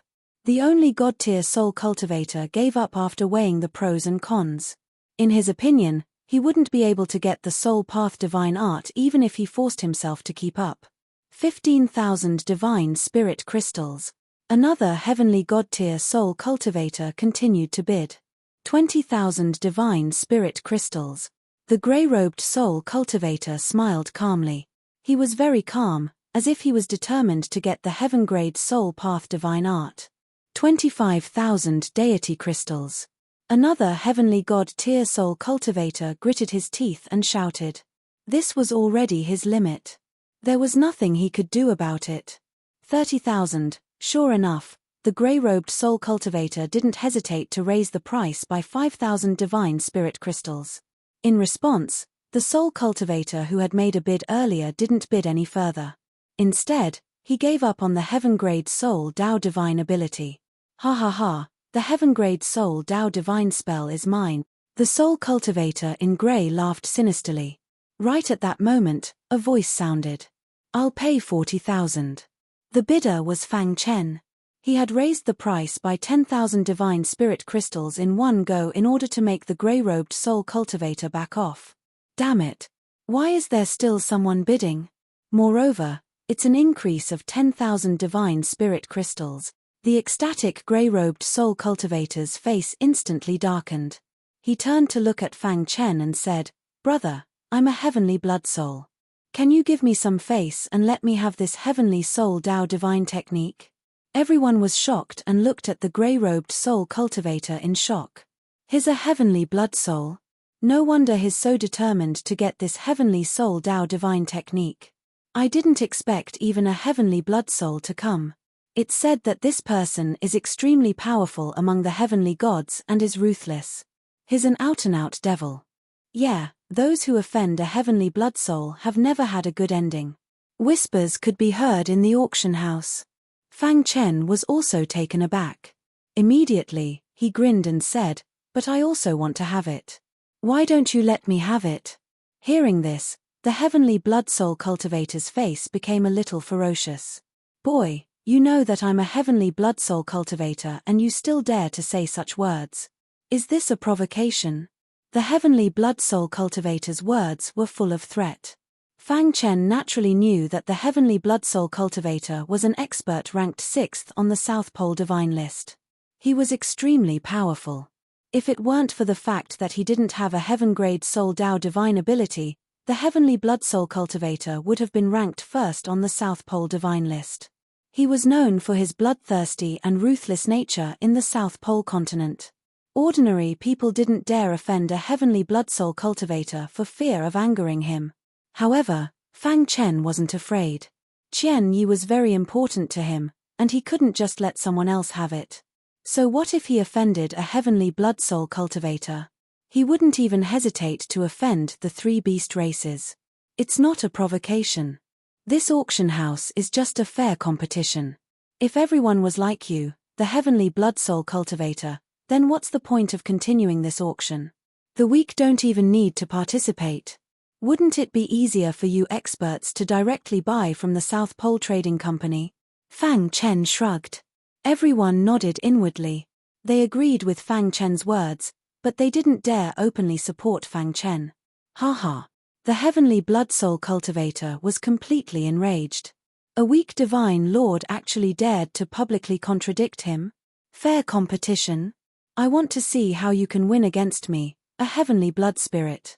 The only god-tier soul cultivator gave up after weighing the pros and cons. In his opinion, he wouldn't be able to get the soul path divine art even if he forced himself to keep up. 15,000 divine spirit crystals. Another heavenly god-tier soul cultivator continued to bid. 20,000 divine spirit crystals. The grey-robed soul cultivator smiled calmly. He was very calm, as if he was determined to get the heaven-grade soul path divine art. 25,000 deity crystals. Another heavenly god-tier soul cultivator gritted his teeth and shouted. This was already his limit. There was nothing he could do about it. 30,000, sure enough, the grey-robed soul cultivator didn't hesitate to raise the price by 5,000 divine spirit crystals. In response, the soul cultivator who had made a bid earlier didn't bid any further. Instead, he gave up on the heaven-grade soul Tao divine ability. Ha ha ha, the heaven-grade soul Tao divine spell is mine. The soul cultivator in grey laughed sinisterly. Right at that moment, a voice sounded. I'll pay 40,000. The bidder was Fang Chen. He had raised the price by 10,000 divine spirit crystals in one go in order to make the grey-robed soul cultivator back off. Damn it. Why is there still someone bidding? Moreover, it's an increase of 10,000 divine spirit crystals. The ecstatic grey-robed soul cultivator's face instantly darkened. He turned to look at Fang Chen and said, Brother, I'm a heavenly blood soul. Can you give me some face and let me have this heavenly soul Tao divine technique? Everyone was shocked and looked at the grey-robed soul cultivator in shock. He's a heavenly blood soul. No wonder he's so determined to get this heavenly soul Tao divine technique. I didn't expect even a heavenly blood soul to come. It's said that this person is extremely powerful among the heavenly gods and is ruthless. He's an out-and-out devil. Yeah, those who offend a heavenly blood soul have never had a good ending. Whispers could be heard in the auction house. Fang Chen was also taken aback. Immediately, he grinned and said, But I also want to have it. Why don't you let me have it? Hearing this, the heavenly blood soul cultivator's face became a little ferocious. Boy, you know that I'm a heavenly blood soul cultivator and you still dare to say such words. Is this a provocation? The heavenly blood soul cultivator's words were full of threat. Fang Chen naturally knew that the heavenly blood soul cultivator was an expert ranked 6th on the South Pole divine list. He was extremely powerful. If it weren't for the fact that he didn't have a heaven-grade soul Tao divine ability, the heavenly blood soul cultivator would have been ranked 1st on the South Pole divine list. He was known for his bloodthirsty and ruthless nature in the South Pole continent. Ordinary people didn't dare offend a heavenly blood soul cultivator for fear of angering him. However, Fang Chen wasn't afraid. Qian Yi was very important to him, and he couldn't just let someone else have it. So what if he offended a heavenly blood soul cultivator? He wouldn't even hesitate to offend the 3 beast races. It's not a provocation. This auction house is just a fair competition. If everyone was like you, the heavenly blood soul cultivator, then what's the point of continuing this auction? The weak don't even need to participate. Wouldn't it be easier for you experts to directly buy from the South Pole Trading Company? Fang Chen shrugged. Everyone nodded inwardly. They agreed with Fang Chen's words, but they didn't dare openly support Fang Chen. Ha. The heavenly blood soul cultivator was completely enraged. A weak divine lord actually dared to publicly contradict him? Fair competition? I want to see how you can win against me, a heavenly blood spirit.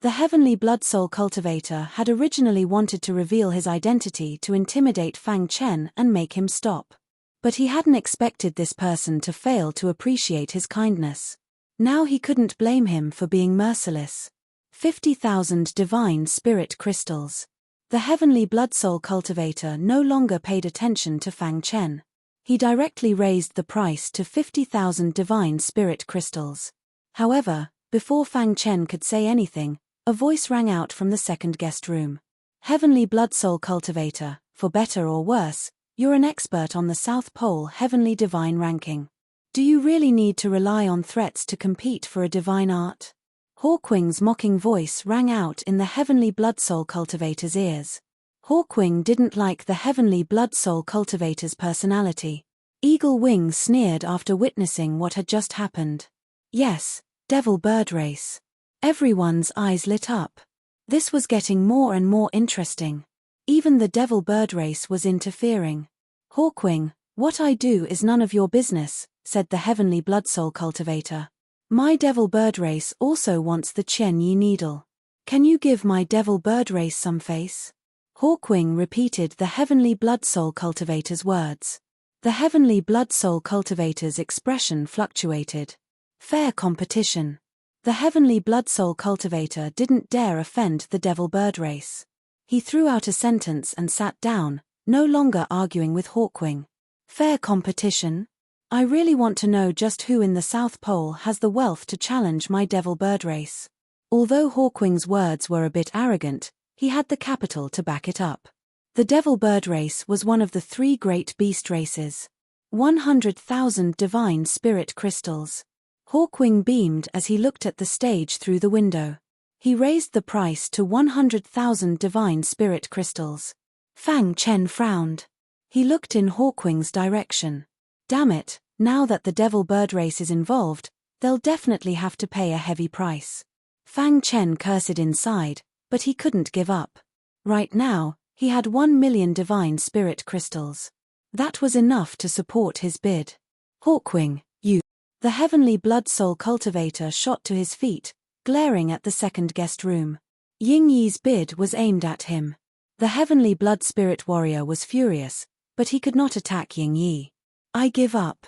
The heavenly blood soul cultivator had originally wanted to reveal his identity to intimidate Fang Chen and make him stop. But he hadn't expected this person to fail to appreciate his kindness. Now he couldn't blame him for being merciless. 50,000 divine spirit crystals. The heavenly blood soul cultivator no longer paid attention to Fang Chen. He directly raised the price to 50,000 divine spirit crystals. However, before Fang Chen could say anything, a voice rang out from the second guest room. Heavenly blood soul cultivator, for better or worse, you're an expert on the South Pole heavenly divine ranking. Do you really need to rely on threats to compete for a divine art? Hawkwing's mocking voice rang out in the heavenly blood soul cultivator's ears. Hawkwing didn't like the heavenly blood soul cultivator's personality. Eagle Wing sneered after witnessing what had just happened. Yes, devil bird race. Everyone's eyes lit up. This was getting more and more interesting. Even the devil bird race was interfering. Hawkwing, What I do is none of your business, said the heavenly blood soul cultivator. My devil bird race also wants the Qian Yi needle. Can you give my devil bird race some face? Hawkwing repeated the heavenly blood soul cultivator's words. The heavenly blood soul cultivator's expression fluctuated. Fair competition. The heavenly blood soul cultivator didn't dare offend the devil bird race. He threw out a sentence and sat down, no longer arguing with Hawkwing. Fair competition? I really want to know just who in the South Pole has the wealth to challenge my devil bird race. Although Hawkwing's words were a bit arrogant, he had the capital to back it up. The devil bird race was one of the 3 great beast races. 100,000 divine spirit crystals. Hawkwing beamed as he looked at the stage through the window. He raised the price to 100,000 divine spirit crystals. Fang Chen frowned. He looked in Hawkwing's direction. Damn it, now that the devil bird race is involved, they'll definitely have to pay a heavy price. Fang Chen cursed inside, but he couldn't give up. Right now, he had 1 million divine spirit crystals. That was enough to support his bid. Hawkwing, you. The heavenly blood soul cultivator shot to his feet, glaring at the second guest room. Ying Yi's bid was aimed at him. The heavenly blood spirit warrior was furious, but he could not attack Ying Yi. I give up.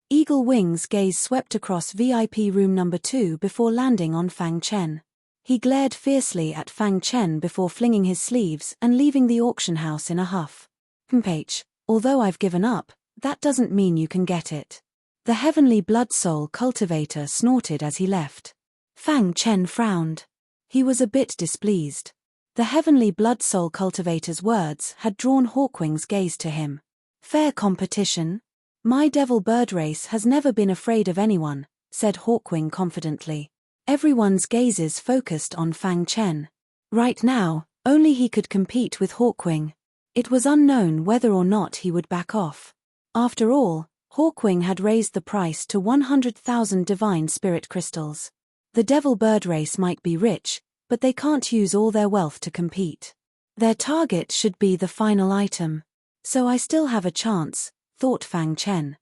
Eagle Wing's gaze swept across VIP room number 2 before landing on Fang Chen. He glared fiercely at Fang Chen before flinging his sleeves and leaving the auction house in a huff. H, although I've given up, that doesn't mean you can get it. The heavenly blood soul cultivator snorted as he left. Fang Chen frowned. He was a bit displeased. The heavenly blood soul cultivator's words had drawn Hawkwing's gaze to him. Fair competition? My devil bird race has never been afraid of anyone, said Hawkwing confidently. Everyone's gazes focused on Fang Chen. Right now, only he could compete with Hawkwing. It was unknown whether or not he would back off. After all, Hawkwing had raised the price to 100,000 divine spirit crystals. The devil bird race might be rich, but they can't use all their wealth to compete. Their target should be the final item. So I still have a chance, thought Fang Chen.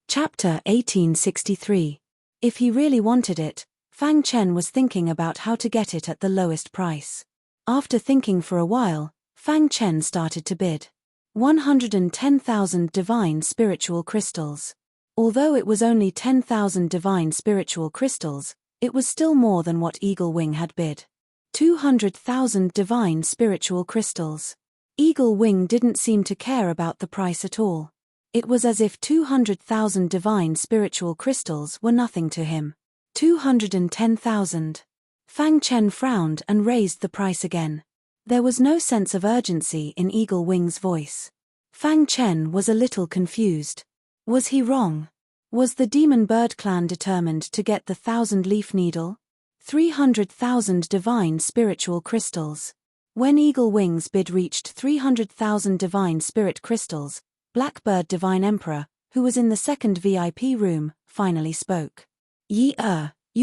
Chapter 1863. If he really wanted it, Fang Chen was thinking about how to get it at the lowest price. After thinking for a while, Fang Chen started to bid. 110,000 divine spiritual crystals. Although it was only 10,000 divine spiritual crystals, it was still more than what Eagle Wing had bid. 200,000 divine spiritual crystals. Eagle Wing didn't seem to care about the price at all. It was as if 200,000 divine spiritual crystals were nothing to him. 210,000. Fang Chen frowned and raised the price again. There was no sense of urgency in Eagle Wing's voice. Fang Chen was a little confused. Was he wrong? Was the Demon Bird clan determined to get the 1,000-leaf needle? 300,000 divine spiritual crystals. When Eagle Wing's bid reached 300,000 divine spirit crystals, Blackbird Divine Emperor, who was in the second VIP room, finally spoke. You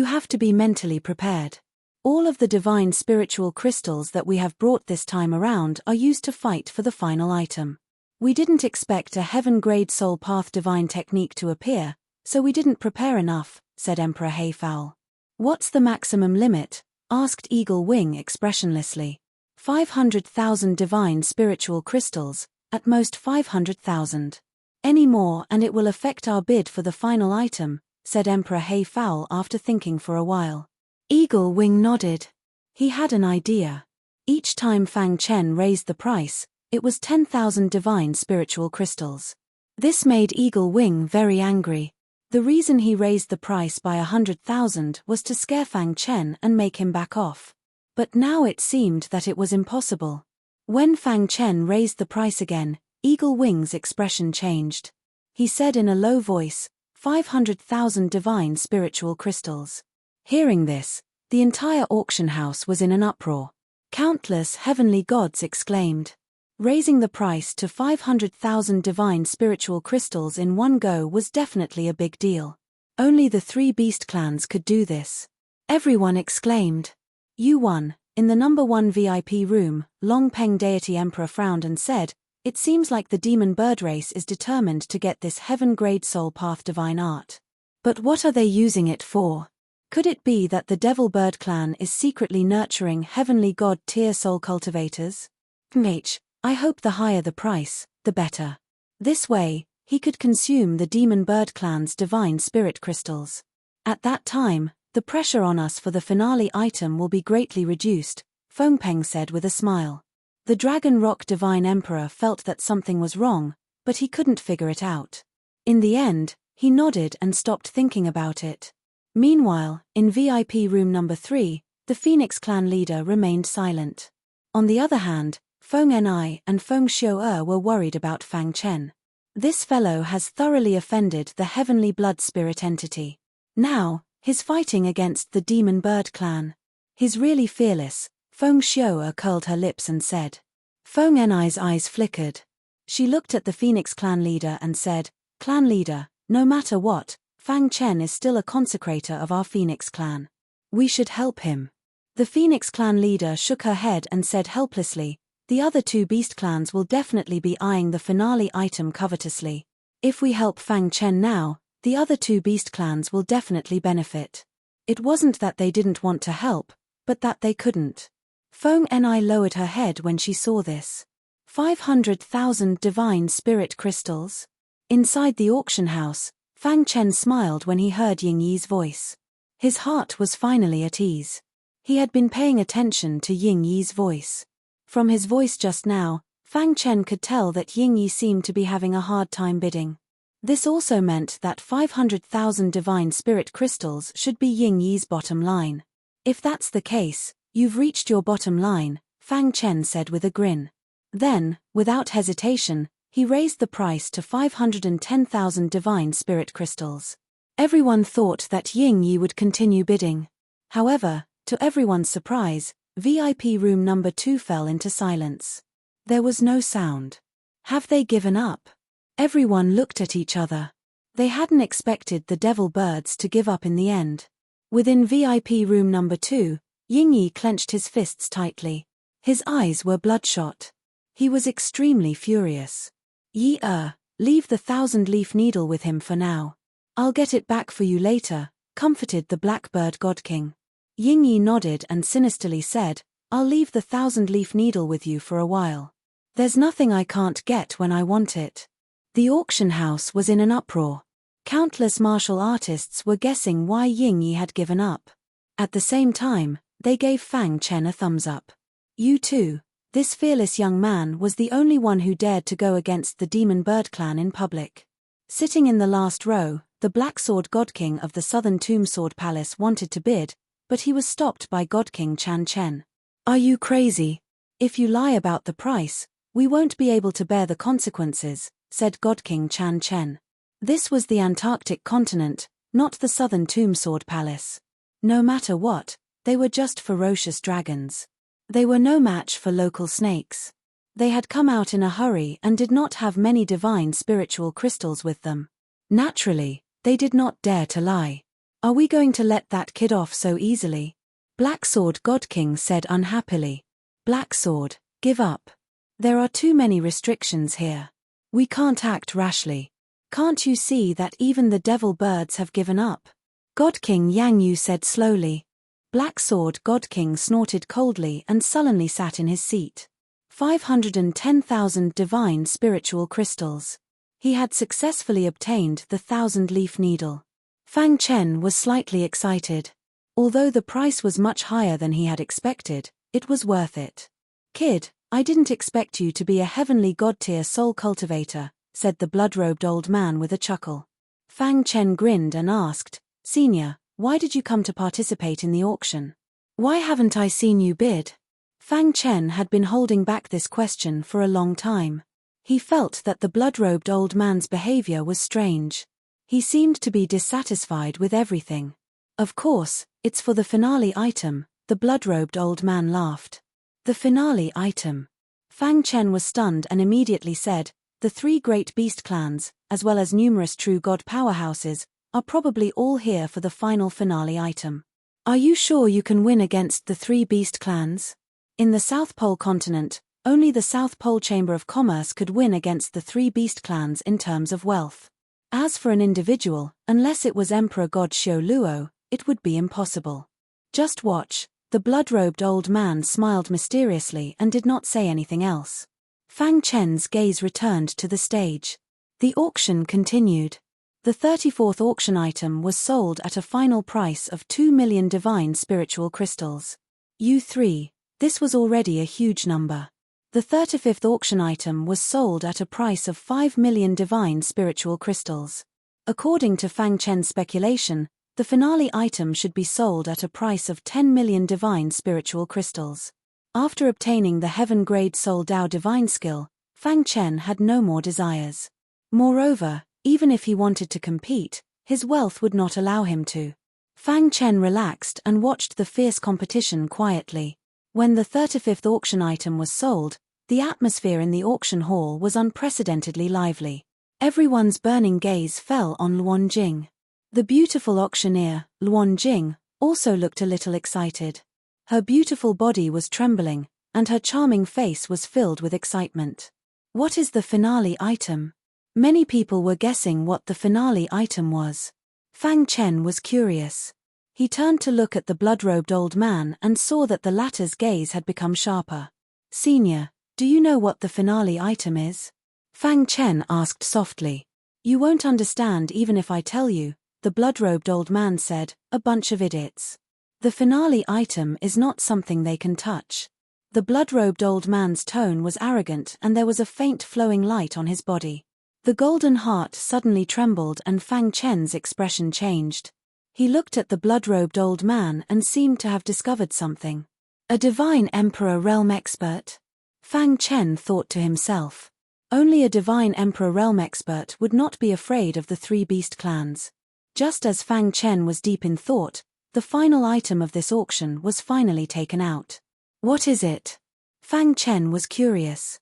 have to be mentally prepared. All of the divine spiritual crystals that we have brought this time around are used to fight for the final item. We didn't expect a heaven-grade soul path divine technique to appear, so we didn't prepare enough, said Emperor Hayfowl. What's the maximum limit? Asked Eagle Wing expressionlessly. 500,000 divine spiritual crystals, at most 500,000. Any more and it will affect our bid for the final item, said Emperor Hayfowl after thinking for a while. Eagle Wing nodded. He had an idea. Each time Fang Chen raised the price, it was 10,000 divine spiritual crystals. This made Eagle Wing very angry. The reason he raised the price by 100,000 was to scare Fang Chen and make him back off. But now it seemed that it was impossible. When Fang Chen raised the price again, Eagle Wing's expression changed. He said in a low voice, 500,000 divine spiritual crystals. Hearing this, the entire auction house was in an uproar. Countless heavenly gods exclaimed. Raising the price to 500,000 divine spiritual crystals in one go was definitely a big deal. Only the 3 beast clans could do this. Everyone exclaimed. You won. In the number 1 VIP room, Long Peng Deity Emperor frowned and said, It seems like the demon bird race is determined to get this heaven-grade soul path divine art. But what are they using it for? Could it be that the devil bird clan is secretly nurturing heavenly god-tier soul cultivators? I hope the higher the price, the better. This way, he could consume the demon bird clan's divine spirit crystals. At that time, the pressure on us for the finale item will be greatly reduced, Fengpeng said with a smile. The Dragon Rock Divine Emperor felt that something was wrong, but he couldn't figure it out. In the end, he nodded and stopped thinking about it. Meanwhile, in VIP room number 3, the Phoenix clan leader remained silent. On the other hand, Feng Ni and Feng Xiu'er were worried about Fang Chen. This fellow has thoroughly offended the heavenly blood spirit entity. Now, he's fighting against the demon bird clan. He's really fearless, Feng Xiu'er curled her lips and said. Feng Ni's eyes flickered. She looked at the Phoenix clan leader and said, Clan leader, no matter what, Fang Chen is still a consecrator of our Phoenix clan. We should help him. The Phoenix clan leader shook her head and said helplessly, the other two beast clans will definitely be eyeing the finale item covetously. If we help Fang Chen now, the other two beast clans will definitely benefit. It wasn't that they didn't want to help, but that they couldn't. Feng Ni lowered her head when she saw this. 500,000 divine spirit crystals? Inside the auction house, Fang Chen smiled when he heard Ying Yi's voice. His heart was finally at ease. He had been paying attention to Ying Yi's voice. From his voice just now, Fang Chen could tell that Ying Yi seemed to be having a hard time bidding. This also meant that 500,000 divine spirit crystals should be Ying Yi's bottom line. If that's the case, you've reached your bottom line, Fang Chen said with a grin. Then, without hesitation, he raised the price to 510,000 divine spirit crystals. Everyone thought that Ying Yi would continue bidding. However, to everyone's surprise, VIP room number 2 fell into silence. There was no sound. Have they given up? Everyone looked at each other. They hadn't expected the devil birds to give up in the end. Within VIP room number 2, Ying Yi clenched his fists tightly. His eyes were bloodshot. He was extremely furious. Yi-er, leave the 1,000-leaf needle with him for now. I'll get it back for you later, comforted the Blackbird God King. Ying Yi nodded and sinisterly said, I'll leave the 1,000-leaf needle with you for a while. There's nothing I can't get when I want it. The auction house was in an uproar. Countless martial artists were guessing why Ying Yi had given up. At the same time, they gave Fang Chen a thumbs up. You too. This fearless young man was the only one who dared to go against the Demon Bird clan in public. Sitting in the last row, the Black Sword God King of the Southern Tomb Sword Palace wanted to bid, but he was stopped by God King Chan Chen. Are you crazy? If you lie about the price, we won't be able to bear the consequences, said God King Chan Chen. This was the Antarctic continent, not the Southern Tomb Sword Palace. No matter what, they were just ferocious dragons. They were no match for local snakes. They had come out in a hurry and did not have many divine spiritual crystals with them. Naturally, they did not dare to lie. Are we going to let that kid off so easily? Black Sword God King said unhappily. Black Sword, give up. There are too many restrictions here. We can't act rashly. Can't you see that even the devil birds have given up? God King Yang Yu said slowly. Black Sword God King snorted coldly and sullenly sat in his seat. 510,000 divine spiritual crystals. He had successfully obtained the 1,000-leaf needle. Fang Chen was slightly excited. Although the price was much higher than he had expected, it was worth it. Kid, I didn't expect you to be a heavenly god-tier soul cultivator, said the blood-robed old man with a chuckle. Fang Chen grinned and asked, Senior, why did you come to participate in the auction? Why haven't I seen you bid? Fang Chen had been holding back this question for a long time. He felt that the blood-robed old man's behavior was strange. He seemed to be dissatisfied with everything. Of course, it's for the finale item, the blood-robed old man laughed. The finale item. Fang Chen was stunned and immediately said, the 3 great beast clans, as well as numerous true god powerhouses, are probably all here for the final finale item. Are you sure you can win against the 3 beast clans? In the South Pole continent, Only the South Pole Chamber of Commerce could win against the three beast clans in terms of wealth. As for an individual, unless it was Emperor God Xiao Luo, it would be impossible. Just watch. The blood-robed old man smiled mysteriously and did not say anything else. Fang Chen's gaze returned to the stage. The auction continued. The 34th auction item was sold at a final price of 2 million divine spiritual crystals. U3. This was already a huge number. The 35th auction item was sold at a price of 5 million divine spiritual crystals. According to Fang Chen's speculation, the finale item should be sold at a price of 10 million divine spiritual crystals. After obtaining the heaven-grade Soul Dao divine skill, Fang Chen had no more desires. Moreover, even if he wanted to compete, his wealth would not allow him to. Fang Chen relaxed and watched the fierce competition quietly. When the 35th auction item was sold, the atmosphere in the auction hall was unprecedentedly lively. Everyone's burning gaze fell on Luan Jing. The beautiful auctioneer, Luan Jing, also looked a little excited. Her beautiful body was trembling, and her charming face was filled with excitement. What is the finale item? Many people were guessing what the finale item was. Fang Chen was curious. He turned to look at the blood-robed old man and saw that the latter's gaze had become sharper. "Senior, do you know what the finale item is?" Fang Chen asked softly. "You won't understand even if I tell you," the blood-robed old man said, "a bunch of idiots. The finale item is not something they can touch." The blood-robed old man's tone was arrogant and there was a faint flowing light on his body. The golden heart suddenly trembled and Fang Chen's expression changed. He looked at the blood-robed old man and seemed to have discovered something. A divine emperor realm expert? Fang Chen thought to himself. Only a divine emperor realm expert would not be afraid of the three beast clans. Just as Fang Chen was deep in thought, the final item of this auction was finally taken out. What is it? Fang Chen was curious.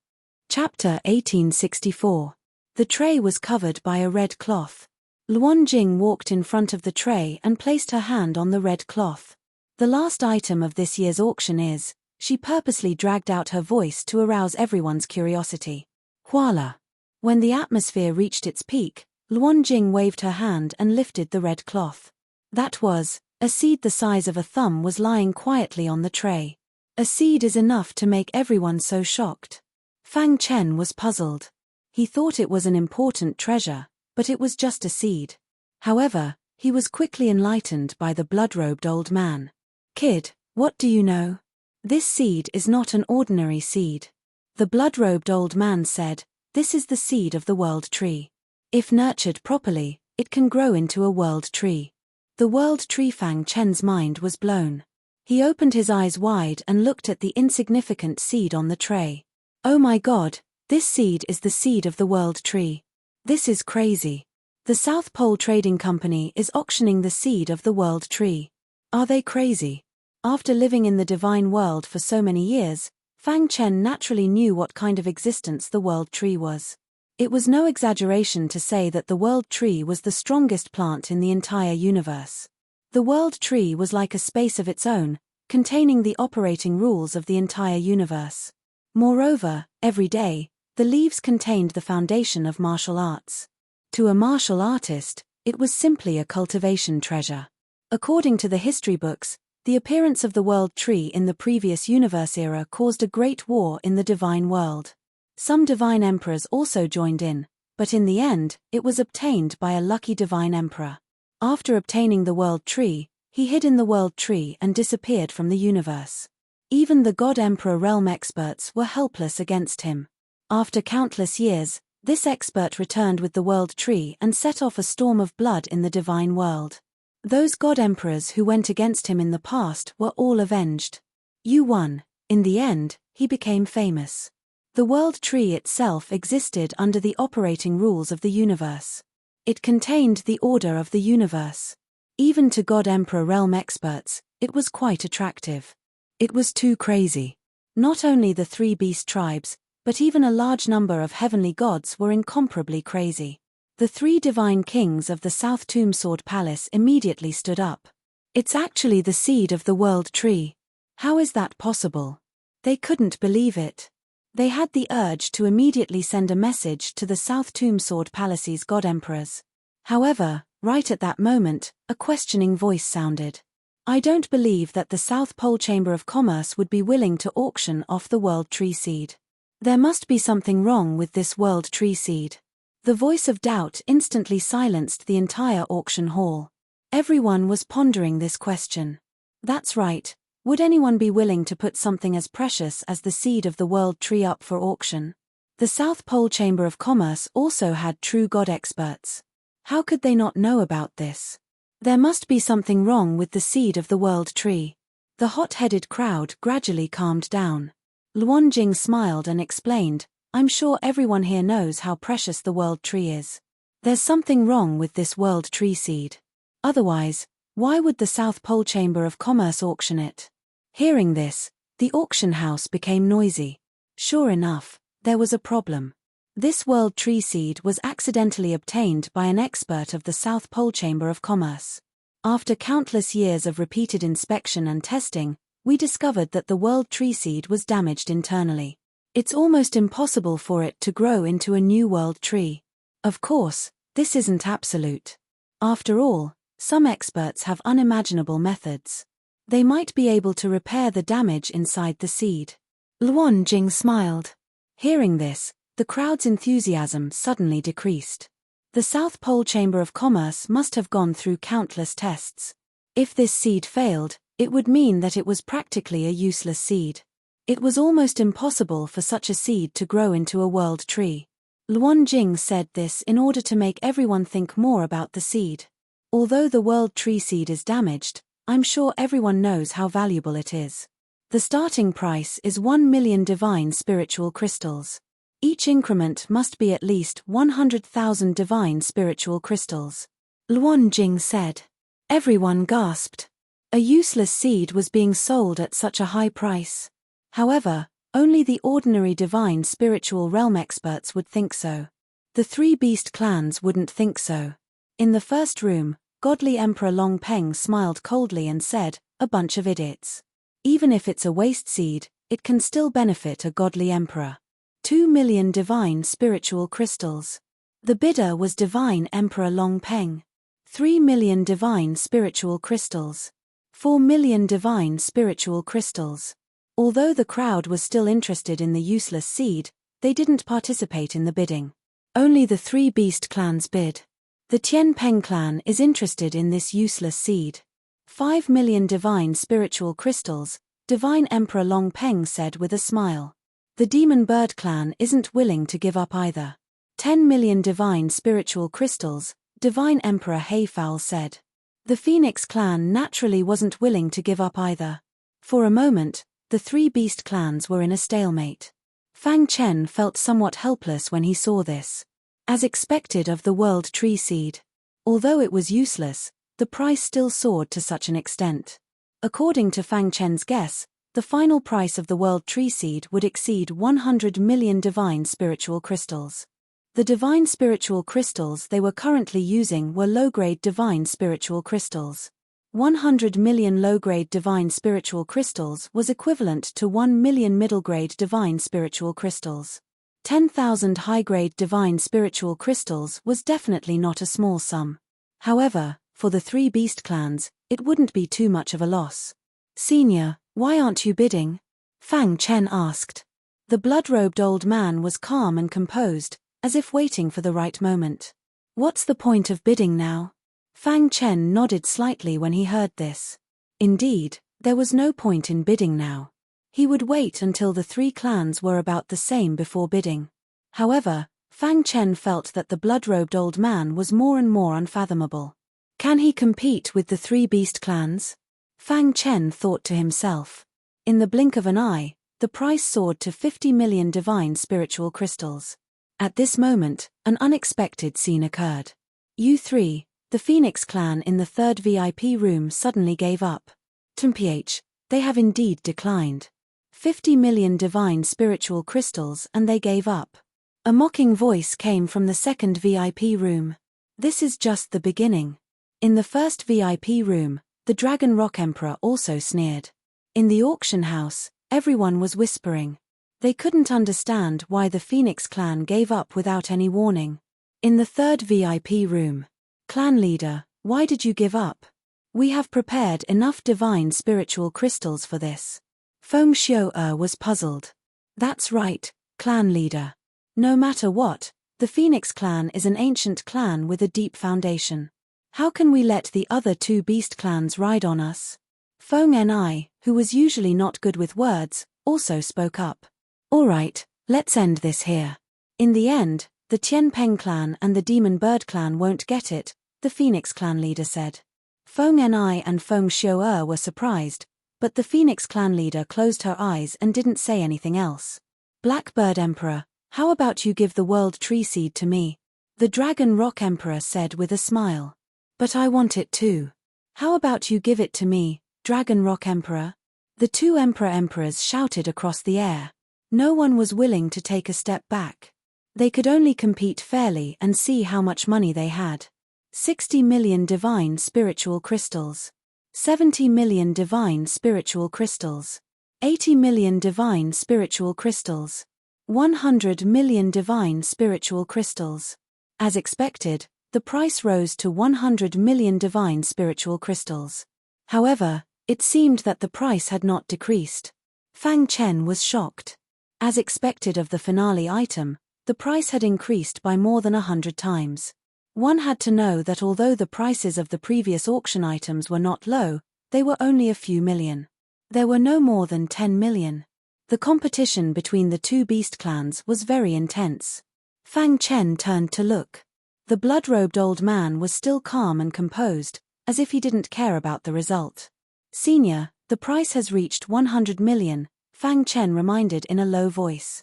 Chapter 1864. The tray was covered by a red cloth. Luan Jing walked in front of the tray and placed her hand on the red cloth. The last item of this year's auction is, she purposely dragged out her voice to arouse everyone's curiosity. Huala. When the atmosphere reached its peak, Luan Jing waved her hand and lifted the red cloth. That was, a seed the size of a thumb was lying quietly on the tray. A seed is enough to make everyone so shocked. Fang Chen was puzzled. He thought it was an important treasure, but it was just a seed. However, he was quickly enlightened by the blood-robed old man. "Kid, what do you know? This seed is not an ordinary seed." The blood-robed old man said, "This is the seed of the world tree. If nurtured properly, it can grow into a world tree." The world tree. Fang Chen's mind was blown. He opened his eyes wide and looked at the insignificant seed on the tray. "Oh my God, this seed is the seed of the world tree. This is crazy. The South Pole Trading Company is auctioning the seed of the world tree. Are they crazy?" After living in the divine world for so many years, Fang Chen naturally knew what kind of existence the world tree was. It was no exaggeration to say that the world tree was the strongest plant in the entire universe. The world tree was like a space of its own, containing the operating rules of the entire universe. Moreover, every day, the leaves contained the foundation of martial arts. To a martial artist, it was simply a cultivation treasure. According to the history books, the appearance of the world tree in the previous universe era caused a great war in the divine world. Some divine emperors also joined in, but in the end, it was obtained by a lucky divine emperor. After obtaining the world tree, he hid in the world tree and disappeared from the universe. Even the God Emperor realm experts were helpless against him. After countless years, this expert returned with the world tree and set off a storm of blood in the divine world. Those God Emperors who went against him in the past were all avenged. You won. In the end, he became famous. The world tree itself existed under the operating rules of the universe. It contained the order of the universe. Even to God Emperor realm experts, it was quite attractive. It was too crazy. Not only the three beast tribes, but even a large number of heavenly gods were incomparably crazy. The three divine kings of the South Tomb Sword Palace immediately stood up. "It's actually the seed of the world tree. How is that possible?" They couldn't believe it. They had the urge to immediately send a message to the South Tombsword Palace's god emperors. However, right at that moment, a questioning voice sounded. I don't believe that the South Pole Chamber of Commerce would be willing to auction off the World Tree Seed. There must be something wrong with this World Tree Seed. The voice of doubt instantly silenced the entire auction hall. Everyone was pondering this question. That's right. Would anyone be willing to put something as precious as the seed of the World Tree up for auction? The South Pole Chamber of Commerce also had true god experts. How could they not know about this? There must be something wrong with the seed of the World Tree. The hot-headed crowd gradually calmed down. Luan Jing smiled and explained, I'm sure everyone here knows how precious the World Tree is. There's something wrong with this World Tree seed. Otherwise, why would the South Pole Chamber of Commerce auction it? Hearing this, the auction house became noisy. Sure enough, there was a problem. This World Tree seed was accidentally obtained by an expert of the South Pole Chamber of Commerce. After countless years of repeated inspection and testing, we discovered that the World Tree seed was damaged internally. It's almost impossible for it to grow into a new World Tree. Of course, this isn't absolute. After all, some experts have unimaginable methods. They might be able to repair the damage inside the seed. Luan Jing smiled. Hearing this, the crowd's enthusiasm suddenly decreased. The South Pole Chamber of Commerce must have gone through countless tests. If this seed failed, it would mean that it was practically a useless seed. It was almost impossible for such a seed to grow into a world tree. Luan Jing said this in order to make everyone think more about the seed. Although the world tree seed is damaged, I'm sure everyone knows how valuable it is. The starting price is 1 million divine spiritual crystals. Each increment must be at least 100,000 divine spiritual crystals. Luan Jing said. Everyone gasped. A useless seed was being sold at such a high price. However, only the ordinary divine spiritual realm experts would think so. The three beast clans wouldn't think so. In the first room, godly Emperor Long Peng smiled coldly and said, a bunch of idiots. Even if it's a waste seed, it can still benefit a godly emperor. 2 million divine spiritual crystals. The bidder was divine Emperor Long Peng. 3 million divine spiritual crystals. 4 million divine spiritual crystals. Although the crowd was still interested in the useless seed, they didn't participate in the bidding. Only the three beast clans bid. The Tian Peng clan is interested in this useless seed. 5 million divine spiritual crystals, divine Emperor Long Peng said with a smile. The Demon Bird clan isn't willing to give up either. 10 million divine spiritual crystals, divine Emperor Hei Fowl said. The Phoenix clan naturally wasn't willing to give up either. For a moment, the three beast clans were in a stalemate. Fang Chen felt somewhat helpless when he saw this. As expected of the World Tree Seed. Although it was useless, the price still soared to such an extent. According to Fang Chen's guess, the final price of the World Tree Seed would exceed 100 million divine spiritual crystals. The divine spiritual crystals they were currently using were low-grade divine spiritual crystals. 100 million low-grade divine spiritual crystals was equivalent to 1 million middle-grade divine spiritual crystals. 10,000 high-grade divine spiritual crystals was definitely not a small sum. However, for the three beast clans, it wouldn't be too much of a loss. Senior, why aren't you bidding? Fang Chen asked. The blood-robed old man was calm and composed, as if waiting for the right moment. What's the point of bidding now? Fang Chen nodded slightly when he heard this. Indeed, there was no point in bidding now. He would wait until the three clans were about the same before bidding. However, Fang Chen felt that the blood-robed old man was more and more unfathomable. Can he compete with the three beast clans? Fang Chen thought to himself. In the blink of an eye, the price soared to 50 million divine spiritual crystals. At this moment, an unexpected scene occurred. U3, the Phoenix clan in the third VIP room suddenly gave up. Mph, they have indeed declined. 50 million divine spiritual crystals and they gave up. A mocking voice came from the second VIP room. This is just the beginning. In the first VIP room, the Dragon Rock Emperor also sneered. In the auction house, everyone was whispering. They couldn't understand why the Phoenix clan gave up without any warning. In the third VIP room. Clan leader, why did you give up? We have prepared enough divine spiritual crystals for this. Feng Xiu was puzzled. That's right, clan leader. No matter what, the Phoenix clan is an ancient clan with a deep foundation. How can we let the other two beast clans ride on us? Feng Ni, who was usually not good with words, also spoke up. All right, let's end this here. In the end, the Tianpeng clan and the Demon Bird clan won't get it, the Phoenix clan leader said. Feng Ni and Feng Xiu were surprised, but the Phoenix clan leader closed her eyes and didn't say anything else. Blackbird Emperor, how about you give the World Tree Seed to me? The Dragon Rock Emperor said with a smile. But I want it too. How about you give it to me, Dragon Rock Emperor? The two Emperors shouted across the air. No one was willing to take a step back. They could only compete fairly and see how much money they had. 60 million divine spiritual crystals. 70 million divine spiritual crystals. 80 million divine spiritual crystals. 100 million divine spiritual crystals. As expected, the price rose to 100 million divine spiritual crystals. However, it seemed that the price had not decreased. Fang Chen was shocked. As expected of the finale item, the price had increased by more than 100 times. One had to know that although the prices of the previous auction items were not low, they were only a few million. There were no more than 10 million. The competition between the two beast clans was very intense. Fang Chen turned to look. The blood-robed old man was still calm and composed, as if he didn't care about the result. Senior, the price has reached 100 million, Fang Chen reminded in a low voice.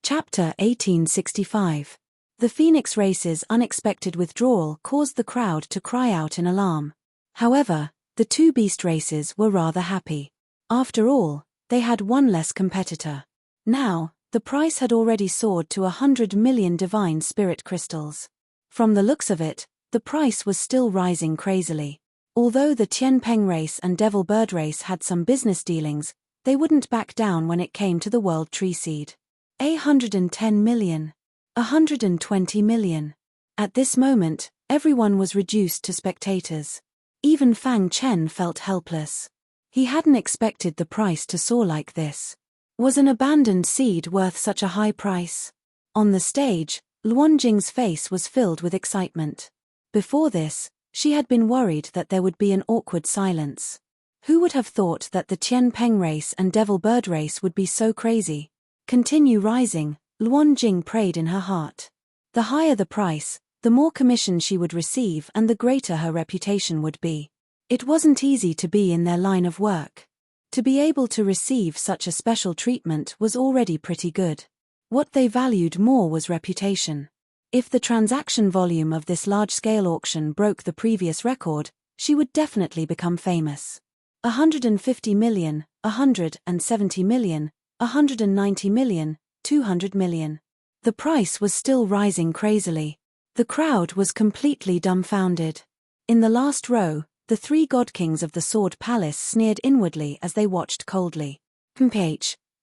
Chapter 1865. The Phoenix race's unexpected withdrawal caused the crowd to cry out in alarm. However, the two beast races were rather happy. After all, they had one less competitor. Now, the price had already soared to 100 million divine spirit crystals. From the looks of it, the price was still rising crazily. Although the Tianpeng race and Devil Bird race had some business dealings, they wouldn't back down when it came to the World Tree Seed. 110 million. 120 million. At this moment, everyone was reduced to spectators. Even Fang Chen felt helpless. He hadn't expected the price to soar like this. Was an abandoned seed worth such a high price? On the stage, Luanjing's face was filled with excitement. Before this, she had been worried that there would be an awkward silence. Who would have thought that the Tianpeng race and Devil Bird race would be so crazy? Continue rising, Luanjing prayed in her heart. The higher the price, the more commission she would receive and the greater her reputation would be. It wasn't easy to be in their line of work. To be able to receive such a special treatment was already pretty good. What they valued more was reputation. If the transaction volume of this large-scale auction broke the previous record, she would definitely become famous. 150 million, 170 million, 190 million, 200 million. The price was still rising crazily. The crowd was completely dumbfounded. In the last row, the three god kings of the Sword Palace sneered inwardly as they watched coldly.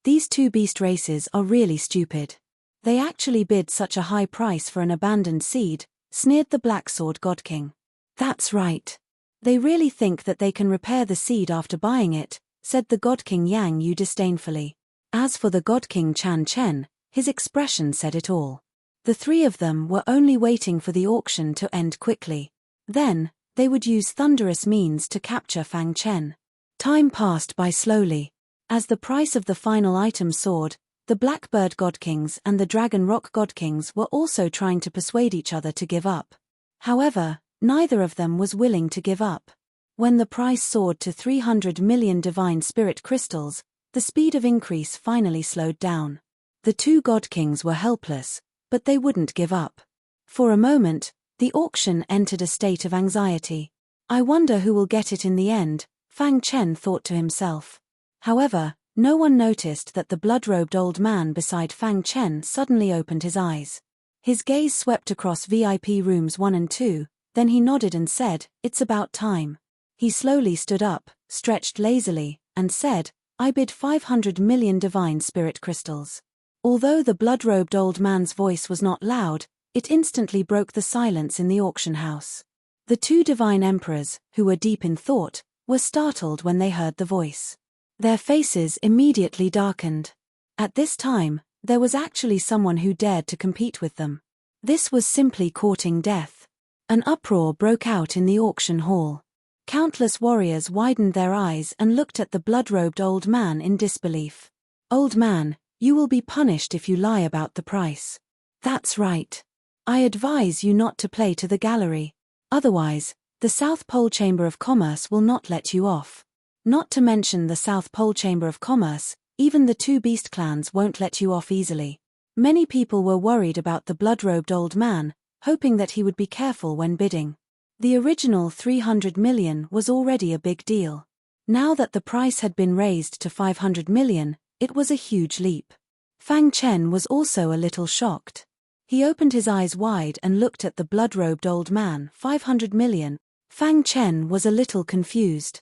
These two beast races are really stupid. They actually bid such a high price for an abandoned seed, sneered the Black Sword God King. That's right. They really think that they can repair the seed after buying it, said the God King Yang Yu disdainfully. As for the God King Chan Chen, his expression said it all. The three of them were only waiting for the auction to end quickly. Then, they would use thunderous means to capture Fang Chen. Time passed by slowly. As the price of the final item soared, the Blackbird God Kings and the Dragon Rock God Kings were also trying to persuade each other to give up. However, neither of them was willing to give up. When the price soared to 300 million divine spirit crystals, the speed of increase finally slowed down. The two God Kings were helpless, but they wouldn't give up. For a moment, the auction entered a state of anxiety. I wonder who will get it in the end, Fang Chen thought to himself. However, no one noticed that the blood-robed old man beside Fang Chen suddenly opened his eyes. His gaze swept across VIP rooms 1 and 2, then he nodded and said, "It's about time." He slowly stood up, stretched lazily, and said, "I bid 500 million divine spirit crystals." Although the blood-robed old man's voice was not loud, it instantly broke the silence in the auction house. The two divine emperors, who were deep in thought, were startled when they heard the voice. Their faces immediately darkened. At this time, there was actually someone who dared to compete with them. This was simply courting death. An uproar broke out in the auction hall. Countless warriors widened their eyes and looked at the blood-robed old man in disbelief. "Old man, you will be punished if you lie about the price." "That's right. I advise you not to play to the gallery. Otherwise, the South Pole Chamber of Commerce will not let you off. Not to mention the South Pole Chamber of Commerce, even the two beast clans won't let you off easily." Many people were worried about the blood-robed old man, hoping that he would be careful when bidding. The original 300 million was already a big deal. Now that the price had been raised to 500 million, it was a huge leap. Fang Chen was also a little shocked. He opened his eyes wide and looked at the blood-robed old man. 500 million. Fang Chen was a little confused.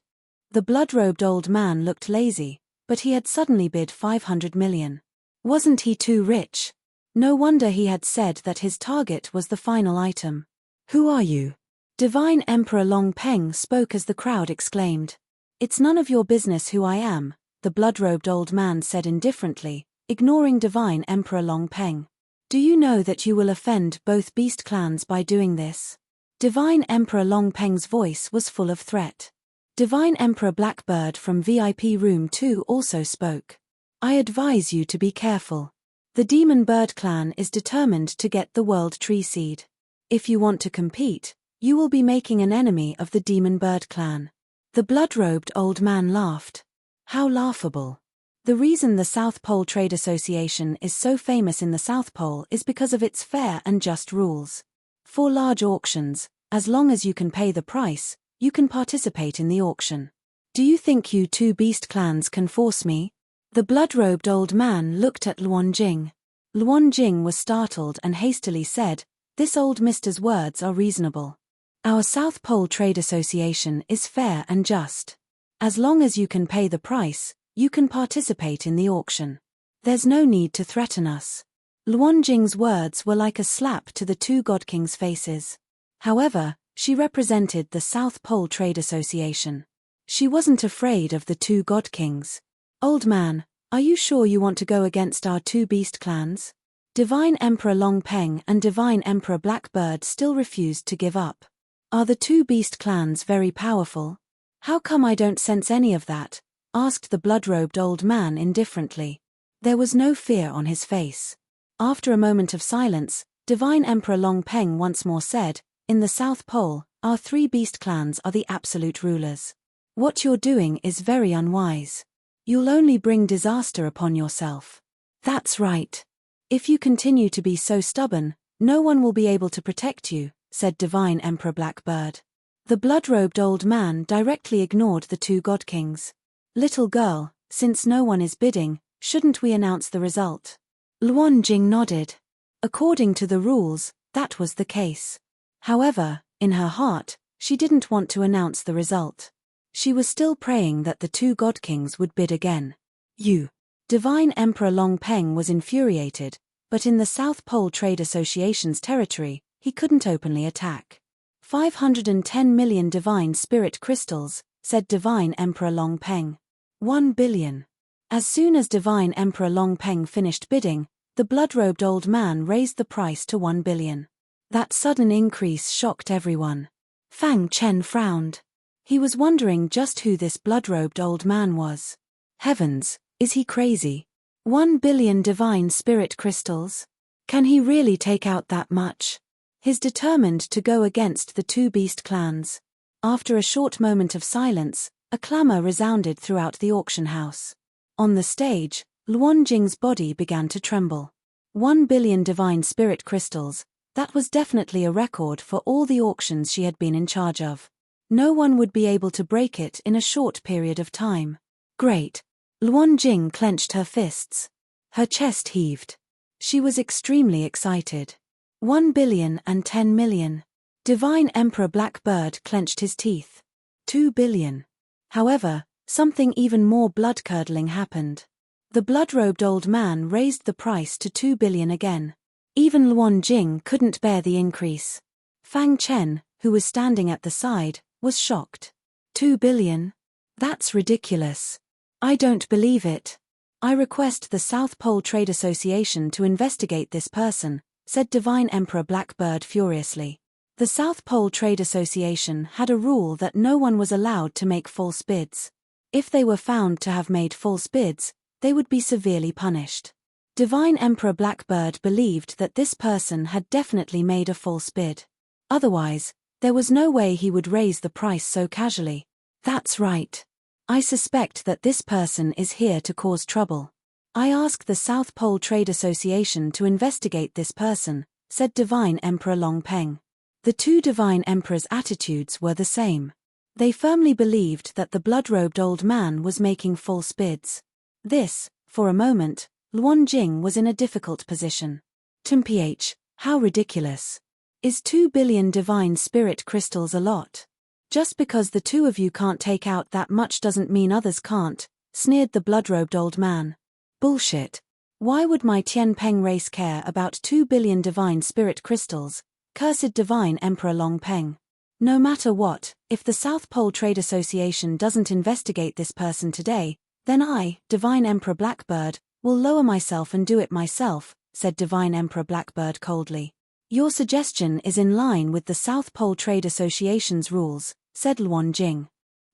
The blood-robed old man looked lazy, but he had suddenly bid 500 million. Wasn't he too rich? No wonder he had said that his target was the final item. "Who are you?" Divine Emperor Long Peng spoke as the crowd exclaimed. "It's none of your business who I am," the blood-robed old man said indifferently, ignoring Divine Emperor Long Peng. "Do you know that you will offend both beast clans by doing this?" Divine Emperor Long Peng's voice was full of threat. Divine Emperor Blackbird from VIP Room 2 also spoke. "I advise you to be careful. The Demon Bird clan is determined to get the World Tree Seed. If you want to compete, you will be making an enemy of the Demon Bird clan." The blood-robed old man laughed. How laughable. The reason the South Pole Trade Association is so famous in the South Pole is because of its fair and just rules. For large auctions, as long as you can pay the price, you can participate in the auction. "Do you think you two beast clans can force me?" The blood-robed old man looked at Luan Jing. Luan Jing was startled and hastily said, "This old mister's words are reasonable. Our South Pole Trade Association is fair and just. As long as you can pay the price, you can participate in the auction. There's no need to threaten us." Luan Jing's words were like a slap to the two God Kings' faces. However, she represented the South Pole Trade Association. She wasn't afraid of the two God Kings. "Old man, are you sure you want to go against our two beast clans?" Divine Emperor Long Peng and Divine Emperor Blackbird still refused to give up. "Are the two beast clans very powerful?" "How come I don't sense any of that?" asked the blood-robed old man indifferently. There was no fear on his face. After a moment of silence, Divine Emperor Long Peng once more said, "In the South Pole, our three beast clans are the absolute rulers. What you're doing is very unwise. You'll only bring disaster upon yourself." "That's right. If you continue to be so stubborn, no one will be able to protect you," said Divine Emperor Blackbird. The blood-robed old man directly ignored the two God Kings. "Little girl, since no one is bidding, shouldn't we announce the result?" Luan Jing nodded. According to the rules, that was the case. However, in her heart, she didn't want to announce the result. She was still praying that the two God Kings would bid again. "You." Divine Emperor Long Peng was infuriated, but in the South Pole Trade Association's territory, he couldn't openly attack. 510 million divine spirit crystals, said Divine Emperor Long Peng. 1 billion. As soon as Divine Emperor Long Peng finished bidding, the blood-robed old man raised the price to 1 billion. That sudden increase shocked everyone. Fang Chen frowned. He was wondering just who this blood-robed old man was. Heavens, is he crazy? 1 billion divine spirit crystals? Can he really take out that much? He's determined to go against the two beast clans. After a short moment of silence, a clamor resounded throughout the auction house. On the stage, Luan Jing's body began to tremble. 1 billion divine spirit crystals, that was definitely a record for all the auctions she had been in charge of. No one would be able to break it in a short period of time. Great. Luan Jing clenched her fists. Her chest heaved. She was extremely excited. 1 billion and 10 million. Divine Emperor Blackbird clenched his teeth. 2 billion. However, something even more blood-curdling happened. The blood-robed old man raised the price to 2 billion again. Even Luan Jing couldn't bear the increase. Fang Chen, who was standing at the side, was shocked. 2 billion? That's ridiculous. I don't believe it. I request the South Pole Trade Association to investigate this person, said Divine Emperor Blackbird furiously. The South Pole Trade Association had a rule that no one was allowed to make false bids. If they were found to have made false bids, they would be severely punished. Divine Emperor Blackbird believed that this person had definitely made a false bid. Otherwise, there was no way he would raise the price so casually. That's right. I suspect that this person is here to cause trouble. I ask the South Pole Trade Association to investigate this person, said Divine Emperor Long Peng. The two Divine Emperors' attitudes were the same. They firmly believed that the blood-robed old man was making false bids. This, for a moment, Luan Jing was in a difficult position. Mph, how ridiculous. Is 2 billion divine spirit crystals a lot? Just because the two of you can't take out that much doesn't mean others can't, sneered the blood-robed old man. Bullshit. Why would my Tian Peng race care about 2 billion divine spirit crystals? Cursed Divine Emperor Long Peng. No matter what, if the South Pole Trade Association doesn't investigate this person today, then I, Divine Emperor Blackbird, will lower myself and do it myself, said Divine Emperor Blackbird coldly. Your suggestion is in line with the South Pole Trade Association's rules, said Luan Jing.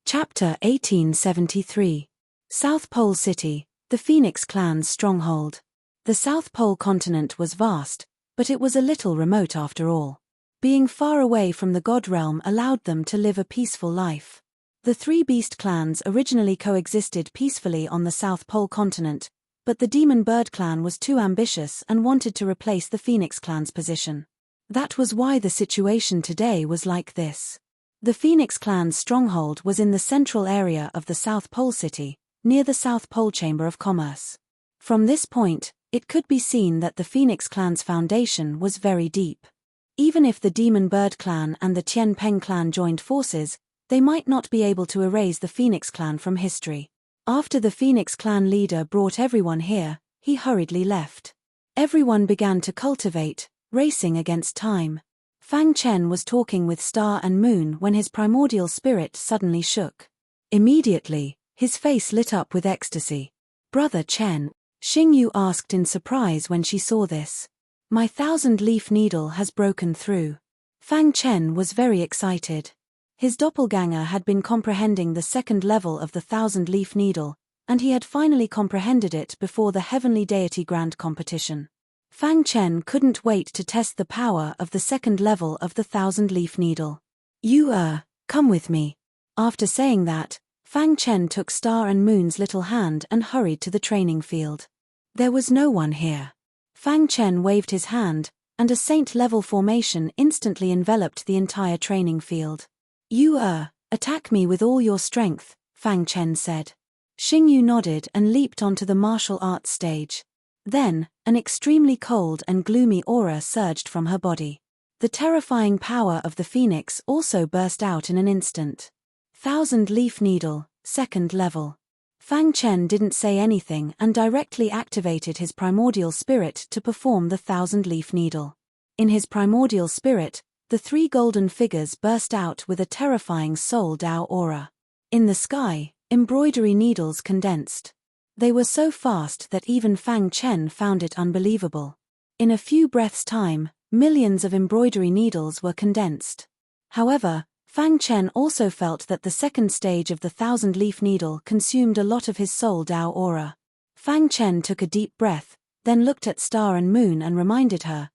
Chapter 1873. South Pole City, the Phoenix Clan's stronghold. The South Pole continent was vast, but it was a little remote after all. Being far away from the God realm allowed them to live a peaceful life. The three beast clans originally coexisted peacefully on the South Pole continent, but the Demon Bird clan was too ambitious and wanted to replace the Phoenix clan's position. That was why the situation today was like this. The Phoenix clan's stronghold was in the central area of the South Pole City, near the South Pole Chamber of Commerce. From this point, it could be seen that the Phoenix clan's foundation was very deep. Even if the Demon Bird clan and the Tian Peng clan joined forces, they might not be able to erase the Phoenix clan from history. After the Phoenix clan leader brought everyone here, he hurriedly left. Everyone began to cultivate, racing against time. Fang Chen was talking with Star and Moon when his primordial spirit suddenly shook. Immediately, his face lit up with ecstasy. Brother Chen, Xing Yu asked in surprise when she saw this. My 1,000-leaf needle has broken through. Fang Chen was very excited. His doppelganger had been comprehending the second level of the 1,000-leaf needle, and he had finally comprehended it before the Heavenly Deity Grand Competition. Fang Chen couldn't wait to test the power of the second level of the 1,000-leaf needle. You come with me. After saying that, Fang Chen took Star and Moon's little hand and hurried to the training field. There was no one here. Fang Chen waved his hand, and a saint-level formation instantly enveloped the entire training field. You attack me with all your strength, Fang Chen said. Xing Yu nodded and leaped onto the martial arts stage. Then, an extremely cold and gloomy aura surged from her body. The terrifying power of the phoenix also burst out in an instant. 1,000-leaf needle, second level. Fang Chen didn't say anything and directly activated his primordial spirit to perform the 1,000-leaf needle. In his primordial spirit, the three golden figures burst out with a terrifying Soul Dao aura. In the sky, embroidery needles condensed. They were so fast that even Fang Chen found it unbelievable. In a few breaths' time, millions of embroidery needles were condensed. However, Fang Chen also felt that the second stage of the 1,000-leaf needle consumed a lot of his Soul Dao aura. Fang Chen took a deep breath, then looked at Star and Moon and reminded her,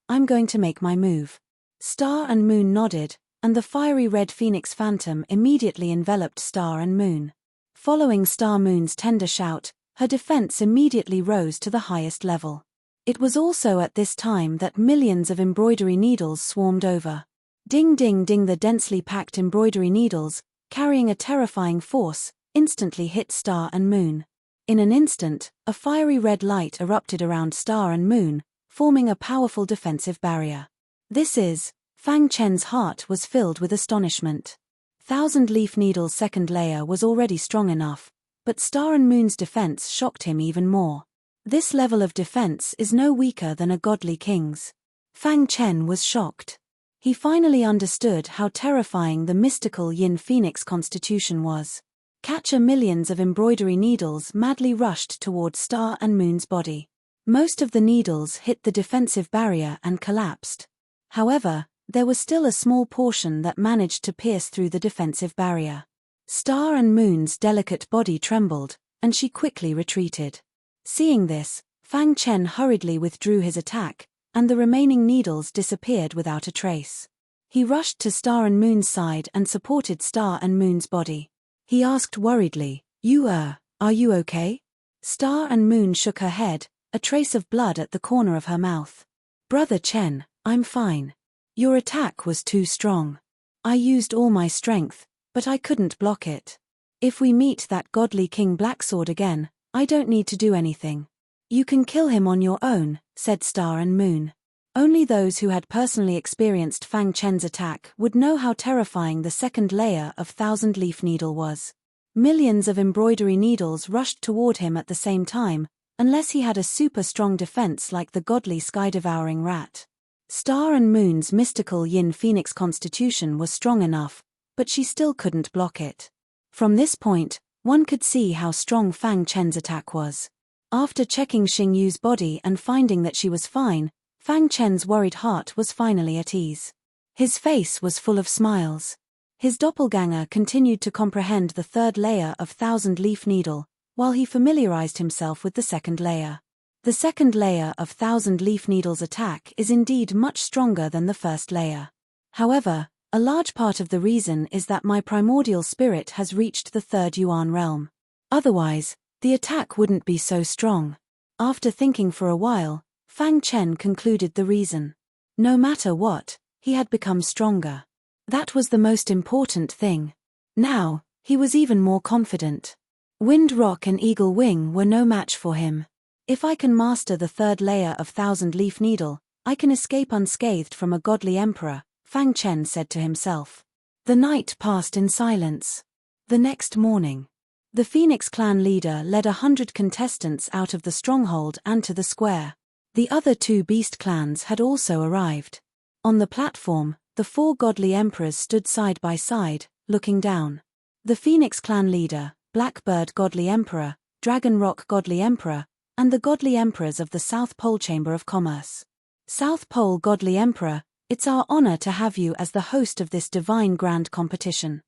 I'm going to make my move. Star and Moon nodded, and the fiery red phoenix phantom immediately enveloped Star and Moon. Following Star Moon's tender shout, her defense immediately rose to the highest level. It was also at this time that millions of embroidery needles swarmed over. Ding ding ding, the densely packed embroidery needles, carrying a terrifying force, instantly hit Star and Moon. In an instant, a fiery red light erupted around Star and Moon, forming a powerful defensive barrier. Fang Chen's heart was filled with astonishment. 1,000-leaf needle's second layer was already strong enough, But Star and Moon's defense shocked him even more. This level of defense is no weaker than a godly king's. Fang Chen was shocked. He finally understood how terrifying the mystical Yin Phoenix constitution was. Millions of embroidery needles madly rushed toward Star and Moon's body. Most of the needles hit the defensive barrier and collapsed. However, there was still a small portion that managed to pierce through the defensive barrier. Star and Moon's delicate body trembled, and she quickly retreated. Seeing this, Fang Chen hurriedly withdrew his attack, and the remaining needles disappeared without a trace. He rushed to Star and Moon's side and supported Star and Moon's body. He asked worriedly, are you okay? Star and Moon shook her head, a trace of blood at the corner of her mouth. Brother Chen, I'm fine. Your attack was too strong. I used all my strength, but I couldn't block it. If we meet that godly King Blacksword again, I don't need to do anything. You can kill him on your own, said Star and Moon. Only those who had personally experienced Fang Chen's attack would know how terrifying the second layer of thousand-leaf needle was. Millions of embroidery needles rushed toward him at the same time, unless he had a super strong defense like the godly sky-devouring rat. Star and Moon's mystical Yin Phoenix constitution was strong enough, but she still couldn't block it. From this point, one could see how strong Fang Chen's attack was. After checking Xing Yu's body and finding that she was fine, Fang Chen's worried heart was finally at ease. His face was full of smiles. His doppelganger continued to comprehend the third layer of thousand-leaf needle, while he familiarized himself with the second layer. The second layer of thousand-leaf needle's attack is indeed much stronger than the first layer. However, a large part of the reason is that my primordial spirit has reached the third Yuan realm. Otherwise, the attack wouldn't be so strong. After thinking for a while, Fang Chen concluded the reason. No matter what, he had become stronger. That was the most important thing. Now, he was even more confident. Wind Rock and Eagle Wing were no match for him. If I can master the third layer of thousand-leaf needle, I can escape unscathed from a godly emperor, Fang Chen said to himself. The night passed in silence. The next morning, the Phoenix clan leader led 100 contestants out of the stronghold and to the square. The other two beast clans had also arrived. On the platform, the four godly emperors stood side by side, looking down. The Phoenix clan leader, Blackbird Godly Emperor, Dragon Rock Godly Emperor, and the godly emperors of the South Pole Chamber of Commerce. South Pole Godly Emperor, it's our honor to have you as the host of this divine grand competition.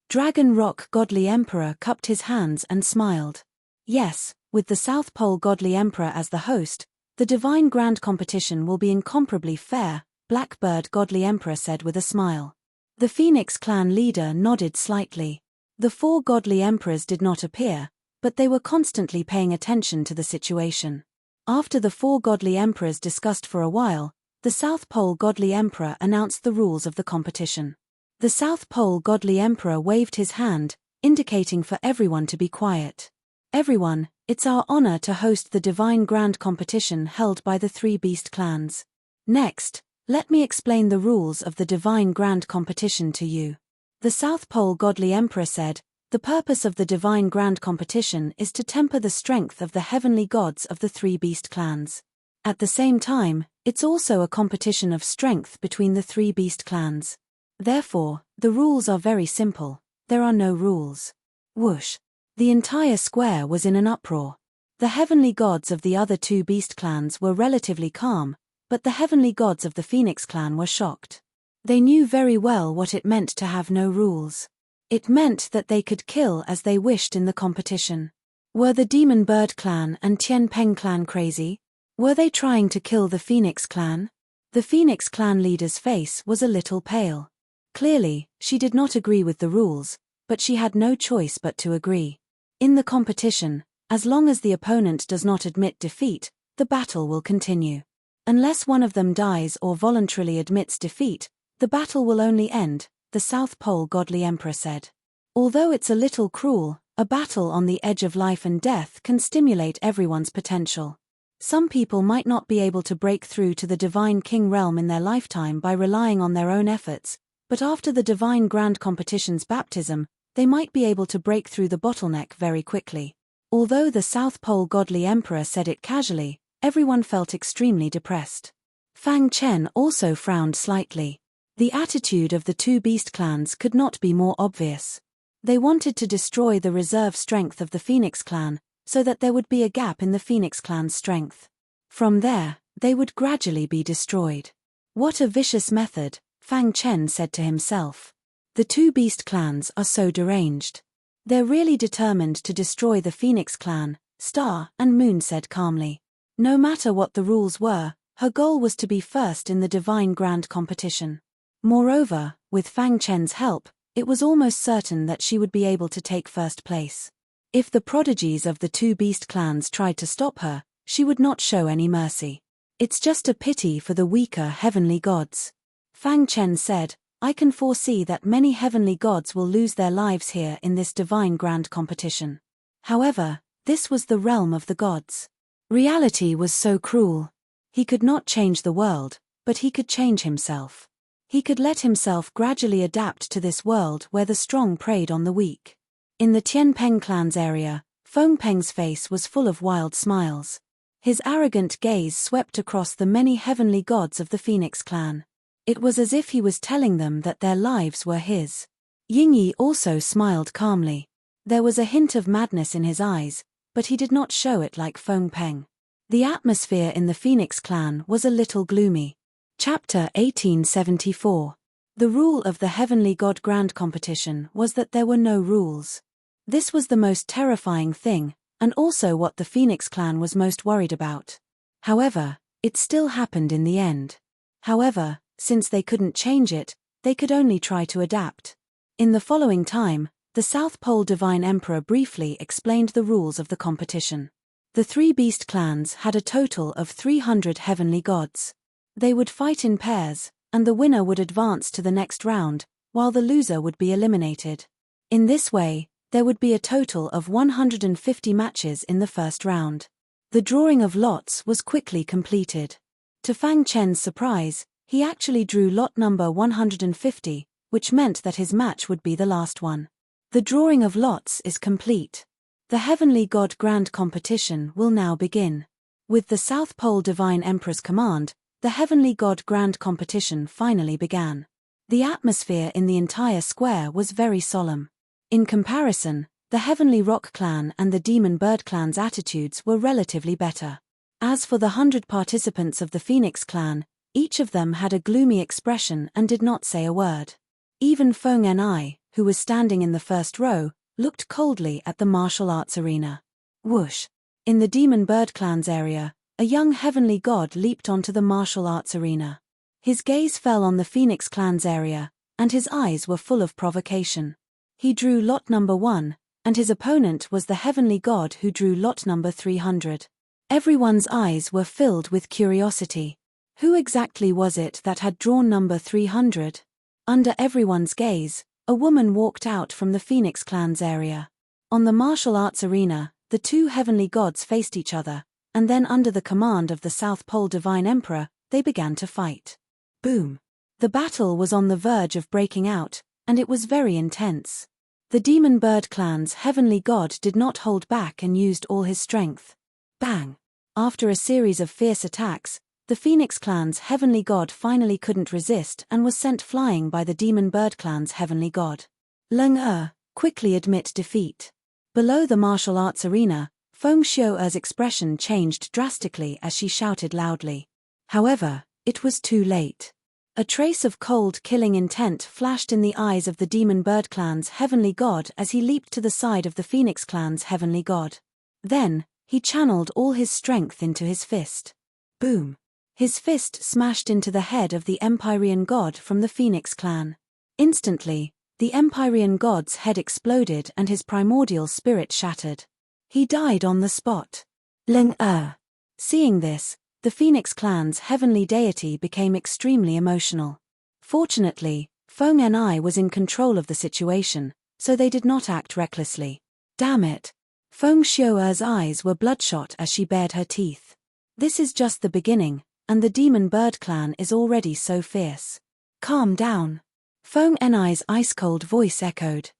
Dragon Rock Godly Emperor cupped his hands and smiled. Yes, with the South Pole Godly Emperor as the host, the divine grand competition will be incomparably fair, Blackbird Godly Emperor said with a smile. The Phoenix clan leader nodded slightly. The four godly emperors did not appear, but they were constantly paying attention to the situation. After the four godly emperors discussed for a while, the South Pole Godly Emperor announced the rules of the competition. The South Pole Godly Emperor waved his hand, indicating for everyone to be quiet. Everyone, it's our honor to host the divine grand competition held by the three beast clans. Next, let me explain the rules of the divine grand competition to you. The South Pole Godly Emperor said, the purpose of the divine grand competition is to temper the strength of the heavenly gods of the three beast clans. At the same time, it's also a competition of strength between the three beast clans. Therefore, the rules are very simple. There are no rules. Whoosh! The entire square was in an uproar. The heavenly gods of the other two beast clans were relatively calm, but the heavenly gods of the Phoenix clan were shocked. They knew very well what it meant to have no rules. It meant that they could kill as they wished in the competition. Were the Demon Bird clan and Tian Peng clan crazy? Were they trying to kill the Phoenix clan? The Phoenix clan leader's face was a little pale. Clearly, she did not agree with the rules, but she had no choice but to agree. In the competition, as long as the opponent does not admit defeat, the battle will continue. Unless one of them dies or voluntarily admits defeat, the battle will only end, the South Pole Godly Emperor said. Although it's a little cruel, a battle on the edge of life and death can stimulate everyone's potential. Some people might not be able to break through to the Divine King realm in their lifetime by relying on their own efforts, but after the Divine Grand Competition's baptism, they might be able to break through the bottleneck very quickly. Although the South Pole Godly Emperor said it casually, everyone felt extremely depressed. Fang Chen also frowned slightly. The attitude of the two beast clans could not be more obvious. They wanted to destroy the reserve strength of the Phoenix clan, so that there would be a gap in the Phoenix clan's strength. From there, they would gradually be destroyed. What a vicious method, Fang Chen said to himself. The two beast clans are so deranged. They're really determined to destroy the Phoenix clan, Star and Moon said calmly. No matter what the rules were, her goal was to be first in the Divine Grand competition. Moreover, with Fang Chen's help, it was almost certain that she would be able to take first place. If the prodigies of the two beast clans tried to stop her, she would not show any mercy. It's just a pity for the weaker heavenly gods. Fang Chen said, I can foresee that many heavenly gods will lose their lives here in this Divine Grand competition. However, this was the realm of the gods. Reality was so cruel. He could not change the world, but he could change himself. He could let himself gradually adapt to this world where the strong preyed on the weak. In the Tianpeng clan's area, Feng Peng's face was full of wild smiles. His arrogant gaze swept across the many heavenly gods of the Phoenix clan. It was as if he was telling them that their lives were his. Yingyi also smiled calmly. There was a hint of madness in his eyes, but he did not show it like Feng Peng. The atmosphere in the Phoenix clan was a little gloomy. Chapter 1874. The rule of the Heavenly God Grand competition was that there were no rules. This was the most terrifying thing, and also what the Phoenix clan was most worried about. However, it still happened in the end. However, since they couldn't change it, they could only try to adapt. In the following time, the South Pole Divine Emperor briefly explained the rules of the competition. The three beast clans had a total of 300 heavenly gods. They would fight in pairs, and the winner would advance to the next round, while the loser would be eliminated. In this way, there would be a total of 150 matches in the first round. The drawing of lots was quickly completed. To Fang Chen's surprise, he actually drew lot number 150, which meant that his match would be the last one. The drawing of lots is complete. The Heavenly God Grand competition will now begin. With the South Pole Divine Emperor's command, the Heavenly God Grand competition finally began. The atmosphere in the entire square was very solemn. In comparison, the Heavenly Rock clan and the Demon Bird clan's attitudes were relatively better. As for the 100 participants of the Phoenix clan, each of them had a gloomy expression and did not say a word. Even Feng Ni, who was standing in the first row, looked coldly at the martial arts arena. Whoosh! In the Demon Bird clan's area, a young heavenly god leaped onto the martial arts arena. His gaze fell on the Phoenix clan's area, and his eyes were full of provocation. He drew lot number 1, and his opponent was the heavenly god who drew lot number 300. Everyone's eyes were filled with curiosity. Who exactly was it that had drawn number 300? Under everyone's gaze, a woman walked out from the Phoenix clan's area. On the martial arts arena, the two heavenly gods faced each other, and then under the command of the South Pole Divine Emperor, they began to fight. Boom! The battle was on the verge of breaking out, and it was very intense. The Demon Bird clan's heavenly god did not hold back and used all his strength. Bang! After a series of fierce attacks, the Phoenix clan's heavenly god finally couldn't resist and was sent flying by the Demon Bird clan's heavenly god. Leng quickly admit defeat. Below the martial arts arena, Feng Xiu's expression changed drastically as she shouted loudly. However, it was too late. A trace of cold killing intent flashed in the eyes of the Demon Bird clan's heavenly god as he leaped to the side of the Phoenix clan's heavenly god. Then, he channeled all his strength into his fist. Boom! His fist smashed into the head of the Empyrean god from the Phoenix clan. Instantly, the Empyrean god's head exploded and his primordial spirit shattered. He died on the spot. Leng Seeing this, the Phoenix clan's heavenly deity became extremely emotional. Fortunately, Feng Ni was in control of the situation, so they did not act recklessly. Damn it! Feng Xiu's eyes were bloodshot as she bared her teeth. This is just the beginning, and the Demon Bird clan is already so fierce. Calm down. Feng Ni's ice-cold voice echoed.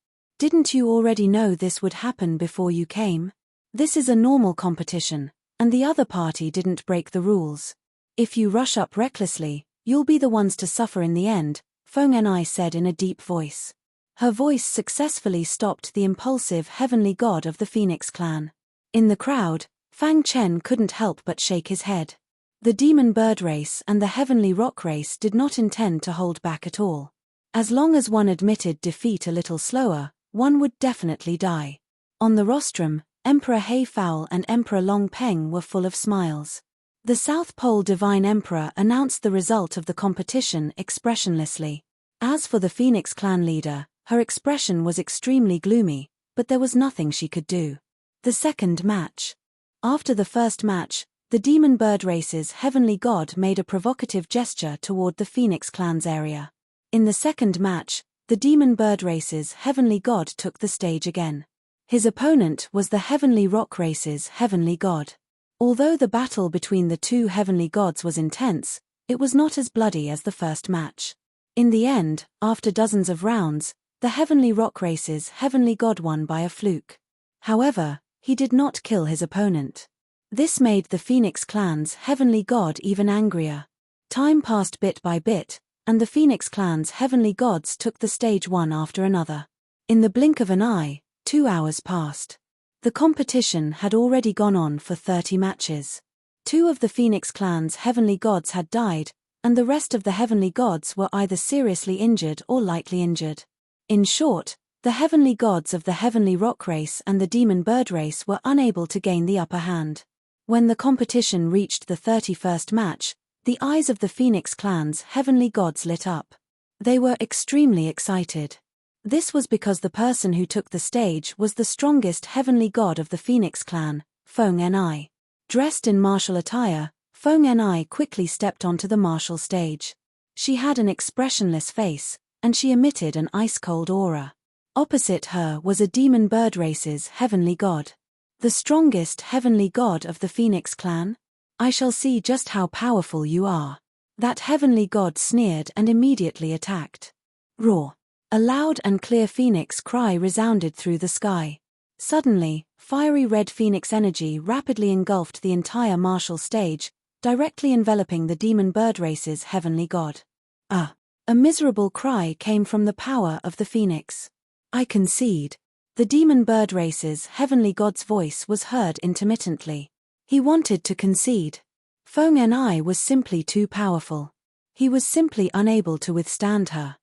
Didn't you already know this would happen before you came? This is a normal competition, and the other party didn't break the rules. If you rush up recklessly, you'll be the ones to suffer in the end, Feng Enai said in a deep voice. Her voice successfully stopped the impulsive heavenly god of the Phoenix clan. In the crowd, Fang Chen couldn't help but shake his head. The demon bird race and the heavenly rock race did not intend to hold back at all. As long as one admitted defeat a little slower, one would definitely die. On the rostrum, Emperor He Fowl and Emperor Long Peng were full of smiles. The South Pole Divine Emperor announced the result of the competition expressionlessly. As for the Phoenix clan leader, her expression was extremely gloomy, but there was nothing she could do. The second match. After the first match, the demon bird race's heavenly god made a provocative gesture toward the Phoenix clan's area. In the second match, the demon bird race's heavenly god took the stage again. His opponent was the heavenly rock race's heavenly god. Although the battle between the two heavenly gods was intense, it was not as bloody as the first match. In the end, after dozens of rounds, the heavenly rock race's heavenly god won by a fluke. However, he did not kill his opponent. This made the Phoenix clan's heavenly god even angrier. Time passed bit by bit, and the Phoenix clan's heavenly gods took the stage one after another. In the blink of an eye, 2 hours passed. The competition had already gone on for 30 matches. 2 of the Phoenix clan's heavenly gods had died, and the rest of the heavenly gods were either seriously injured or lightly injured. In short, the heavenly gods of the heavenly rock race and the demon bird race were unable to gain the upper hand. When the competition reached the 31st match, the eyes of the Phoenix clan's heavenly gods lit up. They were extremely excited. This was because the person who took the stage was the strongest heavenly god of the Phoenix clan, Feng Enai. Dressed in martial attire, Feng Enai quickly stepped onto the martial stage. She had an expressionless face, and she emitted an ice-cold aura. Opposite her was a demon bird race's heavenly god. The strongest heavenly god of the Phoenix clan? I shall see just how powerful you are. That heavenly god sneered and immediately attacked. Roar! A loud and clear phoenix cry resounded through the sky. Suddenly, fiery red phoenix energy rapidly engulfed the entire martial stage, directly enveloping the demon bird race's heavenly god. A miserable cry came from the power of the phoenix. I concede. The demon bird race's heavenly god's voice was heard intermittently. He wanted to concede. Feng Enai was simply too powerful. He was simply unable to withstand her.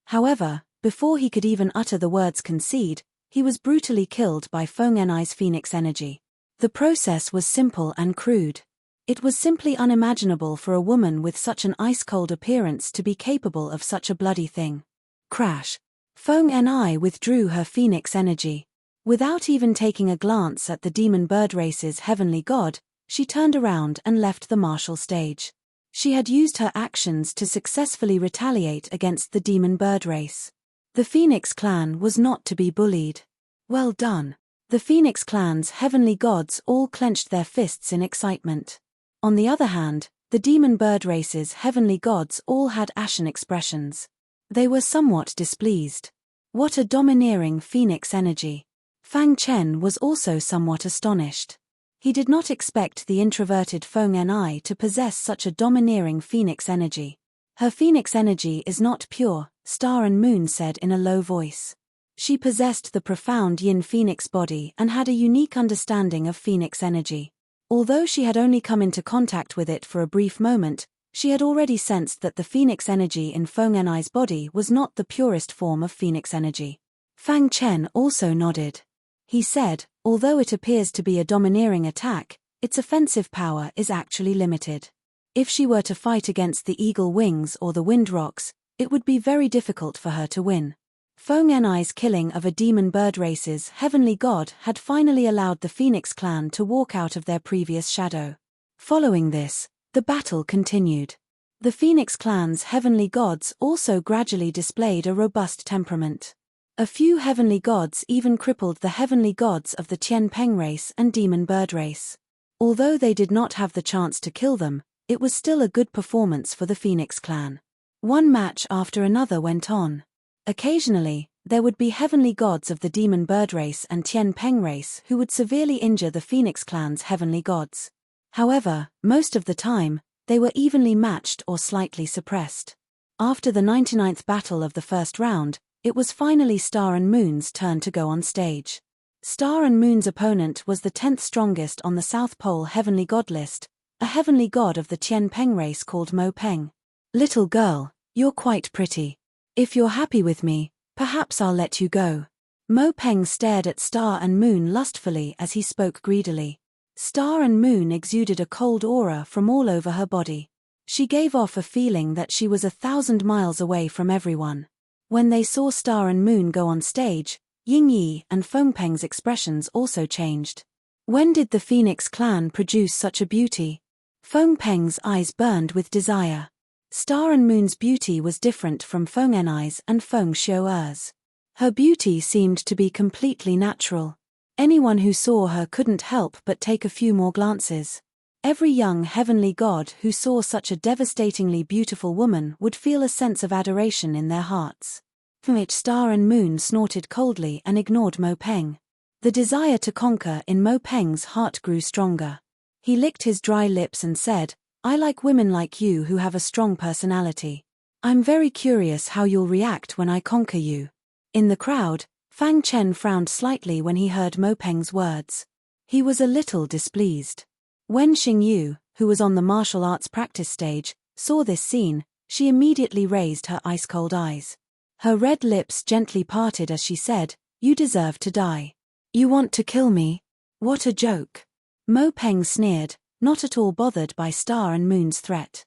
However, before he could even utter the words concede, he was brutally killed by Feng Enai's phoenix energy. The process was simple and crude. It was simply unimaginable for a woman with such an ice-cold appearance to be capable of such a bloody thing. Crash! Feng Enai withdrew her phoenix energy. Without even taking a glance at the demon bird race's heavenly god, she turned around and left the martial stage. She had used her actions to successfully retaliate against the demon bird race. The Phoenix clan was not to be bullied. Well done. The Phoenix clan's heavenly gods all clenched their fists in excitement. On the other hand, the demon bird race's heavenly gods all had ashen expressions. They were somewhat displeased. What a domineering phoenix energy. Fang Chen was also somewhat astonished. He did not expect the introverted Feng Enai to possess such a domineering phoenix energy. Her phoenix energy is not pure, Star and Moon said in a low voice. She possessed the profound yin phoenix body and had a unique understanding of phoenix energy. Although she had only come into contact with it for a brief moment, she had already sensed that the phoenix energy in Feng Enai's body was not the purest form of phoenix energy. Fang Chen also nodded. He said, although it appears to be a domineering attack, its offensive power is actually limited. If she were to fight against the eagle wings or the wind rocks, it would be very difficult for her to win. Feng Enai's killing of a demon bird race's heavenly god had finally allowed the Phoenix clan to walk out of their previous shadow. Following this, the battle continued. The Phoenix clan's heavenly gods also gradually displayed a robust temperament. A few heavenly gods even crippled the heavenly gods of the Tian Peng race and demon bird race. Although they did not have the chance to kill them, it was still a good performance for the Phoenix clan. One match after another went on. Occasionally, there would be heavenly gods of the demon bird race and Tien Peng race who would severely injure the Phoenix clan's heavenly gods. However, most of the time, they were evenly matched or slightly suppressed. After the 99th battle of the first round, it was finally Star and Moon's turn to go on stage. Star and Moon's opponent was the 10th strongest on the South Pole heavenly god list, a heavenly god of the Tien Peng race called Mo Peng. "Little girl, you're quite pretty. If you're happy with me, perhaps I'll let you go." Mo Peng stared at Star and Moon lustfully as he spoke greedily. Star and Moon exuded a cold aura from all over her body. She gave off a feeling that she was 1,000 miles away from everyone. When they saw Star and Moon go on stage, Ying Yi and Feng Peng's expressions also changed. When did the Phoenix clan produce such a beauty? Feng Peng's eyes burned with desire. Star and Moon's beauty was different from Feng Enai's and Feng Xiuer's. Her beauty seemed to be completely natural. Anyone who saw her couldn't help but take a few more glances. Every young heavenly god who saw such a devastatingly beautiful woman would feel a sense of adoration in their hearts. Which Star and Moon snorted coldly and ignored Mo Peng. The desire to conquer in Mo Peng's heart grew stronger. He licked his dry lips and said, "I like women like you who have a strong personality. I'm very curious how you'll react when I conquer you." In the crowd, Fang Chen frowned slightly when he heard Mo Peng's words. He was a little displeased. When Xing Yu, who was on the martial arts practice stage, saw this scene, she immediately raised her ice-cold eyes. Her red lips gently parted as she said, "You deserve to die. You want to kill me? What a joke." Mo Peng sneered, not at all bothered by Star and Moon's threat.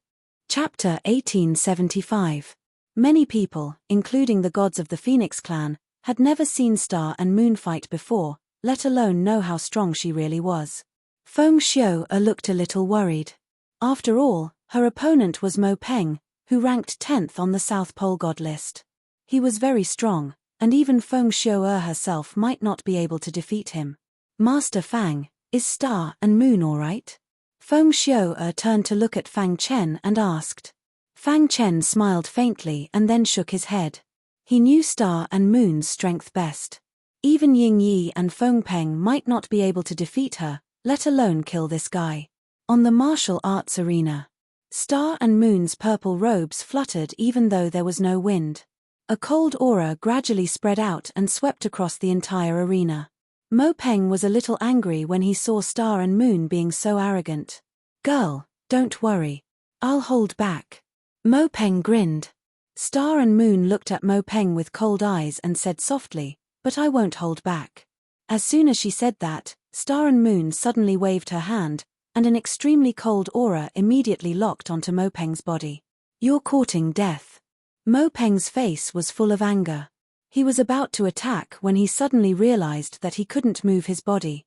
Chapter 1875. Many people, including the gods of the Phoenix clan, had never seen Star and Moon fight before, let alone know how strong she really was. Feng Xiuer looked a little worried. After all, her opponent was Mo Peng, who ranked 10th on the South Pole god list. He was very strong, and even Feng Xiuer herself might not be able to defeat him. "Master Fang, is Star and Moon all right?" Feng Xiuer turned to look at Fang Chen and asked. Fang Chen smiled faintly and then shook his head. He knew Star and Moon's strength best. Even Ying Yi and Feng Peng might not be able to defeat her, let alone kill this guy. On the martial arts arena, Star and Moon's purple robes fluttered even though there was no wind. A cold aura gradually spread out and swept across the entire arena. Mo Peng was a little angry when he saw Star and Moon being so arrogant. "Girl, don't worry. I'll hold back." Mo Peng grinned. Star and Moon looked at Mo Peng with cold eyes and said softly, "But I won't hold back." As soon as she said that, Star and Moon suddenly waved her hand, and an extremely cold aura immediately locked onto Mo Peng's body. "You're courting death." Mo Peng's face was full of anger. He was about to attack when he suddenly realized that he couldn't move his body.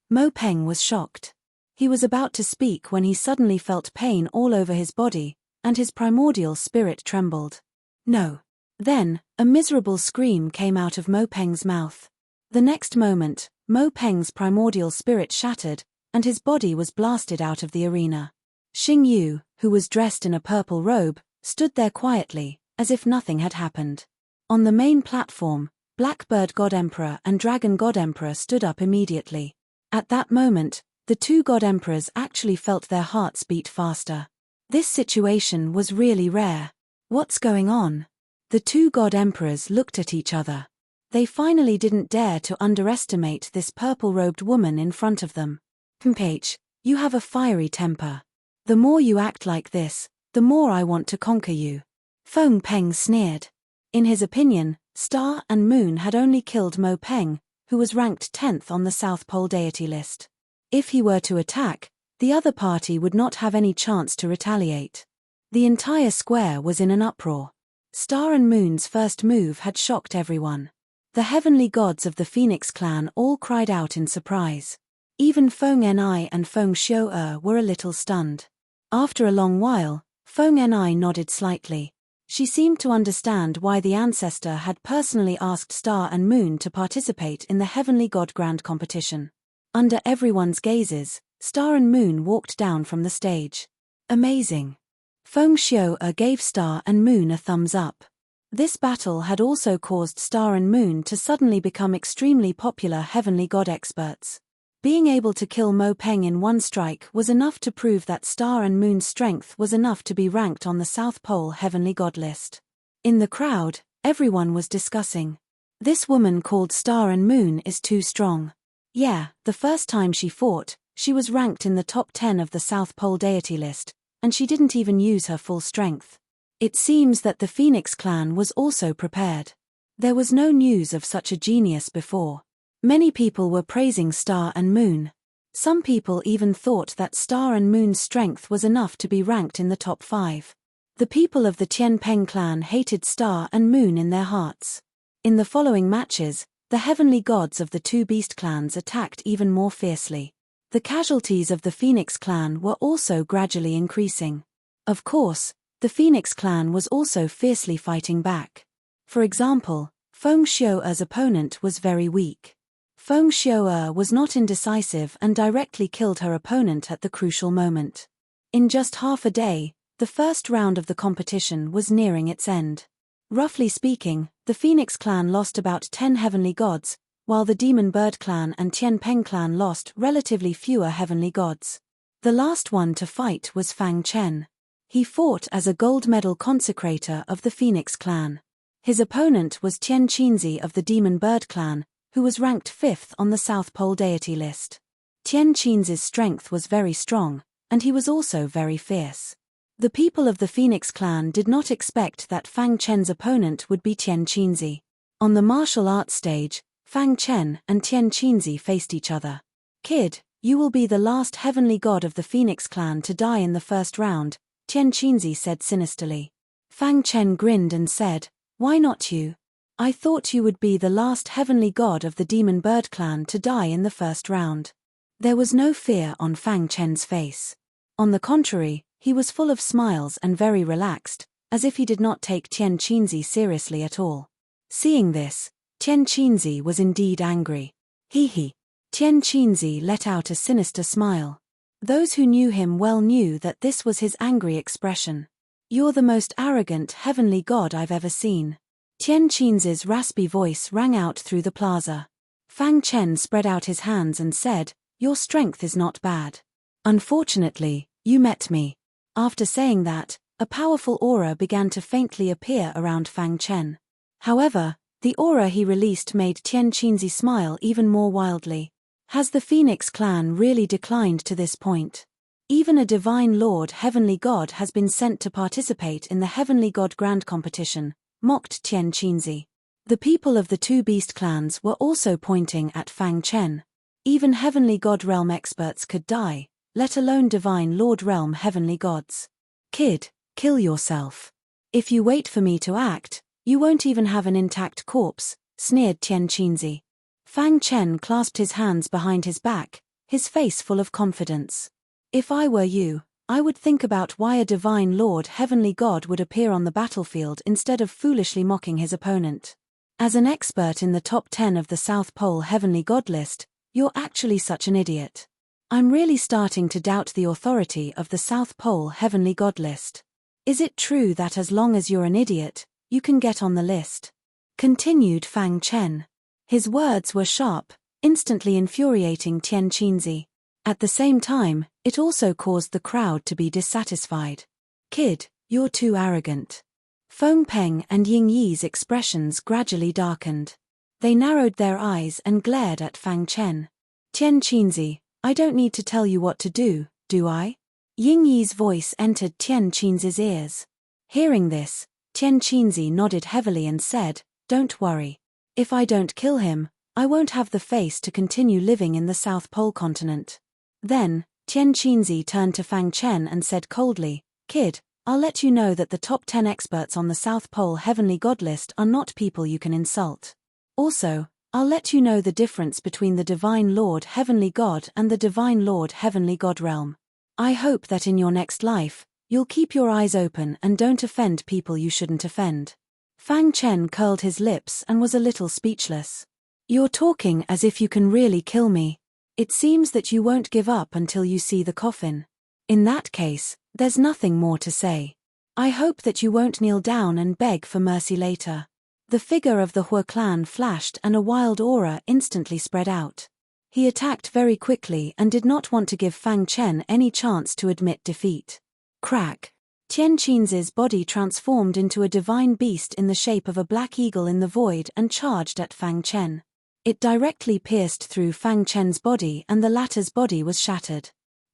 Mo Peng was shocked. He was about to speak when he suddenly felt pain all over his body, and his primordial spirit trembled. "No." Then, a miserable scream came out of Mo Peng's mouth. The next moment, Mo Peng's primordial spirit shattered, and his body was blasted out of the arena. Xing Yu, who was dressed in a purple robe, stood there quietly, as if nothing had happened. On the main platform, Blackbird God Emperor and Dragon God Emperor stood up immediately. At that moment, the two God Emperors actually felt their hearts beat faster. This situation was really rare. What's going on? The two God Emperors looked at each other. They finally didn't dare to underestimate this purple-robed woman in front of them. "H, you have a fiery temper. The more you act like this, the more I want to conquer you." Feng Peng sneered. In his opinion, Star and Moon had only killed Mo Peng, who was ranked 10th on the South Pole deity list. If he were to attack, the other party would not have any chance to retaliate. The entire square was in an uproar. Star and Moon's first move had shocked everyone. The heavenly gods of the Phoenix clan all cried out in surprise. Even Feng Enai and Feng Xiuer were a little stunned. After a long while, Feng Enai nodded slightly. She seemed to understand why the ancestor had personally asked Star and Moon to participate in the Heavenly God Grand competition. Under everyone's gazes, Star and Moon walked down from the stage. "Amazing." Feng Xiuer gave Star and Moon a thumbs up. This battle had also caused Star and Moon to suddenly become extremely popular heavenly god experts. Being able to kill Mo Peng in one strike was enough to prove that Star and Moon's strength was enough to be ranked on the South Pole heavenly god list. In the crowd, everyone was discussing. This woman called Star and Moon is too strong. Yeah, the first time she fought, she was ranked in the top 10 of the South Pole deity list, and she didn't even use her full strength. It seems that the Phoenix clan was also prepared. There was no news of such a genius before. Many people were praising Star and Moon. Some people even thought that Star and Moon's strength was enough to be ranked in the top 5. The people of the Tian Peng clan hated Star and Moon in their hearts. In the following matches, the heavenly gods of the two beast clans attacked even more fiercely. The casualties of the Phoenix clan were also gradually increasing. Of course, the Phoenix clan was also fiercely fighting back. For example, Feng Xiu'er's opponent was very weak. Feng Xiu'er was not indecisive and directly killed her opponent at the crucial moment. In just half a day, the first round of the competition was nearing its end. Roughly speaking, the Phoenix clan lost about 10 heavenly gods, while the Demon Bird clan and Tian Peng clan lost relatively fewer heavenly gods. The last one to fight was Fang Chen. He fought as a gold medal consecrator of the Phoenix clan. His opponent was Tian Qinzi of the Demon Bird clan, who was ranked 5th on the South Pole deity list. Tian Qinzi's strength was very strong, and he was also very fierce. The people of the Phoenix clan did not expect that Fang Chen's opponent would be Tian Qinzi. On the martial arts stage, Fang Chen and Tian Qinzi faced each other. "Kid, you will be the last heavenly god of the Phoenix clan to die in the first round," Tian Qinzi said sinisterly. Fang Chen grinned and said, "Why not you? I thought you would be the last heavenly god of the Demon Bird clan to die in the first round." There was no fear on Fang Chen's face. On the contrary, he was full of smiles and very relaxed, as if he did not take Tian Qinzi seriously at all. Seeing this, Tian Qinzi was indeed angry. Hee. Tian Qinzi let out a sinister smile. Those who knew him well knew that this was his angry expression. "You're the most arrogant heavenly god I've ever seen." Tian Qinzi's raspy voice rang out through the plaza. Fang Chen spread out his hands and said, "Your strength is not bad. Unfortunately, you met me." After saying that, a powerful aura began to faintly appear around Fang Chen. However, the aura he released made Tian Qinzi smile even more wildly. Has the Phoenix clan really declined to this point? Even a divine lord heavenly god has been sent to participate in the heavenly god grand competition, mocked Tian Qinzi. The people of the two beast clans were also pointing at Fang Chen. Even heavenly god realm experts could die, let alone divine lord realm heavenly gods. "Kid, kill yourself. If you wait for me to act, you won't even have an intact corpse," sneered Tian Qinzi. Fang Chen clasped his hands behind his back, his face full of confidence. "If I were you, I would think about why a divine lord heavenly god would appear on the battlefield instead of foolishly mocking his opponent. As an expert in the top 10 of the South Pole heavenly god list, you're actually such an idiot. I'm really starting to doubt the authority of the South Pole heavenly god list. Is it true that as long as you're an idiot, you can get on the list?" Continued Fang Chen. His words were sharp, instantly infuriating Tian Qinzi. At the same time, it also caused the crowd to be dissatisfied. "Kid, you're too arrogant." Feng Peng and Ying Yi's expressions gradually darkened. They narrowed their eyes and glared at Fang Chen. "Tian Qinzi, I don't need to tell you what to do I?" Ying Yi's voice entered Tian Qinzi's ears. Hearing this, Tian Qinzi nodded heavily and said, "Don't worry. If I don't kill him, I won't have the face to continue living in the South Pole continent." Then, Tian Qinzi turned to Fang Chen and said coldly, "Kid, I'll let you know that the top 10 experts on the South Pole heavenly god list are not people you can insult. Also, I'll let you know the difference between the Divine Lord Heavenly God and the Divine Lord Heavenly God realm. I hope that in your next life, you'll keep your eyes open and don't offend people you shouldn't offend." Fang Chen curled his lips and was a little speechless. "You're talking as if you can really kill me. It seems that you won't give up until you see the coffin. In that case, there's nothing more to say. I hope that you won't kneel down and beg for mercy later. The figure of the Hua clan flashed and a wild aura instantly spread out. He attacked very quickly and did not want to give Fang Chen any chance to admit defeat. Crack! Tian Qinzi's body transformed into a divine beast in the shape of a black eagle in the void and charged at Fang Chen. It directly pierced through Fang Chen's body and the latter's body was shattered.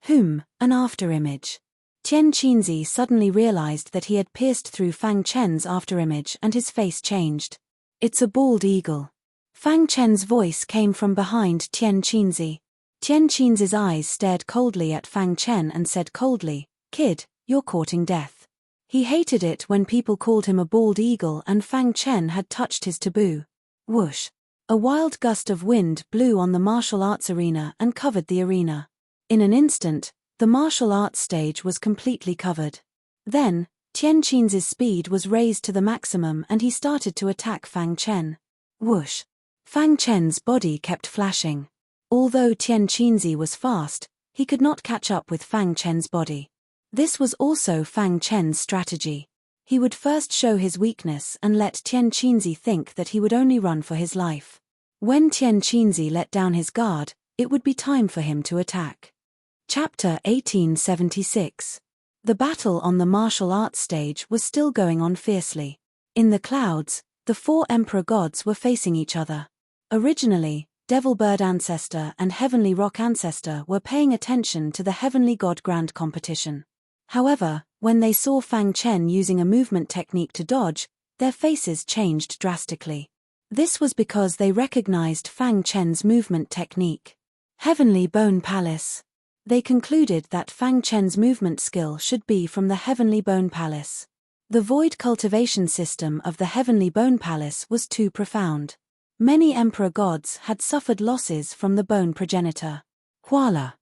An afterimage. Tian Qinzi suddenly realized that he had pierced through Fang Chen's afterimage and his face changed. It's a bald eagle. Fang Chen's voice came from behind Tian Qinzi. Tian Qinzi's eyes stared coldly at Fang Chen and said coldly, "Kid, you're courting death." He hated it when people called him a bald eagle and Fang Chen had touched his taboo. Whoosh! A wild gust of wind blew on the martial arts arena and covered the arena. In an instant, the martial arts stage was completely covered. Then, Tian Qinzi's speed was raised to the maximum and he started to attack Fang Chen. Whoosh! Fang Chen's body kept flashing. Although Tian Qinzi was fast, he could not catch up with Fang Chen's body. This was also Fang Chen's strategy. He would first show his weakness and let Tian Qinzi think that he would only run for his life. When Tian Qinzi let down his guard, it would be time for him to attack. Chapter 1876. The battle on the martial arts stage was still going on fiercely. In the clouds, the four emperor gods were facing each other. Originally, Devil Bird Ancestor and Heavenly Rock Ancestor were paying attention to the Heavenly God Grand competition. However, when they saw Fang Chen using a movement technique to dodge, their faces changed drastically. This was because they recognized Fang Chen's movement technique. Heavenly Bone Palace. They concluded that Fang Chen's movement skill should be from the Heavenly Bone Palace. The void cultivation system of the Heavenly Bone Palace was too profound. Many emperor gods had suffered losses from the bone progenitor. Huala.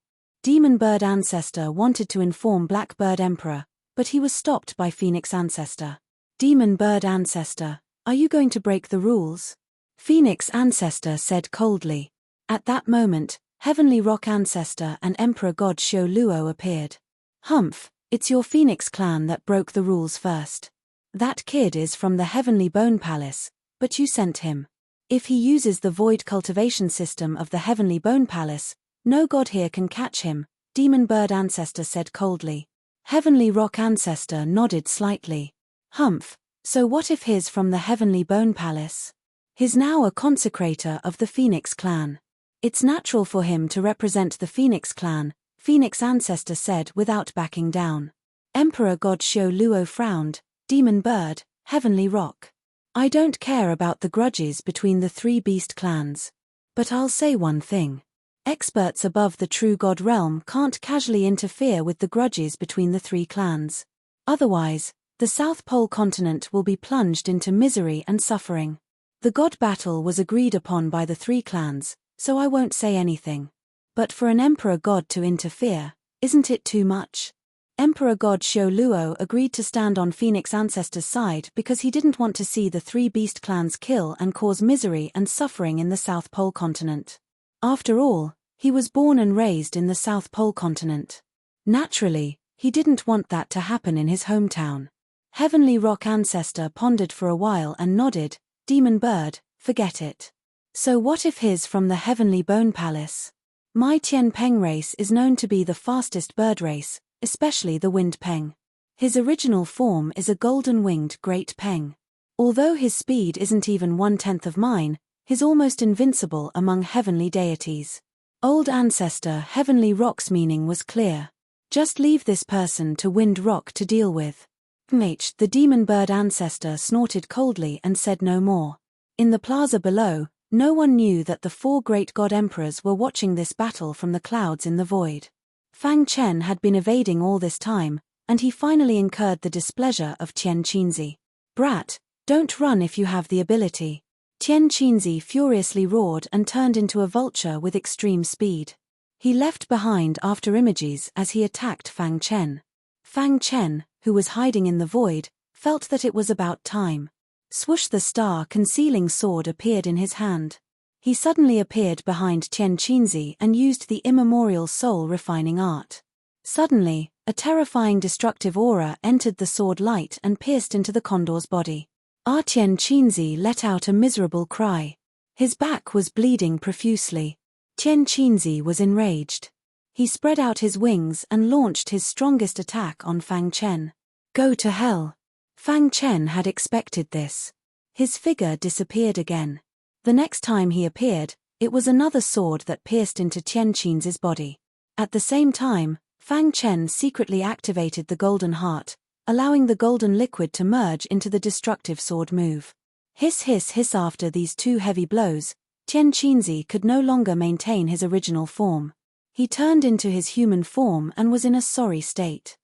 Demon Bird Ancestor wanted to inform Black Bird Emperor, but he was stopped by Phoenix Ancestor. Demon Bird Ancestor, are you going to break the rules? Phoenix Ancestor said coldly. At that moment, Heavenly Rock Ancestor and Emperor God Xiao Luo appeared. Humph, it's your Phoenix clan that broke the rules first. That kid is from the Heavenly Bone Palace, but you sent him. If he uses the void cultivation system of the Heavenly Bone Palace, no god here can catch him, Demon Bird Ancestor said coldly. Heavenly Rock Ancestor nodded slightly. Humph, so what if he's from the Heavenly Bone Palace? He's now a consecrator of the Phoenix clan. It's natural for him to represent the Phoenix clan, Phoenix Ancestor said without backing down. Emperor God Xiao Luo frowned. Demon Bird, Heavenly Rock. I don't care about the grudges between the three beast clans. But I'll say one thing. Experts above the true god realm can't casually interfere with the grudges between the three clans. Otherwise, the South Pole continent will be plunged into misery and suffering. The god battle was agreed upon by the three clans, so I won't say anything. But for an emperor god to interfere, isn't it too much? Emperor God Xiao Luo agreed to stand on Phoenix Ancestor's side because he didn't want to see the three beast clans kill and cause misery and suffering in the South Pole continent. After all, he was born and raised in the South Pole continent. Naturally, he didn't want that to happen in his hometown. Heavenly Rock Ancestor pondered for a while and nodded. Demon Bird, forget it. So what if he's from the Heavenly Bone Palace? My Tian Peng race is known to be the fastest bird race, especially the Wind Peng. His original form is a golden-winged Great Peng. Although his speed isn't even 1/10 of mine, he's almost invincible among heavenly deities. Old Ancestor Heavenly Rock's meaning was clear. Just leave this person to Wind Rock to deal with. The Demon Bird Ancestor snorted coldly and said no more. In the plaza below, no one knew that the four great god emperors were watching this battle from the clouds in the void. Fang Chen had been evading all this time, and he finally incurred the displeasure of Tian Qinzi. Brat, don't run if you have the ability. Tian Qinzi furiously roared and turned into a vulture with extreme speed. He left behind afterimages as he attacked Fang Chen. Fang Chen, who was hiding in the void, felt that it was about time. Swoosh, the star-concealing sword appeared in his hand. He suddenly appeared behind Tian Qinzi and used the immemorial soul-refining art. Suddenly, A terrifying destructive aura entered the sword light and pierced into the condor's body. Tian Qinzi let out a miserable cry. His back was bleeding profusely. Tian Qinzi was enraged. He spread out his wings and launched his strongest attack on Fang Chen. Go to hell. Fang Chen had expected this. His figure disappeared again. The next time he appeared, it was another sword that pierced into Tian Qinzi's body. At the same time, Fang Chen secretly activated the golden heart, allowing the golden liquid to merge into the destructive sword move. Hiss hiss hiss. After these two heavy blows, Tian Qinzi could no longer maintain his original form. He turned into his human form and was in a sorry state.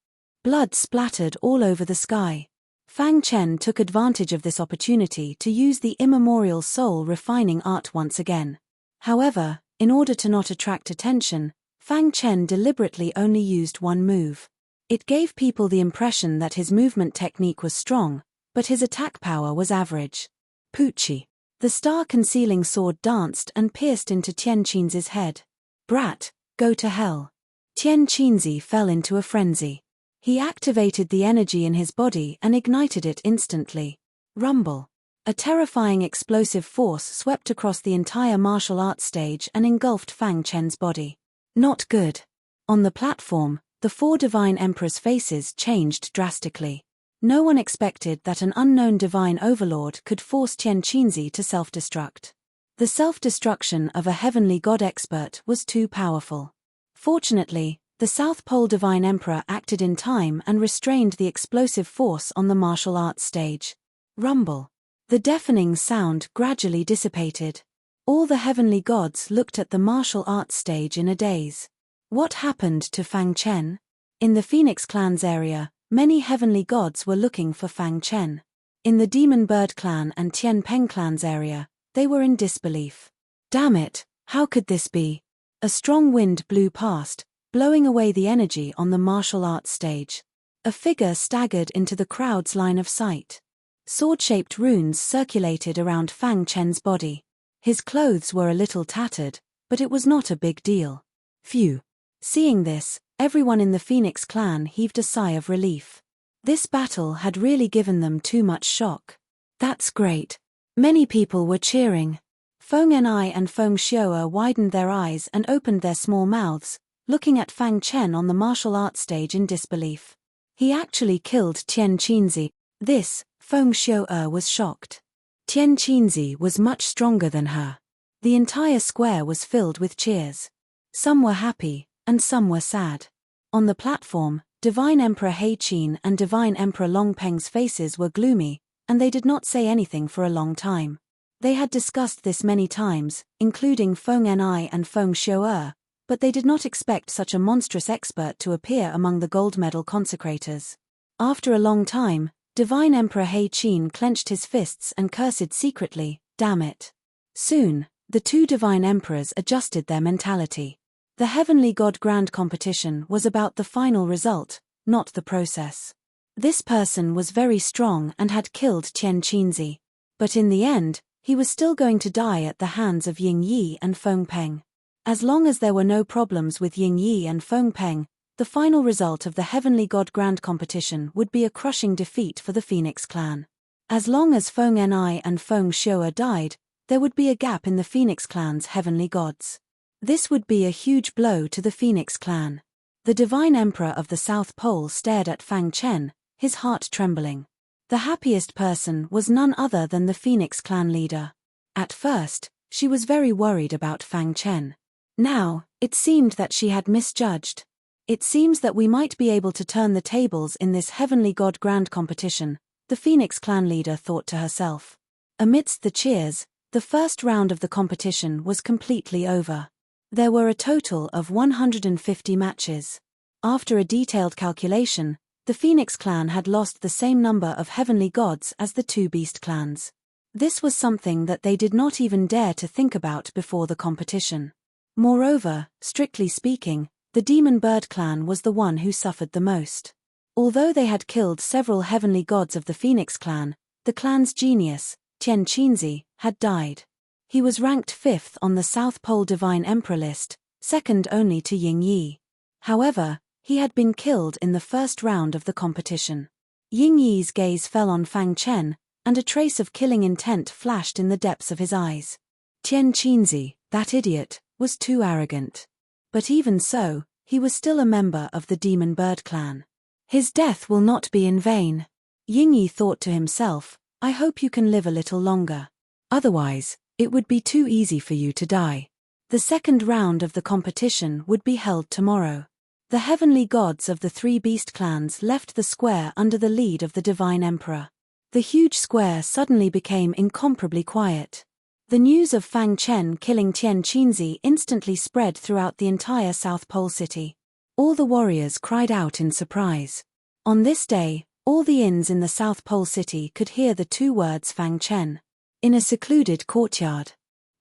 Blood splattered all over the sky. Fang Chen took advantage of this opportunity to use the immemorial soul refining art once again. However, in order to not attract attention, Fang Chen deliberately only used one move. It gave people the impression that his movement technique was strong, but his attack power was average. Poochie. The star-concealing sword danced and pierced into Tian Qinzi's head. Brat, go to hell. Tian Qinzi fell into a frenzy. He activated the energy in his body and ignited it instantly. Rumble. A terrifying explosive force swept across the entire martial arts stage and engulfed Fang Chen's body. Not good. On the platform, the four divine emperors' faces changed drastically. No one expected that an unknown divine overlord could force Tian Qinzi to self-destruct. The self-destruction of a heavenly god expert was too powerful. Fortunately, the South Pole Divine Emperor acted in time and restrained the explosive force on the martial arts stage. Rumble. The deafening sound gradually dissipated. All the heavenly gods looked at the martial arts stage in a daze. What happened to Fang Chen? In the Phoenix Clan's area, many heavenly gods were looking for Fang Chen. In the Demon Bird Clan and Tian Peng Clan's area, they were in disbelief. Damn it, how could this be? A strong wind blew past, blowing away the energy on the martial arts stage. A figure staggered into the crowd's line of sight. Sword-shaped runes circulated around Fang Chen's body. His clothes were a little tattered, but it was not a big deal. Phew. Seeing this, everyone in the Phoenix Clan heaved a sigh of relief. This battle had really given them too much shock. That's great. Many people were cheering. Feng Enai and Feng Xiu'er widened their eyes and opened their small mouths, looking at Fang Chen on the martial arts stage in disbelief. He actually killed Tian Qinzi. This, Feng Xiu'er was shocked. Tian Qinzi was much stronger than her. The entire square was filled with cheers. Some were happy, and some were sad. On the platform, Divine Emperor He Qin and Divine Emperor Long Peng's faces were gloomy, and they did not say anything for a long time. They had discussed this many times, including Feng Enai and Feng Xiu'er, but they did not expect such a monstrous expert to appear among the gold medal consecrators. After a long time, Divine Emperor He Qin clenched his fists and cursed secretly, "Damn it." Soon, the two divine emperors adjusted their mentality. The Heavenly God Grand Competition was about the final result, not the process. This person was very strong and had killed Tian Qinzi. But in the end, he was still going to die at the hands of Ying Yi and Feng Peng. As long as there were no problems with Ying Yi and Feng Peng, the final result of the Heavenly God Grand Competition would be a crushing defeat for the Phoenix Clan. As long as Feng Enai and Feng Xiu'er died, there would be a gap in the Phoenix Clan's heavenly gods. This would be a huge blow to the Phoenix Clan. The Divine Emperor of the South Pole stared at Fang Chen, his heart trembling. The happiest person was none other than the Phoenix Clan leader. At first, she was very worried about Fang Chen. Now, it seemed that she had misjudged. It seems that we might be able to turn the tables in this Heavenly God Grand Competition, the Phoenix Clan leader thought to herself. Amidst the cheers, the first round of the competition was completely over. There were a total of 150 matches. After a detailed calculation, the Phoenix Clan had lost the same number of heavenly gods as the two beast clans. This was something that they did not even dare to think about before the competition. Moreover, strictly speaking, the Demon Bird Clan was the one who suffered the most. Although they had killed several heavenly gods of the Phoenix Clan, the clan's genius, Tian Qinzi, had died. He was ranked 5th on the South Pole Divine Emperor list, second only to Ying Yi. However, He had been killed in the first round of the competition. Ying Yi's gaze fell on Fang Chen, and a trace of killing intent flashed in the depths of his eyes. Tian Qinzi, that idiot, was too arrogant. But even so, he was still a member of the Demon Bird clan. His death will not be in vain. Ying Yi thought to himself, I hope you can live a little longer. Otherwise, it would be too easy for you to die. The second round of the competition would be held tomorrow. The heavenly gods of the three beast clans left the square under the lead of the divine emperor. The huge square suddenly became incomparably quiet. The news of Fang Chen killing Tian Qinzi instantly spread throughout the entire South Pole city. All the warriors cried out in surprise. On this day, all the inns in the South Pole city could hear the two words Fang Chen. In a secluded courtyard.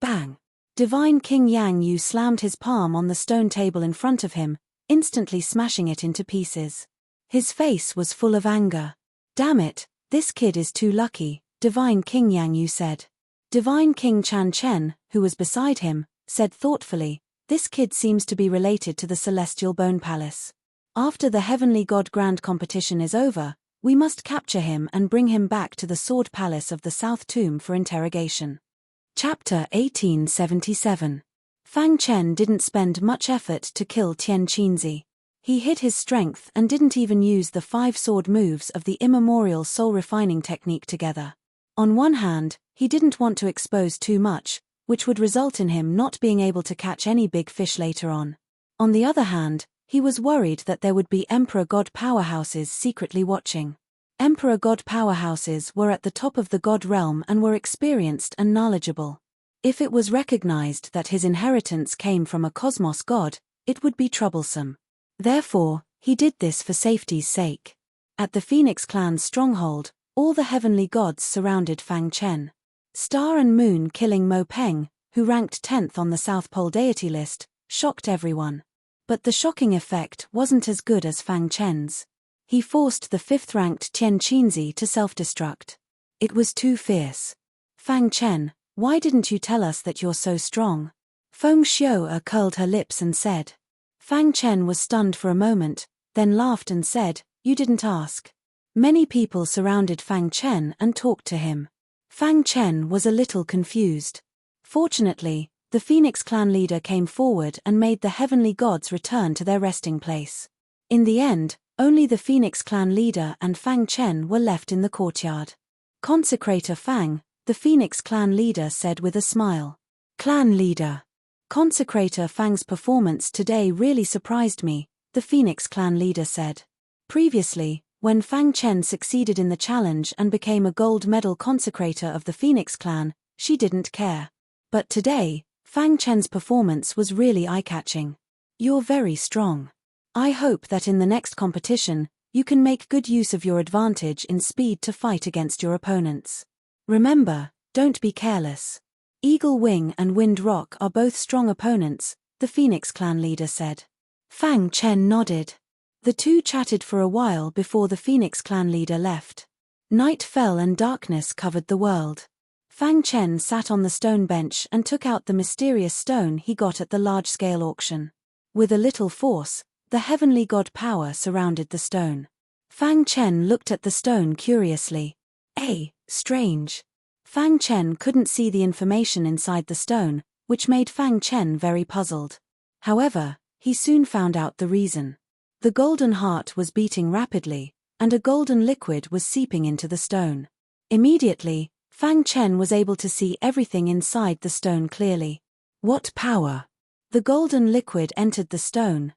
Bang! Divine King Yang Yu slammed his palm on the stone table in front of him, instantly smashing it into pieces. His face was full of anger. Damn it, this kid is too lucky, Divine King Yang Yu said. Divine King Chan Chen, who was beside him, said thoughtfully, this kid seems to be related to the Celestial Bone Palace. After the Heavenly God Grand competition is over, we must capture him and bring him back to the Sword Palace of the South Tomb for interrogation. Chapter 1877. Fang Chen didn't spend much effort to kill Tian Qinzi. He hid his strength and didn't even use the 5 sword moves of the immemorial soul refining technique together. On one hand, he didn't want to expose too much, which would result in him not being able to catch any big fish later on. On the other hand, he was worried that there would be Emperor God powerhouses secretly watching. Emperor God powerhouses were at the top of the God realm and were experienced and knowledgeable. If it was recognized that his inheritance came from a cosmos god, it would be troublesome. Therefore, he did this for safety's sake. At the Phoenix clan's stronghold, all the heavenly gods surrounded Fang Chen. Star and Moon killing Mo Peng, who ranked 10th on the South Pole deity list, shocked everyone. But the shocking effect wasn't as good as Fang Chen's. He forced the 5th-ranked Tian Qinzi to self-destruct. It was too fierce. Fang Chen, why didn't you tell us that you're so strong? Feng Xiao curled her lips and said. Fang Chen was stunned for a moment, then laughed and said, you didn't ask. Many people surrounded Fang Chen and talked to him. Fang Chen was a little confused. Fortunately, the Phoenix clan leader came forward and made the heavenly gods return to their resting place. In the end, only the Phoenix clan leader and Fang Chen were left in the courtyard. Consecrator Fang, the Phoenix clan leader said with a smile. Clan leader. Consecrator Fang's performance today really surprised me, the Phoenix clan leader said. Previously, when Fang Chen succeeded in the challenge and became a gold medal consecrator of the Phoenix clan, she didn't care. But today, Fang Chen's performance was really eye-catching. You're very strong. I hope that in the next competition, you can make good use of your advantage in speed to fight against your opponents. Remember, don't be careless. Eagle Wing and Wind Rock are both strong opponents, the Phoenix clan leader said. Fang Chen nodded. The two chatted for a while before the Phoenix clan leader left. Night fell and darkness covered the world. Fang Chen sat on the stone bench and took out the mysterious stone he got at the large-scale auction. With a little force, the heavenly god power surrounded the stone. Fang Chen looked at the stone curiously. Strange. Fang Chen couldn't see the information inside the stone, which made Fang Chen very puzzled. However, he soon found out the reason. The golden heart was beating rapidly, and a golden liquid was seeping into the stone. Immediately, Fang Chen was able to see everything inside the stone clearly. What power! The golden liquid entered the stone's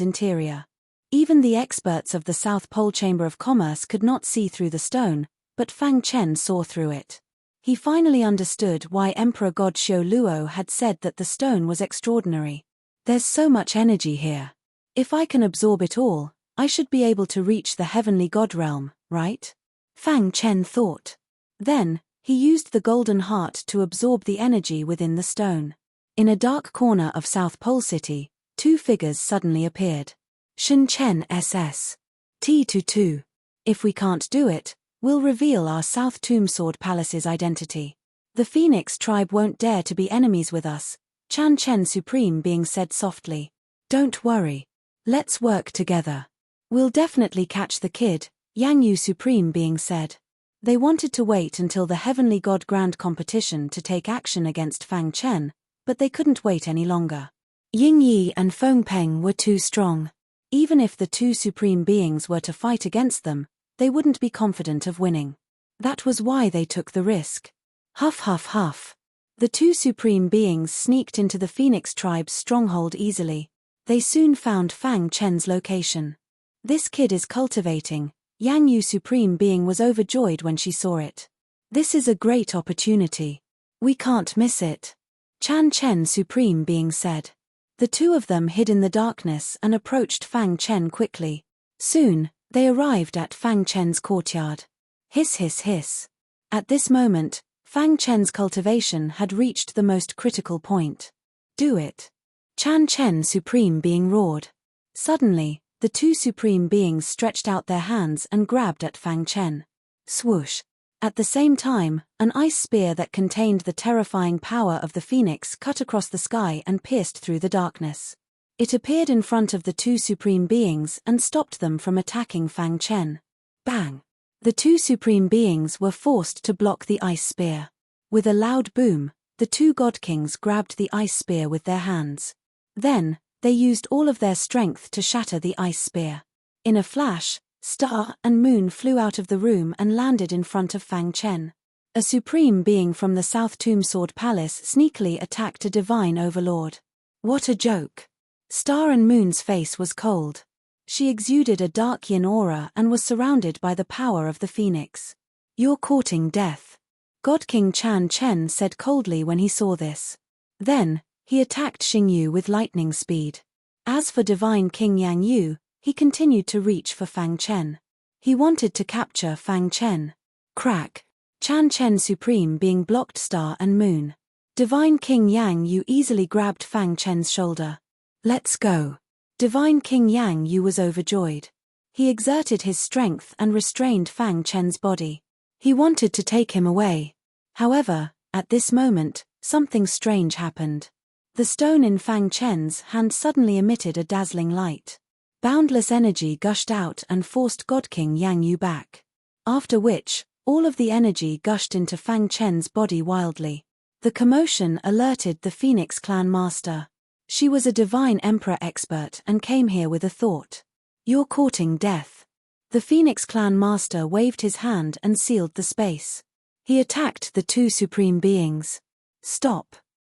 interior. Even the experts of the South Pole Chamber of Commerce could not see through the stone, but Fang Chen saw through it. He finally understood why Emperor God Xiao Luo had said that the stone was extraordinary. There's so much energy here. If I can absorb it all, I should be able to reach the heavenly god realm, right? Fang Chen thought. Then, he used the golden heart to absorb the energy within the stone. In a dark corner of South Pole City, 2 figures suddenly appeared. Shen Chen SS. T22. If we can't do it, we'll reveal our South Tomb Sword Palace's identity. The Phoenix tribe won't dare to be enemies with us, Chan Chen Supreme being said softly. Don't worry. Let's work together. We'll definitely catch the kid, Yang Yu Supreme Being said. They wanted to wait until the Heavenly God Grand Competition to take action against Fang Chen, but they couldn't wait any longer. Ying Yi and Feng Peng were too strong. Even if the two Supreme Beings were to fight against them, they wouldn't be confident of winning. That was why they took the risk. Huff huff huff. The two Supreme Beings sneaked into the Phoenix tribe's stronghold easily. They soon found Fang Chen's location. This kid is cultivating. Yang Yu Supreme Being was overjoyed when she saw it. This is a great opportunity. We can't miss it. Chan Chen Supreme Being said. The two of them hid in the darkness and approached Fang Chen quickly. Soon, they arrived at Fang Chen's courtyard. Hiss hiss hiss. At this moment, Fang Chen's cultivation had reached the most critical point. Do it. Chan Chen Supreme Being roared. Suddenly, the two Supreme Beings stretched out their hands and grabbed at Fang Chen. Swoosh. At the same time, an ice spear that contained the terrifying power of the phoenix cut across the sky and pierced through the darkness. It appeared in front of the two Supreme Beings and stopped them from attacking Fang Chen. Bang! The two Supreme Beings were forced to block the ice spear. With a loud boom, the two God Kings grabbed the ice spear with their hands. Then, they used all of their strength to shatter the ice spear. In a flash, Star and Moon flew out of the room and landed in front of Fang Chen. A Supreme Being from the South Tomb Sword Palace sneakily attacked a divine overlord. What a joke! Star and Moon's face was cold. She exuded a dark yin aura and was surrounded by the power of the phoenix. You're courting death. God King Chan Chen said coldly when he saw this. Then, he attacked Xingyu with lightning speed. As for Divine King Yang Yu, he continued to reach for Fang Chen. He wanted to capture Fang Chen. Crack! Chan Chen Supreme Being blocked Star and Moon. Divine King Yang Yu easily grabbed Fang Chen's shoulder. Let's go. Divine King Yang Yu was overjoyed. He exerted his strength and restrained Fang Chen's body. He wanted to take him away. However, at this moment, something strange happened. The stone in Fang Chen's hand suddenly emitted a dazzling light. Boundless energy gushed out and forced God King Yang Yu back. After which, all of the energy gushed into Fang Chen's body wildly. The commotion alerted the Phoenix Clan Master. She was a divine emperor expert and came here with a thought. You're courting death. The Phoenix Clan Master waved his hand and sealed the space. He attacked the two Supreme Beings. Stop.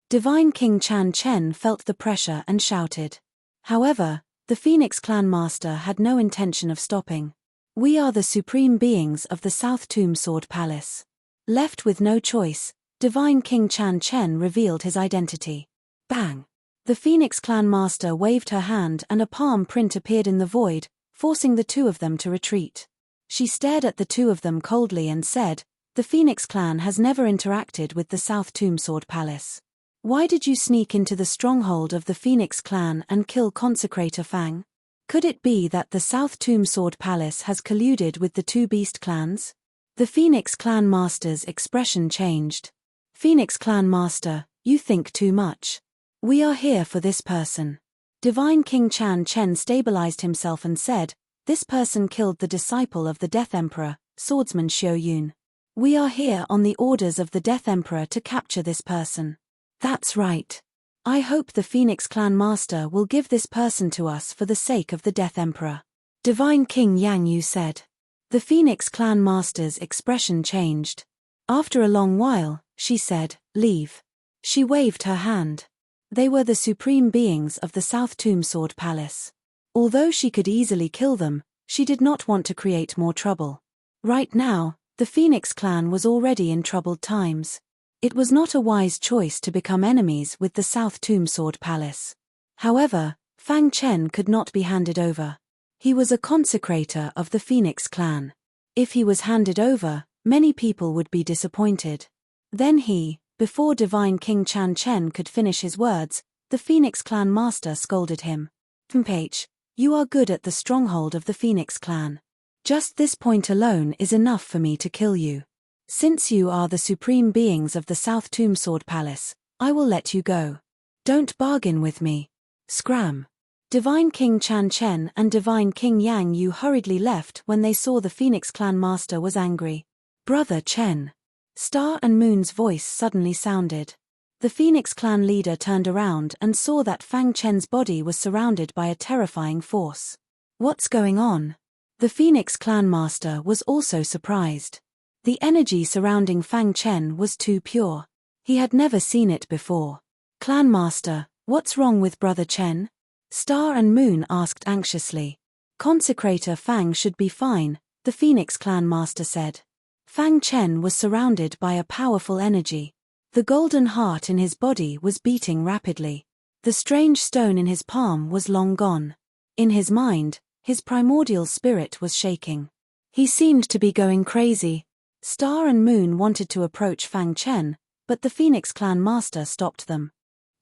Divine King Chan Chen felt the pressure and shouted. However, the Phoenix Clan Master had no intention of stopping. We are the Supreme Beings of the South Tomb Sword Palace. Left with no choice, Divine King Chan Chen revealed his identity. Bang! The Phoenix Clan Master waved her hand and a palm print appeared in the void, forcing the two of them to retreat. She stared at the two of them coldly and said, "The Phoenix Clan has never interacted with the South Tomb Sword Palace. Why did you sneak into the stronghold of the Phoenix Clan and kill Consecrator Fang? Could it be that the South Tomb Sword Palace has colluded with the two beast clans?" The Phoenix Clan Master's expression changed. Phoenix Clan Master, you think too much. We are here for this person. Divine King Chan Chen stabilized himself and said, "This person killed the disciple of the Death Emperor, Swordsman Xiao Yun. We are here on the orders of the Death Emperor to capture this person." That's right. I hope the Phoenix Clan Master will give this person to us for the sake of the Death Emperor. Divine King Yang Yu said. The Phoenix Clan Master's expression changed. After a long while, she said, "Leave." She waved her hand. They were the Supreme Beings of the South Tomb Sword Palace. Although she could easily kill them, she did not want to create more trouble. Right now, the Phoenix Clan was already in troubled times. It was not a wise choice to become enemies with the South Tomb Sword Palace. However, Fang Chen could not be handed over. He was a consecrator of the Phoenix Clan. If he was handed over, many people would be disappointed. Then before Divine King Chan Chen could finish his words, the Phoenix Clan Master scolded him. "Mph, you are good at the stronghold of the Phoenix Clan. Just this point alone is enough for me to kill you. Since you are the Supreme Beings of the South Tomb Sword Palace, I will let you go. Don't bargain with me. Scram." Divine King Chan Chen and Divine King Yang Yu hurriedly left when they saw the Phoenix Clan master was angry. Brother Chen. Star and Moon's voice suddenly sounded. The Phoenix Clan leader turned around and saw that Fang Chen's body was surrounded by a terrifying force. What's going on? The Phoenix Clan master was also surprised. The energy surrounding Fang Chen was too pure. He had never seen it before. Clan master, what's wrong with Brother Chen? Star and Moon asked anxiously. Consecrator Fang should be fine, the Phoenix Clan master said. Fang Chen was surrounded by a powerful energy. The golden heart in his body was beating rapidly. The strange stone in his palm was long gone. In his mind, his primordial spirit was shaking. He seemed to be going crazy. Star and Moon wanted to approach Fang Chen, but the Phoenix Clan master stopped them.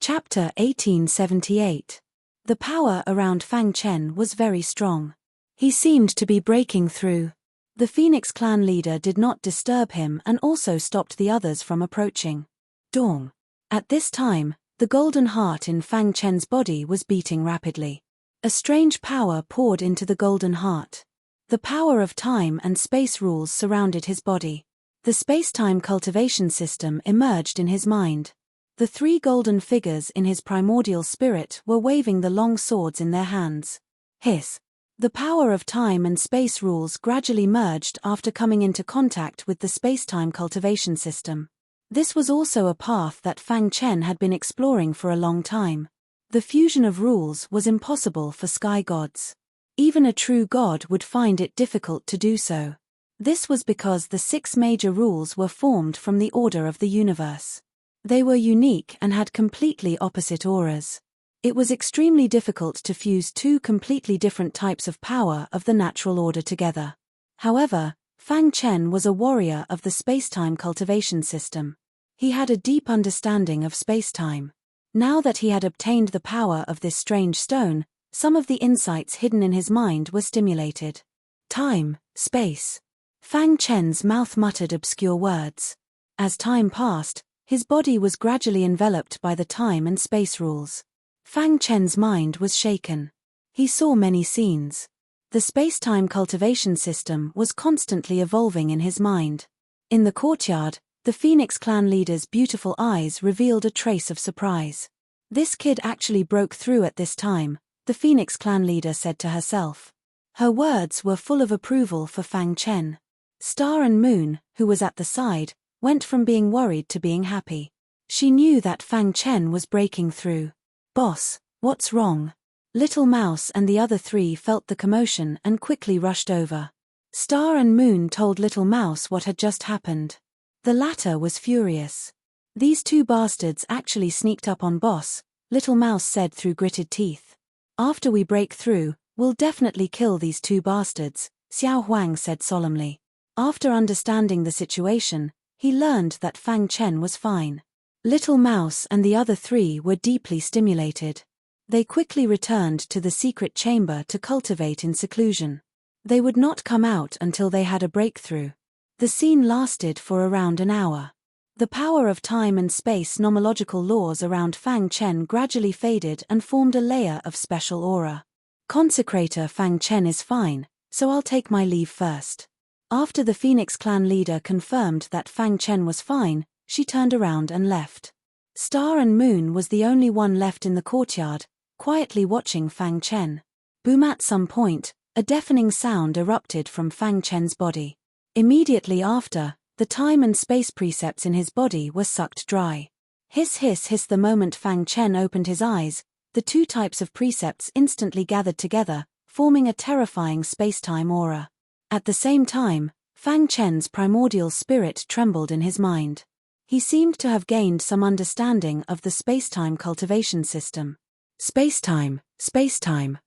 Chapter 1878. The power around Fang Chen was very strong. He seemed to be breaking through. The Phoenix Clan leader did not disturb him and also stopped the others from approaching. Dong. At this time, the golden heart in Fang Chen's body was beating rapidly. A strange power poured into the golden heart. The power of time and space rules surrounded his body. The space-time cultivation system emerged in his mind. The three golden figures in his primordial spirit were waving the long swords in their hands. Hiss. The power of time and space rules gradually merged after coming into contact with the space-time cultivation system. This was also a path that Fang Chen had been exploring for a long time. The fusion of rules was impossible for sky gods. Even a true god would find it difficult to do so. This was because the 6 major rules were formed from the order of the universe. They were unique and had completely opposite auras. It was extremely difficult to fuse 2 completely different types of power of the natural order together. However, Fang Chen was a warrior of the space-time cultivation system. He had a deep understanding of space-time. Now that he had obtained the power of this strange stone, some of the insights hidden in his mind were stimulated. Time, space. Fang Chen's mouth muttered obscure words. As time passed, his body was gradually enveloped by the time and space rules. Fang Chen's mind was shaken. He saw many scenes. The space-time cultivation system was constantly evolving in his mind. In the courtyard, the Phoenix Clan leader's beautiful eyes revealed a trace of surprise. This kid actually broke through at this time, the Phoenix Clan leader said to herself. Her words were full of approval for Fang Chen. Star and Moon, who was at the side, went from being worried to being happy. She knew that Fang Chen was breaking through. Boss, what's wrong? Little Mouse and the other 3 felt the commotion and quickly rushed over. Star and Moon told Little Mouse what had just happened. The latter was furious. These 2 bastards actually sneaked up on Boss, Little Mouse said through gritted teeth. After we break through, we'll definitely kill these 2 bastards, Xiao Huang said solemnly. After understanding the situation, he learned that Fang Chen was fine. Little Mouse and the other 3 were deeply stimulated. They quickly returned to the secret chamber to cultivate in seclusion. They would not come out until they had a breakthrough. The scene lasted for around an hour. The power of time and space nomological laws around Fang Chen gradually faded and formed a layer of special aura. Consecrator Fang Chen is fine, so I'll take my leave first. After the Phoenix Clan leader confirmed that Fang Chen was fine, she turned around and left. Star and Moon was the only one left in the courtyard, quietly watching Fang Chen. Boom! At some point, a deafening sound erupted from Fang Chen's body. Immediately after, the time and space precepts in his body were sucked dry. Hiss hiss hiss. The moment Fang Chen opened his eyes, the 2 types of precepts instantly gathered together, forming a terrifying space-time aura. At the same time, Fang Chen's primordial spirit trembled in his mind. He seemed to have gained some understanding of the space-time cultivation system. Space-time,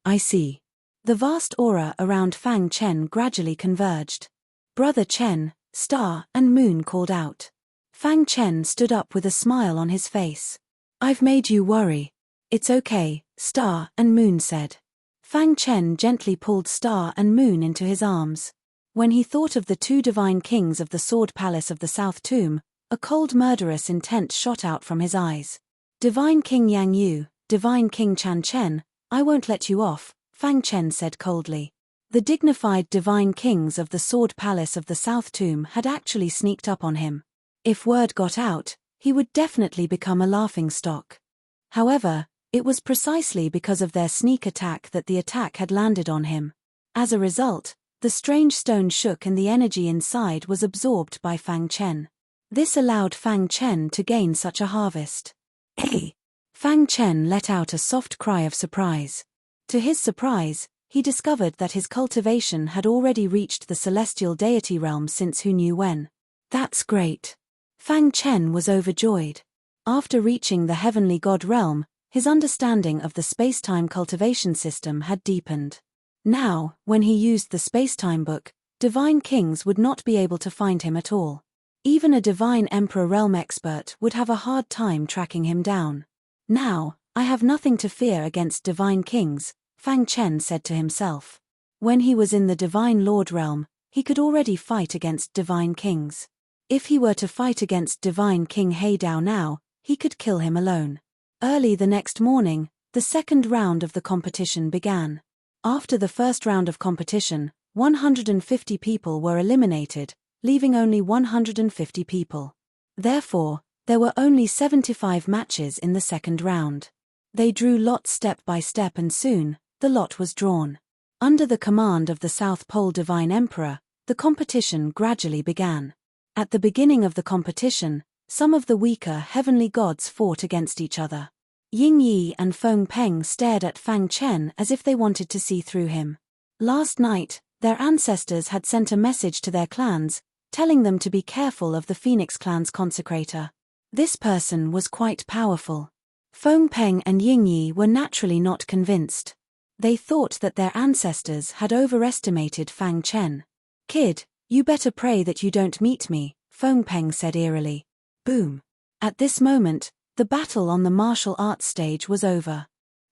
I see. The vast aura around Fang Chen gradually converged. Brother Chen, Star and Moon called out. Fang Chen stood up with a smile on his face. I've made you worry. It's okay, Star and Moon said. Fang Chen gently pulled Star and Moon into his arms. When he thought of the 2 divine kings of the Sword Palace of the South Tomb, a cold murderous intent shot out from his eyes. Divine King Yang Yu, Divine King Chan Chen, I won't let you off, Fang Chen said coldly. The dignified divine kings of the Sword Palace of the South Tomb had actually sneaked up on him. If word got out, he would definitely become a laughingstock. However, it was precisely because of their sneak attack that the attack had landed on him. As a result, the strange stone shook and the energy inside was absorbed by Fang Chen. This allowed Fang Chen to gain such a harvest. Hey! Fang Chen let out a soft cry of surprise. To his surprise, he discovered that his cultivation had already reached the celestial deity realm since who knew when. That's great. Fang Chen was overjoyed. After reaching the heavenly god realm, his understanding of the space-time cultivation system had deepened. Now, when he used the space-time book, divine kings would not be able to find him at all. Even a divine emperor realm expert would have a hard time tracking him down. Now, I have nothing to fear against divine kings, Fang Chen said to himself. When he was in the divine lord realm, he could already fight against divine kings. If he were to fight against divine king Heidao now, he could kill him alone. Early the next morning, the second round of the competition began. After the first round of competition, 150 people were eliminated, leaving only 150 people. Therefore, there were only 75 matches in the second round. They drew lots step by step and soon, the lot was drawn. Under the command of the South Pole Divine Emperor, the competition gradually began. At the beginning of the competition, some of the weaker heavenly gods fought against each other. Ying Yi and Feng Peng stared at Fang Chen as if they wanted to see through him. Last night, their ancestors had sent a message to their clans, telling them to be careful of the Phoenix clan's consecrator. This person was quite powerful. Feng Peng and Ying Yi were naturally not convinced. They thought that their ancestors had overestimated Fang Chen. Kid, you better pray that you don't meet me, Feng Peng said eerily. Boom. At this moment, the battle on the martial arts stage was over.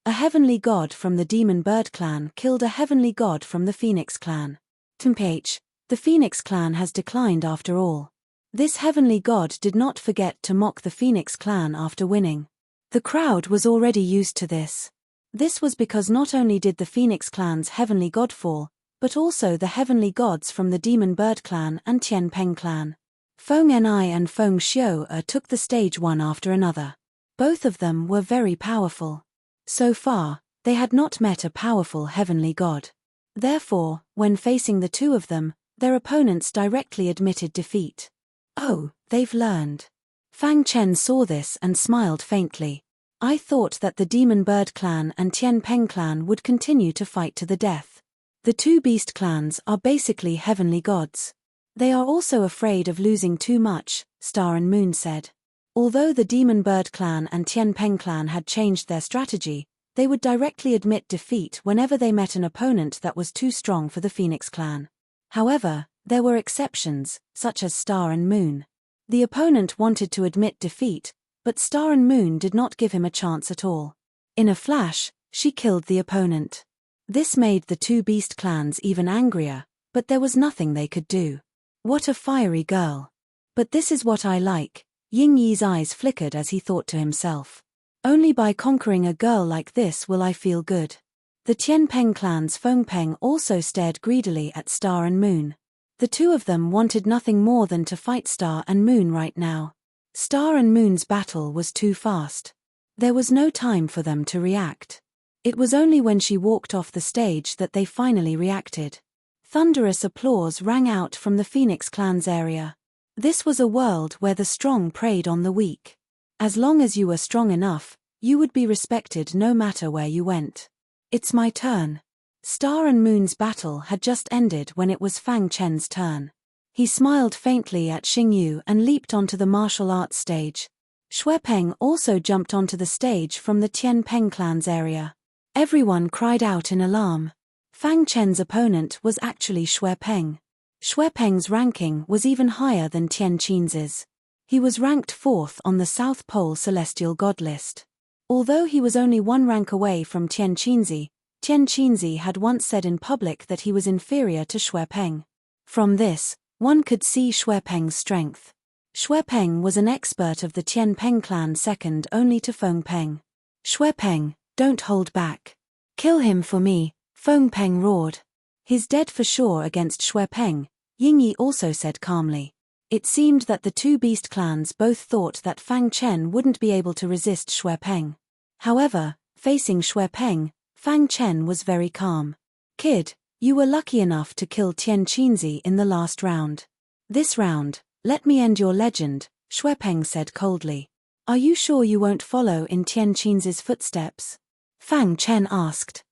A heavenly god from the Demon Bird clan killed a heavenly god from the Phoenix clan. Temph, the Phoenix clan has declined after all. This heavenly god did not forget to mock the Phoenix clan after winning. The crowd was already used to this. This was because not only did the Phoenix clan's heavenly god fall, but also the heavenly gods from the Demon Bird clan and Tian Peng clan. Feng Ni and Feng Xiu took the stage one after another. Both of them were very powerful. So far, they had not met a powerful heavenly god. Therefore, when facing the two of them, their opponents directly admitted defeat. Oh, they've learned. Fang Chen saw this and smiled faintly. I thought that the Demon Bird clan and Tian Peng clan would continue to fight to the death. The two beast clans are basically heavenly gods. They are also afraid of losing too much, Star and Moon said. Although the Demon Bird clan and Tian Peng clan had changed their strategy, they would directly admit defeat whenever they met an opponent that was too strong for the Phoenix clan. However, there were exceptions, such as Star and Moon. The opponent wanted to admit defeat, but Star and Moon did not give him a chance at all. In a flash, she killed the opponent. This made the two beast clans even angrier, but there was nothing they could do. What a fiery girl. But this is what I like, Ying Yi's eyes flickered as he thought to himself. Only by conquering a girl like this will I feel good. The Tian Peng clan's Feng Peng also stared greedily at Star and Moon. The two of them wanted nothing more than to fight Star and Moon right now. Star and Moon's battle was too fast. There was no time for them to react. It was only when she walked off the stage that they finally reacted. Thunderous applause rang out from the Phoenix clan's area. This was a world where the strong preyed on the weak. As long as you were strong enough, you would be respected no matter where you went. It's my turn. Star and Moon's battle had just ended when it was Fang Chen's turn. He smiled faintly at Xingyu and leaped onto the martial arts stage. Xue Peng also jumped onto the stage from the Tian Peng clan's area. Everyone cried out in alarm. Fang Chen's opponent was actually Xue Peng. Xue Peng's ranking was even higher than Tian Qin's. He was ranked 4th on the South Pole Celestial God list. Although he was only one rank away from Tian Qinzi had once said in public that he was inferior to Xue Peng. From this, one could see Xue Peng's strength. Xue Peng was an expert of the Tian Peng clan second only to Feng Peng. Xue Peng, don't hold back. Kill him for me, Feng Peng roared. He's dead for sure against Shui Peng, Yingyi also said calmly. It seemed that the two beast clans both thought that Fang Chen wouldn't be able to resist Shui Peng. However, facing Shui Peng, Fang Chen was very calm. Kid, you were lucky enough to kill Tian Qinzi in the last round. This round, let me end your legend, Shui Peng said coldly. Are you sure you won't follow in Tian Qinzi's footsteps? Fang Chen asked.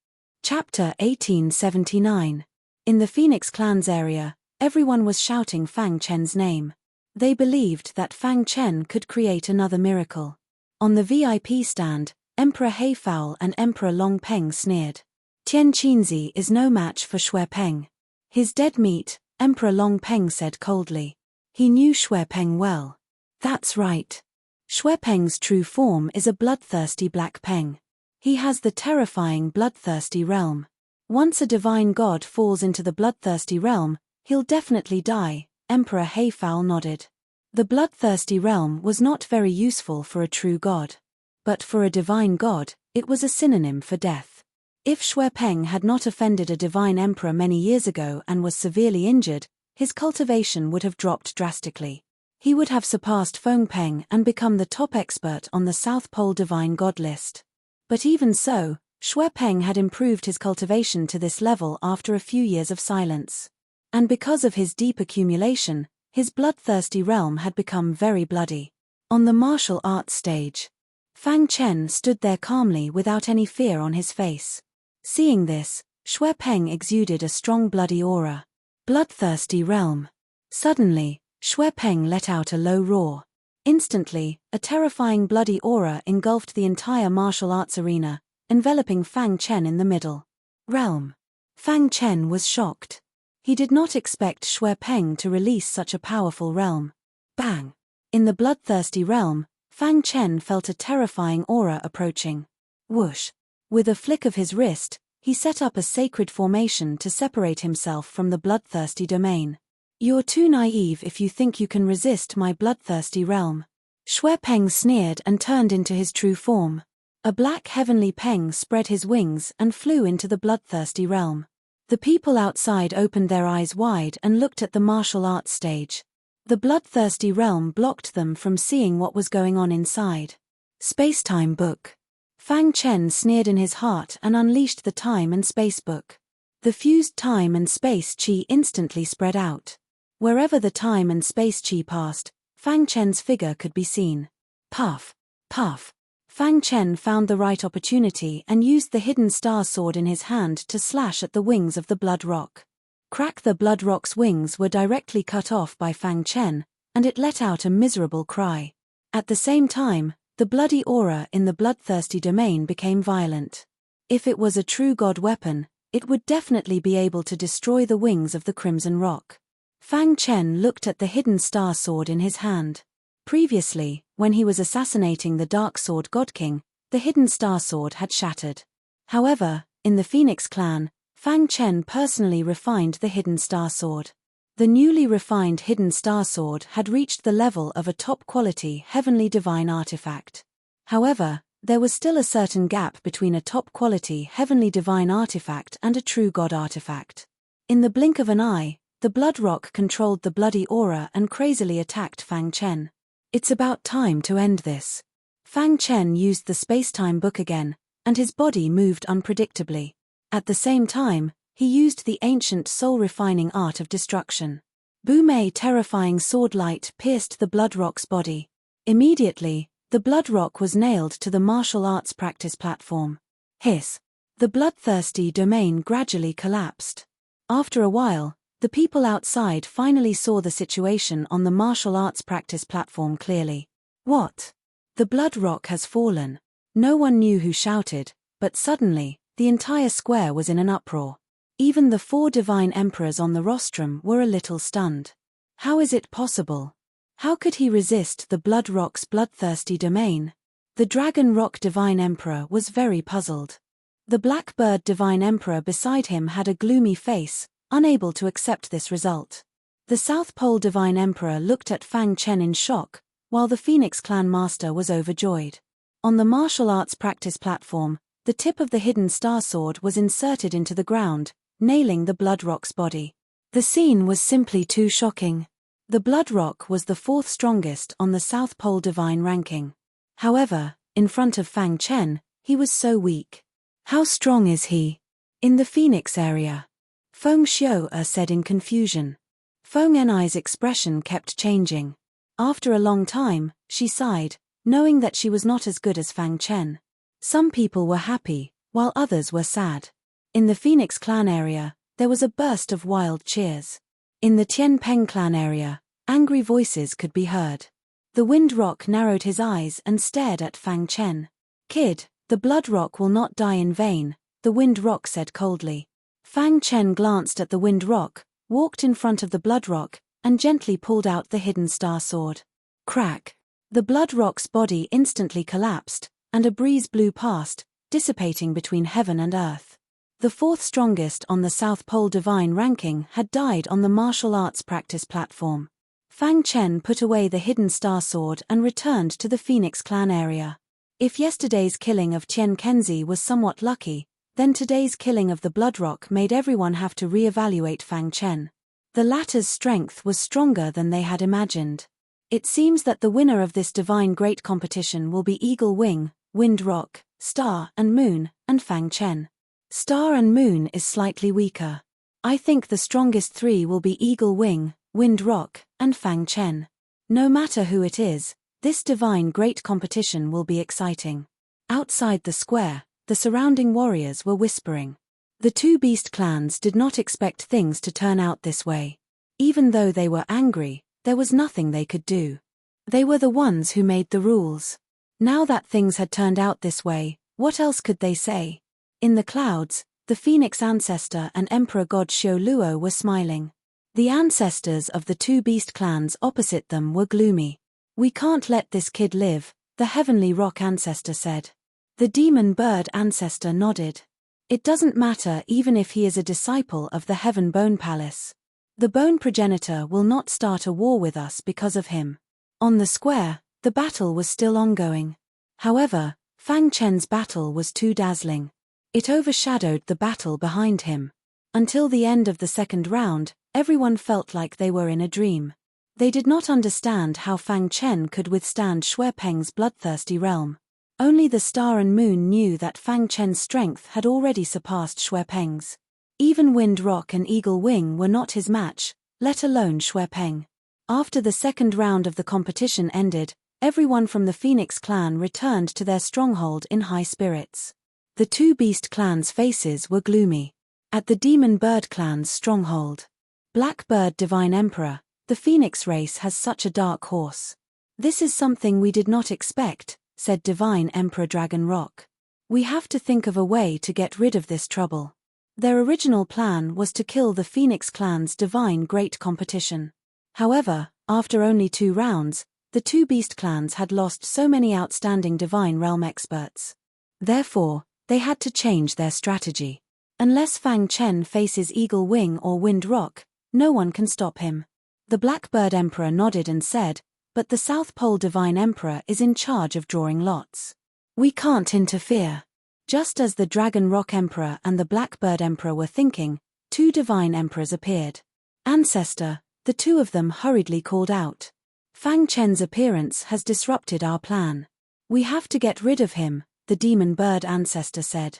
Chapter 1879. In the Phoenix Clan's area, everyone was shouting Fang Chen's name. They believed that Fang Chen could create another miracle. On the VIP stand, Emperor Heifao and Emperor Long Peng sneered. Tian Qinzi is no match for Shui Peng. His dead meat, Emperor Long Peng said coldly. He knew Shui Peng well. That's right. Shui Peng's true form is a bloodthirsty Black Peng. He has the terrifying bloodthirsty realm. Once a divine god falls into the bloodthirsty realm, he'll definitely die, Emperor Heifao nodded. The bloodthirsty realm was not very useful for a true god. But for a divine god, it was a synonym for death. If Shui Peng had not offended a divine emperor many years ago and was severely injured, his cultivation would have dropped drastically. He would have surpassed Feng Peng and become the top expert on the South Pole divine god list. But even so, Shui Peng had improved his cultivation to this level after a few years of silence. And because of his deep accumulation, his bloodthirsty realm had become very bloody. On the martial arts stage, Fang Chen stood there calmly without any fear on his face. Seeing this, Shui Peng exuded a strong bloody aura. Bloodthirsty realm. Suddenly, Shui Peng let out a low roar. Instantly, a terrifying bloody aura engulfed the entire martial arts arena, enveloping Fang Chen in the middle. Realm. Fang Chen was shocked. He did not expect Shui Peng to release such a powerful realm. Bang! In the bloodthirsty realm, Fang Chen felt a terrifying aura approaching. Whoosh! With a flick of his wrist, he set up a sacred formation to separate himself from the bloodthirsty domain. You're too naive if you think you can resist my bloodthirsty realm. Shui Peng sneered and turned into his true form. A black heavenly peng spread his wings and flew into the bloodthirsty realm. The people outside opened their eyes wide and looked at the martial arts stage. The bloodthirsty realm blocked them from seeing what was going on inside. Spacetime book. Fang Chen sneered in his heart and unleashed the time and space book. The fused time and space qi instantly spread out. Wherever the time and space qi passed, Fang Chen's figure could be seen. Puff, puff. Fang Chen found the right opportunity and used the hidden star sword in his hand to slash at the wings of the blood rock. Crack! The blood rock's wings were directly cut off by Fang Chen, and it let out a miserable cry. At the same time, the bloody aura in the bloodthirsty domain became violent. If it was a true god weapon, it would definitely be able to destroy the wings of the crimson rock. Fang Chen looked at the hidden star sword in his hand. Previously, when he was assassinating the Dark Sword God King, the hidden star sword had shattered. However, in the Phoenix clan, Fang Chen personally refined the hidden star sword. The newly refined hidden star sword had reached the level of a top-quality heavenly divine artifact. However, there was still a certain gap between a top-quality heavenly divine artifact and a true god artifact. In the blink of an eye, the blood rock controlled the bloody aura and crazily attacked Fang Chen. It's about time to end this. Fang Chen used the spacetime book again, and his body moved unpredictably. At the same time, he used the ancient soul-refining art of destruction. Boom! A terrifying sword light pierced the blood rock's body. Immediately, the blood rock was nailed to the martial arts practice platform. Hiss! The bloodthirsty domain gradually collapsed. After a while, the people outside finally saw the situation on the martial arts practice platform clearly. What? The blood rock has fallen. No one knew who shouted, but suddenly, the entire square was in an uproar. Even the 4 divine emperors on the rostrum were a little stunned. How is it possible? How could he resist the blood rock's bloodthirsty domain? The dragon rock divine emperor was very puzzled. The blackbird divine emperor beside him had a gloomy face, unable to accept this result. The South Pole divine emperor looked at Fang Chen in shock, while the Phoenix clan master was overjoyed. On the martial arts practice platform, The tip of the hidden star sword was inserted into the ground, nailing the blood rock's body. The scene was simply too shocking. The blood rock was the fourth strongest on the South Pole divine ranking. However, in front of Fang Chen, he was so weak. How strong is he? In the Phoenix area? Feng Xiu'er said in confusion. Feng Ni's expression kept changing. After a long time, she sighed, knowing that she was not as good as Fang Chen. Some people were happy, while others were sad. In the Phoenix clan area, there was a burst of wild cheers. In the Tian Peng clan area, angry voices could be heard. The Wind Rock narrowed his eyes and stared at Fang Chen. "Kid, the Blood Rock will not die in vain," the Wind Rock said coldly. Fang Chen glanced at the Wind Rock, walked in front of the Blood Rock, and gently pulled out the hidden star sword. Crack! The Blood Rock's body instantly collapsed, and a breeze blew past, dissipating between heaven and earth. The fourth strongest on the South Pole divine ranking had died on the martial arts practice platform. Fang Chen put away the hidden star sword and returned to the Phoenix clan area. If yesterday's killing of Tian Kenzi was somewhat lucky, then today's killing of the Blood Rock made everyone have to re-evaluate Fang Chen. The latter's strength was stronger than they had imagined. It seems that the winner of this divine great competition will be Eagle Wing, Wind Rock, Star and Moon, and Fang Chen. Star and Moon is slightly weaker. I think the strongest three will be Eagle Wing, Wind Rock, and Fang Chen. No matter who it is, this divine great competition will be exciting. Outside the square, the surrounding warriors were whispering. The two beast clans did not expect things to turn out this way. Even though they were angry, there was nothing they could do. They were the ones who made the rules. Now that things had turned out this way, what else could they say? In the clouds, the Phoenix ancestor and Emperor God Xiu Luo were smiling. The ancestors of the two beast clans opposite them were gloomy. "We can't let this kid live," the Heavenly Rock ancestor said. The Demon Bird ancestor nodded. "It doesn't matter even if he is a disciple of the Heaven Bone Palace. The Bone Progenitor will not start a war with us because of him." On the square, the battle was still ongoing. However, Fang Chen's battle was too dazzling. It overshadowed the battle behind him. Until the end of the second round, everyone felt like they were in a dream. They did not understand how Fang Chen could withstand Shui Peng's bloodthirsty realm. Only the Star and Moon knew that Fang Chen's strength had already surpassed Shui Peng's. Even Wind Rock and Eagle Wing were not his match, let alone Shui Peng. After the second round of the competition ended, everyone from the Phoenix clan returned to their stronghold in high spirits. The two beast clans' faces were gloomy. At the Demon Bird clan's stronghold, Blackbird Divine Emperor, the Phoenix race has such a dark horse. "This is something we did not expect," said Divine Emperor Dragon Rock. "We have to think of a way to get rid of this trouble." Their original plan was to kill the Phoenix clan's divine great competition. However, after only 2 rounds, the two beast clans had lost so many outstanding divine realm experts. Therefore, they had to change their strategy. Unless Fang Chen faces Eagle Wing or Wind Rock, no one can stop him. The Blackbird Emperor nodded and said, "But the South Pole Divine Emperor is in charge of drawing lots. We can't interfere." Just as the Dragon Rock Emperor and the Blackbird Emperor were thinking, 2 Divine Emperors appeared. "Ancestor," the 2 of them hurriedly called out. "Fang Chen's appearance has disrupted our plan. We have to get rid of him," the Demon Bird ancestor said.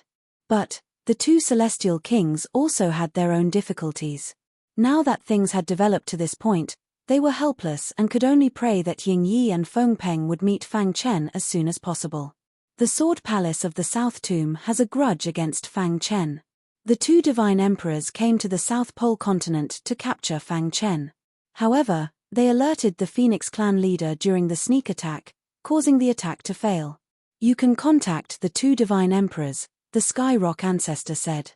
But the 2 Celestial Kings also had their own difficulties. Now that things had developed to this point, they were helpless and could only pray that Ying Yi and Feng Peng would meet Fang Chen as soon as possible. The Sword Palace of the South Tomb has a grudge against Fang Chen. The 2 Divine Emperors came to the South Pole continent to capture Fang Chen. However, they alerted the Phoenix clan leader during the sneak attack, causing the attack to fail. "You can contact the 2 Divine Emperors," the Sky Rock ancestor said.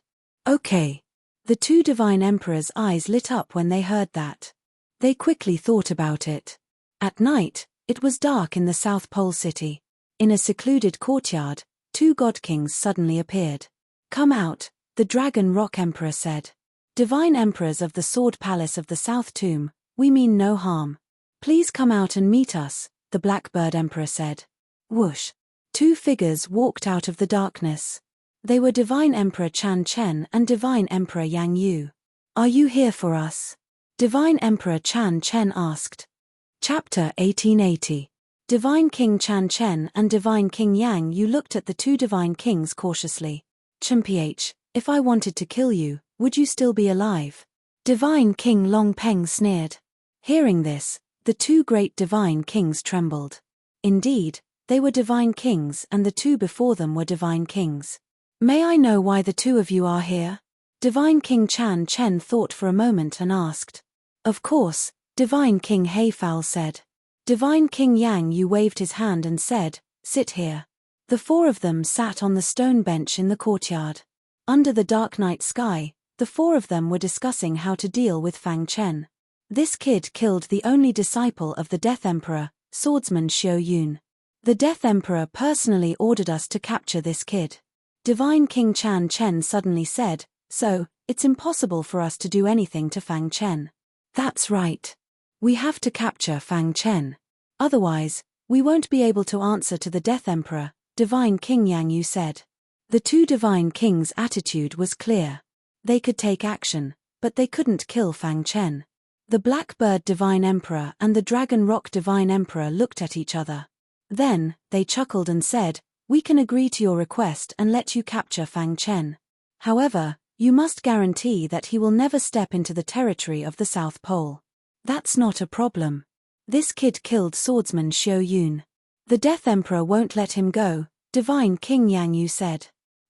"Okay." The 2 Divine Emperors' eyes lit up when they heard that. They quickly thought about it. At night, it was dark in the South Pole City. In a secluded courtyard, 2 God Kings suddenly appeared. "Come out," the Dragon Rock Emperor said. "Divine Emperors of the Sword Palace of the South Tomb, we mean no harm. Please come out and meet us," the Blackbird Emperor said. Whoosh! 2 figures walked out of the darkness. They were Divine Emperor Chan Chen and Divine Emperor Yang Yu. Are you here for us? Divine Emperor Chan Chen asked. Chapter 1880. Divine King Chan Chen and Divine King Yang Yu looked at the two Divine Kings cautiously. Chen-ph, if I wanted to kill you, would you still be alive? Divine King Long Peng sneered. Hearing this, the two great Divine Kings trembled. Indeed, they were Divine Kings and the two before them were Divine Kings. May I know why the two of you are here? Divine King Chan Chen thought for a moment and asked. Of course, Divine King Heifao said. Divine King Yang Yu waved his hand and said, sit here. The four of them sat on the stone bench in the courtyard. Under the dark night sky, the four of them were discussing how to deal with Fang Chen. This kid killed the only disciple of the Death Emperor, swordsman Xiao Yun. The Death Emperor personally ordered us to capture this kid. Divine King Chan Chen suddenly said, so, it's impossible for us to do anything to Fang Chen. That's right. We have to capture Fang Chen. Otherwise, we won't be able to answer to the Death Emperor, Divine King Yang Yu said. The two Divine Kings' attitude was clear. They could take action, but they couldn't kill Fang Chen. The Blackbird Divine Emperor and the Dragon Rock Divine Emperor looked at each other. Then, they chuckled and said, we can agree to your request and let you capture Fang Chen. However, you must guarantee that he will never step into the territory of the South Pole. That's not a problem. This kid killed swordsman Xiao Yun. The Death Emperor won't let him go, Divine King Yang Yu said.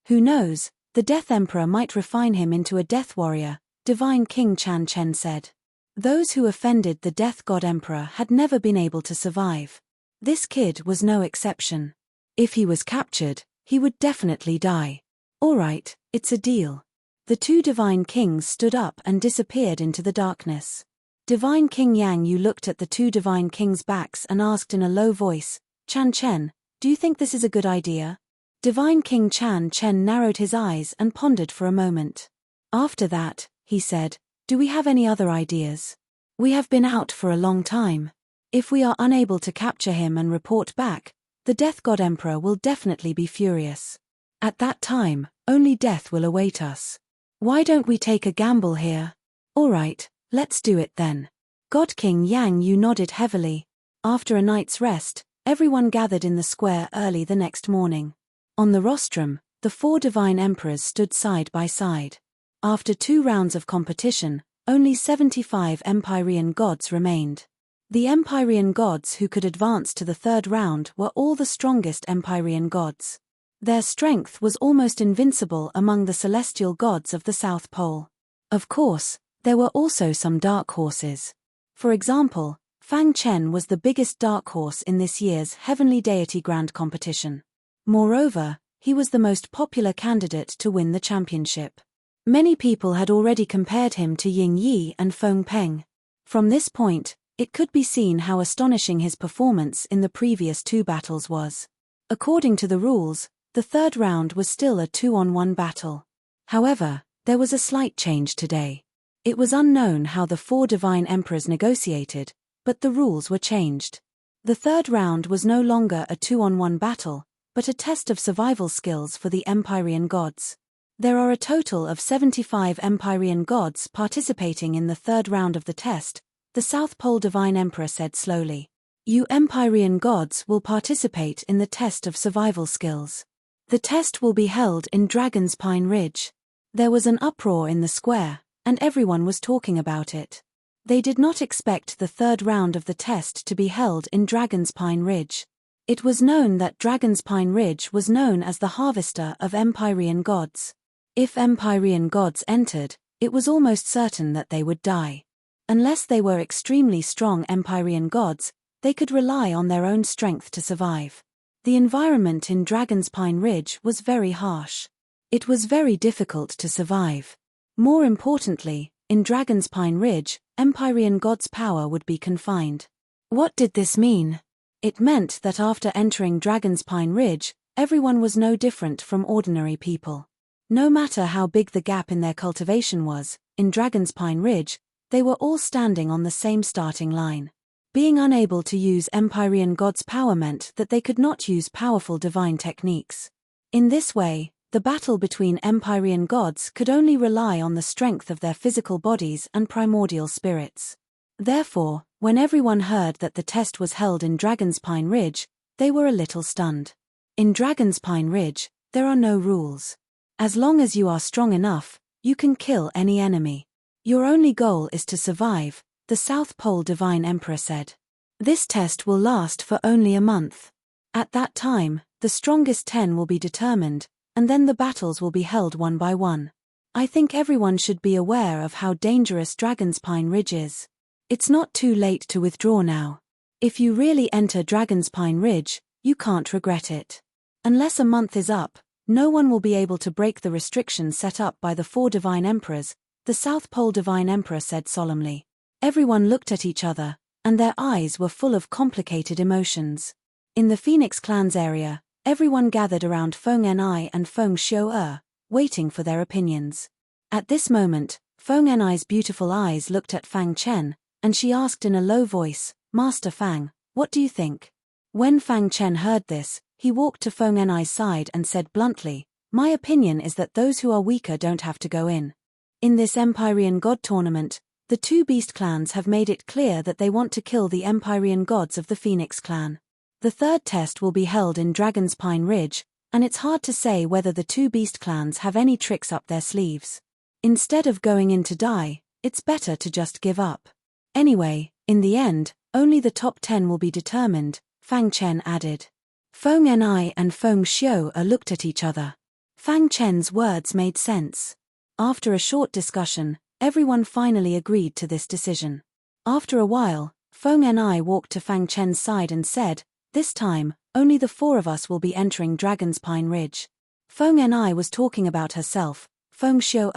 Who knows, the Death Emperor might refine him into a death warrior, Divine King Chan Chen said. Those who offended the Death God Emperor had never been able to survive. This kid was no exception. If he was captured, he would definitely die. All right, it's a deal. The two Divine Kings stood up and disappeared into the darkness. Divine King Yang Yu looked at the two Divine Kings' backs and asked in a low voice, Chan Chen, do you think this is a good idea? Divine King Chan Chen narrowed his eyes and pondered for a moment. After that, he said, do we have any other ideas? We have been out for a long time. If we are unable to capture him and report back, the Death God Emperor will definitely be furious. At that time, only death will await us. Why don't we take a gamble here? All right, let's do it then. God King Yang Yu nodded heavily. After a night's rest, everyone gathered in the square early the next morning. On the rostrum, the four Divine Emperors stood side by side. After 2 rounds of competition, only 75 Empyrean gods remained. The Empyrean gods who could advance to the 3rd round were all the strongest Empyrean gods. Their strength was almost invincible among the celestial gods of the South Pole. Of course, there were also some dark horses. For example, Fang Chen was the biggest dark horse in this year's Heavenly Deity Grand Competition. Moreover, he was the most popular candidate to win the championship. Many people had already compared him to Ying Yi and Feng Peng. From this point, it could be seen how astonishing his performance in the previous 2 battles was. According to the rules, the 3rd round was still a 2-on-1 battle. However, there was a slight change today. It was unknown how the 4 Divine Emperors negotiated, but the rules were changed. The 3rd round was no longer a 2-on-1 battle, but a test of survival skills for the Empyrean gods. There are a total of 75 Empyrean gods participating in the 3rd round of the test, the South Pole Divine Emperor said slowly. You Empyrean gods will participate in the test of survival skills. The test will be held in Dragon's Pine Ridge. There was an uproar in the square, and everyone was talking about it. They did not expect the 3rd round of the test to be held in Dragon's Pine Ridge. It was known that Dragon's Pine Ridge was known as the harvester of Empyrean gods. If Empyrean gods entered, it was almost certain that they would die. Unless they were extremely strong Empyrean gods, they could rely on their own strength to survive. The environment in Dragon's Pine Ridge was very harsh. It was very difficult to survive. More importantly, in Dragon's Pine Ridge, Empyrean gods' power would be confined. What did this mean? It meant that after entering Dragon's Pine Ridge, everyone was no different from ordinary people. No matter how big the gap in their cultivation was, in Dragon's Pine Ridge, they were all standing on the same starting line. Being unable to use Empyrean gods' power meant that they could not use powerful divine techniques. In this way, The battle between Empyrean gods could only rely on the strength of their physical bodies and primordial spirits. Therefore, when everyone heard that the test was held in Dragon's Pine Ridge, they were a little stunned. In Dragon's Pine Ridge, there are no rules. As long as you are strong enough, you can kill any enemy. Your only goal is to survive, the South Pole Divine Emperor said. This test will last for only a month. At that time, the strongest 10 will be determined, and then the battles will be held one by one. I think everyone should be aware of how dangerous Dragon's Pine Ridge is. It's not too late to withdraw now. If you really enter Dragon's Pine Ridge, you can't regret it. Unless a month is up, no one will be able to break the restrictions set up by the 4 Divine Emperors, the South Pole Divine Emperor said solemnly. Everyone looked at each other, and their eyes were full of complicated emotions. In the Phoenix Clan's area, everyone gathered around Feng Ni and Feng Xiu, waiting for their opinions. At this moment, Feng Ni's beautiful eyes looked at Fang Chen, and she asked in a low voice, "Master Fang, what do you think?" When Fang Chen heard this, he walked to Feng Ni's side and said bluntly, "My opinion is that those who are weaker don't have to go in. In this Empyrean God tournament, the 2 beast clans have made it clear that they want to kill the Empyrean gods of the Phoenix Clan. The third test will be held in Dragon's Pine Ridge, and it's hard to say whether the 2 beast clans have any tricks up their sleeves. Instead of going in to die, it's better to just give up. Anyway, in the end, only the top 10 will be determined," Fang Chen added. Feng Ni and Feng Xiu looked at each other. Fang Chen's words made sense. After a short discussion, everyone finally agreed to this decision. After a while, Feng Ni walked to Fang Chen's side and said, "This time, only the 4 of us will be entering Dragon's Pine Ridge." Feng Ni was talking about herself, Feng Xiu,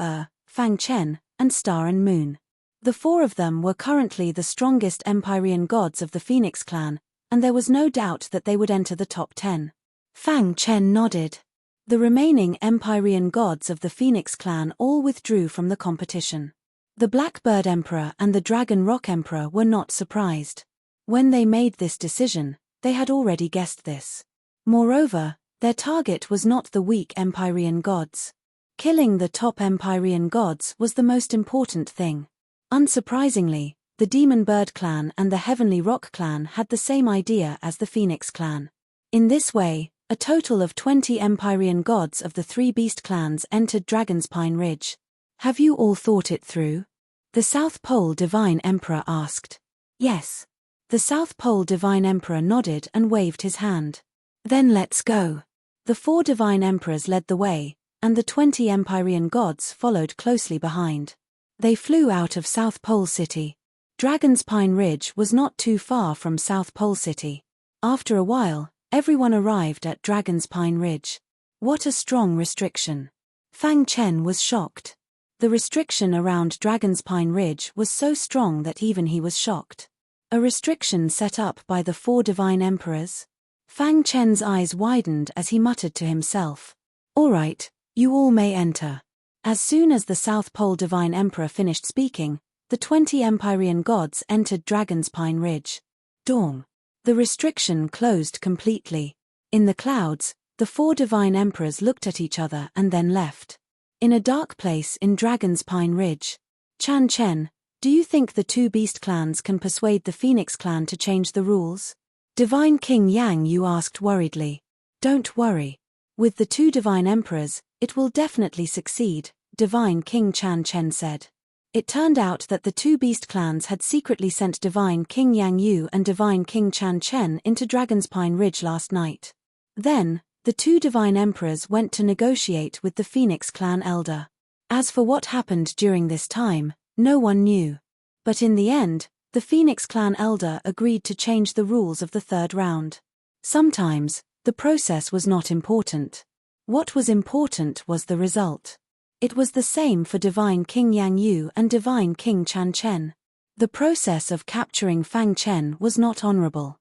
Fang Chen, and Star and Moon. The 4 of them were currently the strongest Empyrean gods of the Phoenix Clan, and there was no doubt that they would enter the top 10. Fang Chen nodded. The remaining Empyrean gods of the Phoenix Clan all withdrew from the competition. The Blackbird Emperor and the Dragon Rock Emperor were not surprised. When they made this decision, they had already guessed this. Moreover, their target was not the weak Empyrean gods. Killing the top Empyrean gods was the most important thing. Unsurprisingly, the Demon Bird Clan and the Heavenly Rock Clan had the same idea as the Phoenix Clan. In this way, a total of 20 Empyrean gods of the 3 beast clans entered Dragon's Pine Ridge. "Have you all thought it through?" the South Pole Divine Emperor asked. "Yes." The South Pole Divine Emperor nodded and waved his hand. "Then let's go." The 4 Divine Emperors led the way, and the 20 Empyrean gods followed closely behind. They flew out of South Pole City. Dragon's Pine Ridge was not too far from South Pole City. After a while, everyone arrived at Dragon's Pine Ridge. What a strong restriction. Fang Chen was shocked. The restriction around Dragon's Pine Ridge was so strong that even he was shocked. A restriction set up by the 4 Divine Emperors? Fang Chen's eyes widened as he muttered to himself. "All right, you all may enter." As soon as the South Pole Divine Emperor finished speaking, the 20 Empyrean gods entered Dragon's Pine Ridge. Dawn. The restriction closed completely. In the clouds, the 4 Divine Emperors looked at each other and then left. In a dark place in Dragon's Pine Ridge. Chan Chen, do you think the 2 beast clans can persuade the Phoenix Clan to change the rules? Divine King Yang Yu asked worriedly. "Don't worry. With the 2 Divine Emperors, it will definitely succeed," Divine King Chan Chen said. It turned out that the 2 beast clans had secretly sent Divine King Yang Yu and Divine King Chan Chen into Dragon's Pine Ridge last night. Then, the 2 Divine Emperors went to negotiate with the Phoenix Clan elder. As for what happened during this time, no one knew. But in the end, the Phoenix Clan elder agreed to change the rules of the 3rd round. Sometimes, the process was not important. What was important was the result. It was the same for Divine King Yang Yu and Divine King Chan Chen. The process of capturing Fang Chen was not honorable.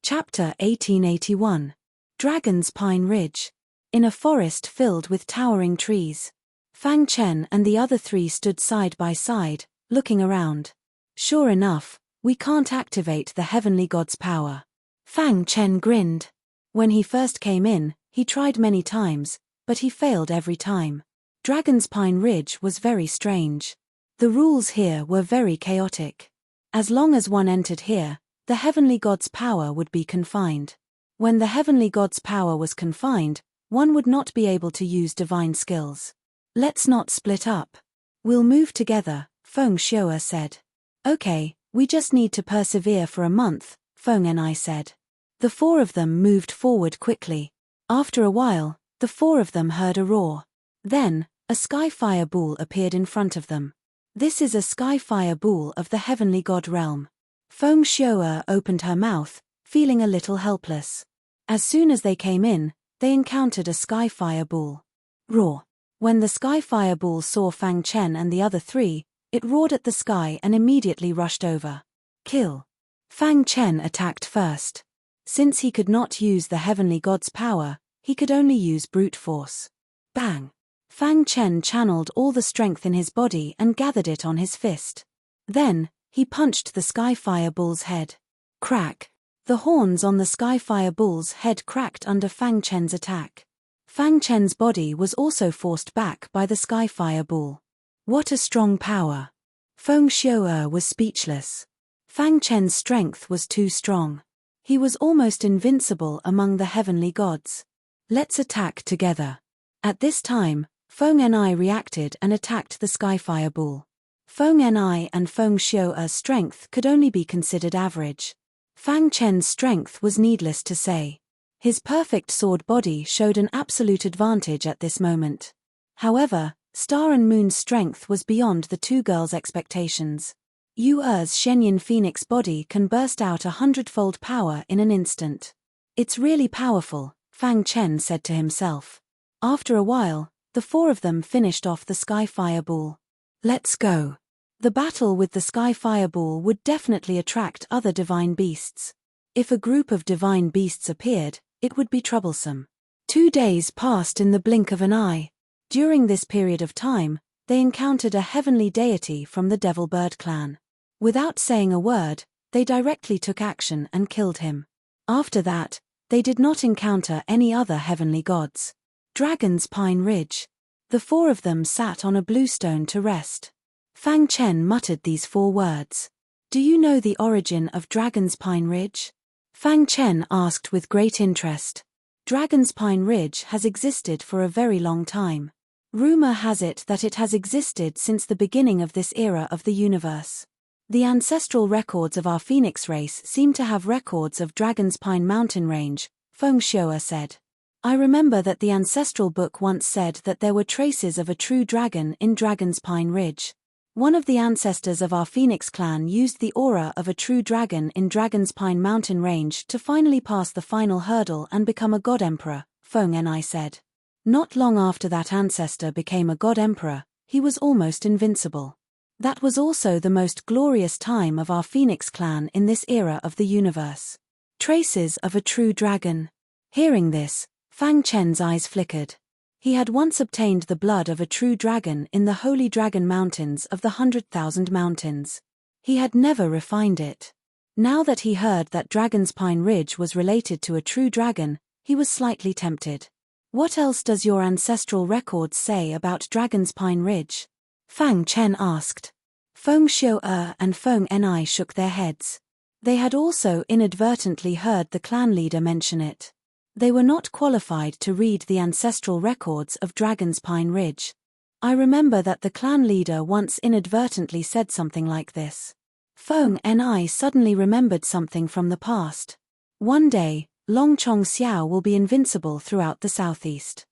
Chapter 1881. Dragon's Pine Ridge. In a forest filled with towering trees. Fang Chen and the other 3 stood side by side, looking around. "Sure enough, we can't activate the heavenly god's power." Fang Chen grinned. When he first came in, he tried many times, but he failed every time. Dragon's Pine Ridge was very strange. The rules here were very chaotic. As long as one entered here, the heavenly god's power would be confined. When the heavenly god's power was confined, one would not be able to use divine skills. Let's not split up. We'll move together, Feng Shuo said. Okay, we just need to persevere for a month, Feng Enai said. The four of them moved forward quickly. After a while, the four of them heard a roar. Then, a sky-fire ball appeared in front of them. This is a sky-fire ball of the heavenly god realm. Feng Shuo opened her mouth, feeling a little helpless. As soon as they came in, they encountered a sky-fire ball. Roar. When the sky-fire ball saw Fang Chen and the other three, it roared at the sky and immediately rushed over. Kill. Fang Chen attacked first. Since he could not use the heavenly god's power, he could only use brute force. Bang! Fang Chen channeled all the strength in his body and gathered it on his fist. Then, he punched the sky-fire bull's head. Crack! The horns on the sky-fire bull's head cracked under Fang Chen's attack. Fang Chen's body was also forced back by the sky-fire bull. What a strong power! Feng Shuo was speechless. Fang Chen's strength was too strong. He was almost invincible among the heavenly gods. Let's attack together. At this time, Feng Enai reacted and attacked the skyfire bull. Feng Enai and Feng Shuo's strength could only be considered average. Fang Chen's strength was needless to say. His perfect sword body showed an absolute advantage at this moment. However, Star and Moon's strength was beyond the two girls' expectations. Yu Er's Shenyan Phoenix body can burst out 100-fold power in an instant. It's really powerful, Fang Chen said to himself. After a while, the four of them finished off the sky-fire ball. Let's go. The battle with the sky-fire ball would definitely attract other divine beasts. If a group of divine beasts appeared, it would be troublesome. 2 days passed in the blink of an eye. During this period of time, they encountered a heavenly deity from the Devil Bird clan. Without saying a word, they directly took action and killed him. After that, they did not encounter any other heavenly gods. Dragon's Pine Ridge. The four of them sat on a blue stone to rest. Fang Chen muttered these 4 words. Do you know the origin of Dragon's Pine Ridge? Fang Chen asked with great interest. Dragon's Pine Ridge has existed for a very long time. Rumor has it that it has existed since the beginning of this era of the universe. The ancestral records of our Phoenix race seem to have records of Dragon's Pine mountain range, Feng Shuo said. I remember that the ancestral book once said that there were traces of a true dragon in Dragon's Pine Ridge. One of the ancestors of our Phoenix clan used the aura of a true dragon in Dragon's Pine mountain range to finally pass the final hurdle and become a god emperor, Feng Enai said. Not long after that ancestor became a god emperor, he was almost invincible. That was also the most glorious time of our Phoenix clan in this era of the universe. Traces of a true dragon. Hearing this, Fang Chen's eyes flickered. He had once obtained the blood of a true dragon in the Holy Dragon Mountains of the 100,000 Mountains. He had never refined it. Now that he heard that Dragon's Pine Ridge was related to a true dragon, he was slightly tempted. What else does your ancestral records say about Dragon's Pine Ridge? Fang Chen asked. Feng Shuo and Feng Enai shook their heads. They had also inadvertently heard the clan leader mention it. They were not qualified to read the ancestral records of Dragon's Pine Ridge. I remember that the clan leader once inadvertently said something like this. Feng Enai suddenly remembered something from the past. One day, Long Chong Xiao will be invincible throughout the southeast.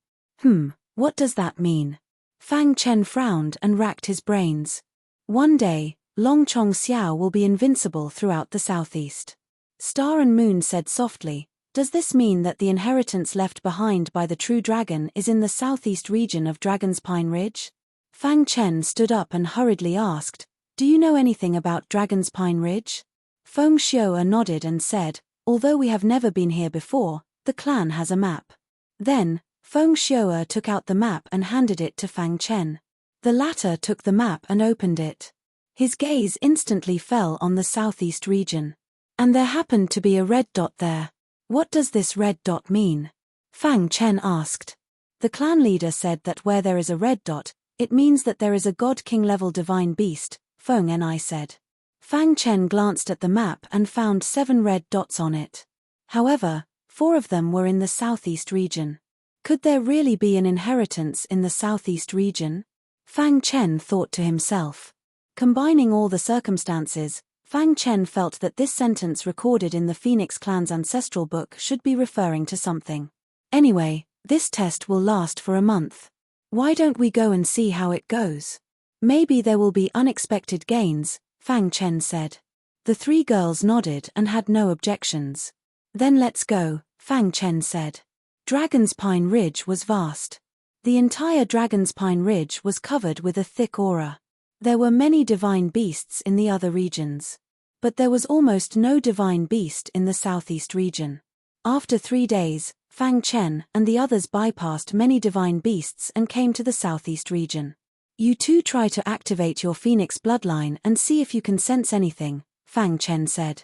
What does that mean? Fang Chen frowned and racked his brains. One day, Long Chong Xiao will be invincible throughout the southeast. Star and Moon said softly, does this mean that the inheritance left behind by the true dragon is in the southeast region of Dragon's Pine Ridge? Fang Chen stood up and hurriedly asked, do you know anything about Dragon's Pine Ridge? Feng Shuo nodded and said, although we have never been here before, the clan has a map. Then, Feng Shuo took out the map and handed it to Fang Chen. The latter took the map and opened it. His gaze instantly fell on the southeast region. And there happened to be a red dot there. What does this red dot mean? Fang Chen asked. The clan leader said that where there is a red dot, it means that there is a God King level divine beast, Feng Ni said. Fang Chen glanced at the map and found 7 red dots on it. However, 4 of them were in the southeast region. Could there really be an inheritance in the southeast region? Fang Chen thought to himself. Combining all the circumstances, Fang Chen felt that this sentence recorded in the Phoenix clan's ancestral book should be referring to something. Anyway, this test will last for a month. Why don't we go and see how it goes? Maybe there will be unexpected gains, Fang Chen said. The 3 girls nodded and had no objections. Then let's go, Fang Chen said. Dragon's Pine Ridge was vast. The entire Dragon's Pine Ridge was covered with a thick aura. There were many divine beasts in the other regions. But there was almost no divine beast in the southeast region. After 3 days, Fang Chen and the others bypassed many divine beasts and came to the southeast region. You two try to activate your Phoenix bloodline and see if you can sense anything, Fang Chen said.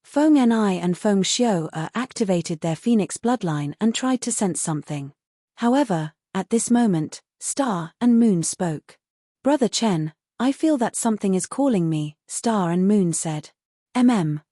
Feng Ni and Feng Xiu activated their Phoenix bloodline and tried to sense something. However, at this moment, Star and Moon spoke. Brother Chen, I feel that something is calling me, Star and Moon said.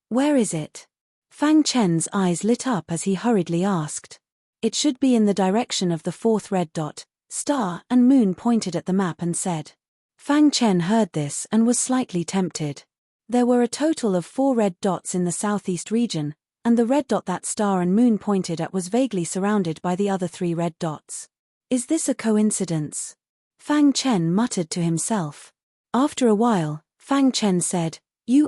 Where is it? Fang Chen's eyes lit up as he hurriedly asked. It should be in the direction of the 4th red dot, Star and Moon pointed at the map and said. Fang Chen heard this and was slightly tempted. There were a total of 4 red dots in the southeast region, and the red dot that Star and Moon pointed at was vaguely surrounded by the other 3 red dots. Is this a coincidence? Fang Chen muttered to himself. After a while, Fang Chen said, You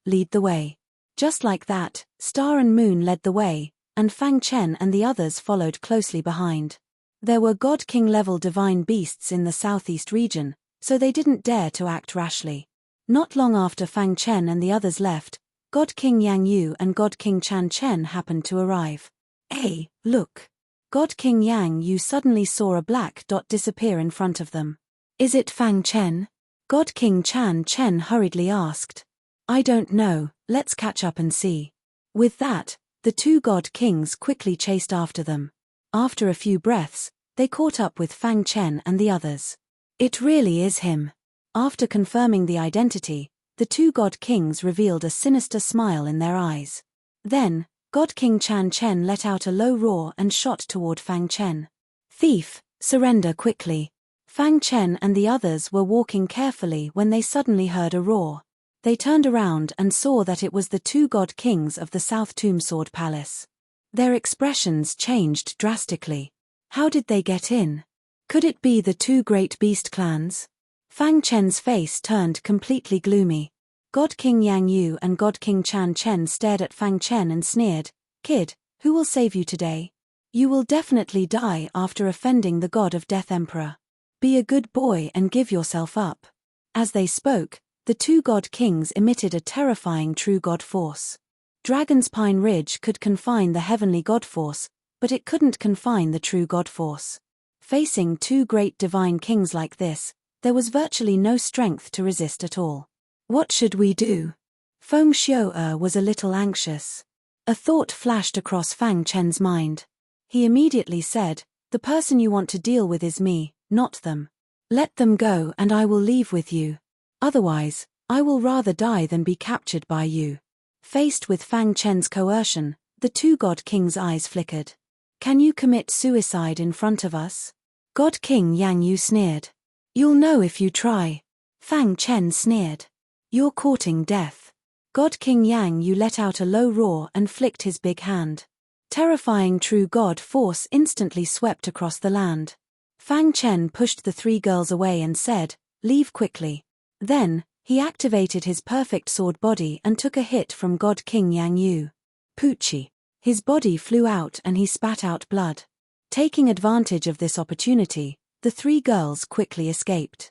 lead the way. Just like that, Star and Moon led the way, and Fang Chen and the others followed closely behind. There were God King level divine beasts in the southeast region, so they didn't dare to act rashly. Not long after Fang Chen and the others left, God King Yang Yu and God King Chan Chen happened to arrive. Hey, look! God King Yang Yu suddenly saw a black dot disappear in front of them. Is it Fang Chen? God King Chan Chen hurriedly asked. I don't know, let's catch up and see. With that, the 2 God Kings quickly chased after them. After a few breaths, they caught up with Fang Chen and the others. It really is him. After confirming the identity, the 2 God Kings revealed a sinister smile in their eyes. Then, God King Chan Chen let out a low roar and shot toward Fang Chen. Thief, surrender quickly. Fang Chen and the others were walking carefully when they suddenly heard a roar. They turned around and saw that it was the 2 God Kings of the South Tomb Sword Palace. Their expressions changed drastically. How did they get in? Could it be the 2 great beast clans? Fang Chen's face turned completely gloomy. God King Yang Yu and God King Chan Chen stared at Fang Chen and sneered, Kid, who will save you today? You will definitely die after offending the God of Death Emperor. Be a good boy and give yourself up. As they spoke, the 2 God Kings emitted a terrifying true God force. Dragon's Pine Ridge could confine the heavenly God force, but it couldn't confine the true God force. Facing 2 great divine kings like this, there was virtually no strength to resist at all. What should we do? Feng Xiu was a little anxious. A thought flashed across Fang Chen's mind. He immediately said, The person you want to deal with is me, not them. Let them go and I will leave with you. Otherwise, I will rather die than be captured by you. Faced with Fang Chen's coercion, the 2 God Kings' eyes flickered. Can you commit suicide in front of us? God King Yang Yu sneered. You'll know if you try. Fang Chen sneered. You're courting death. God King Yang Yu let out a low roar and flicked his big hand. Terrifying true God force instantly swept across the land. Fang Chen pushed the 3 girls away and said, Leave quickly. Then, he activated his perfect sword body and took a hit from God King Yang Yu. Poochie. His body flew out and he spat out blood. Taking advantage of this opportunity, the 3 girls quickly escaped.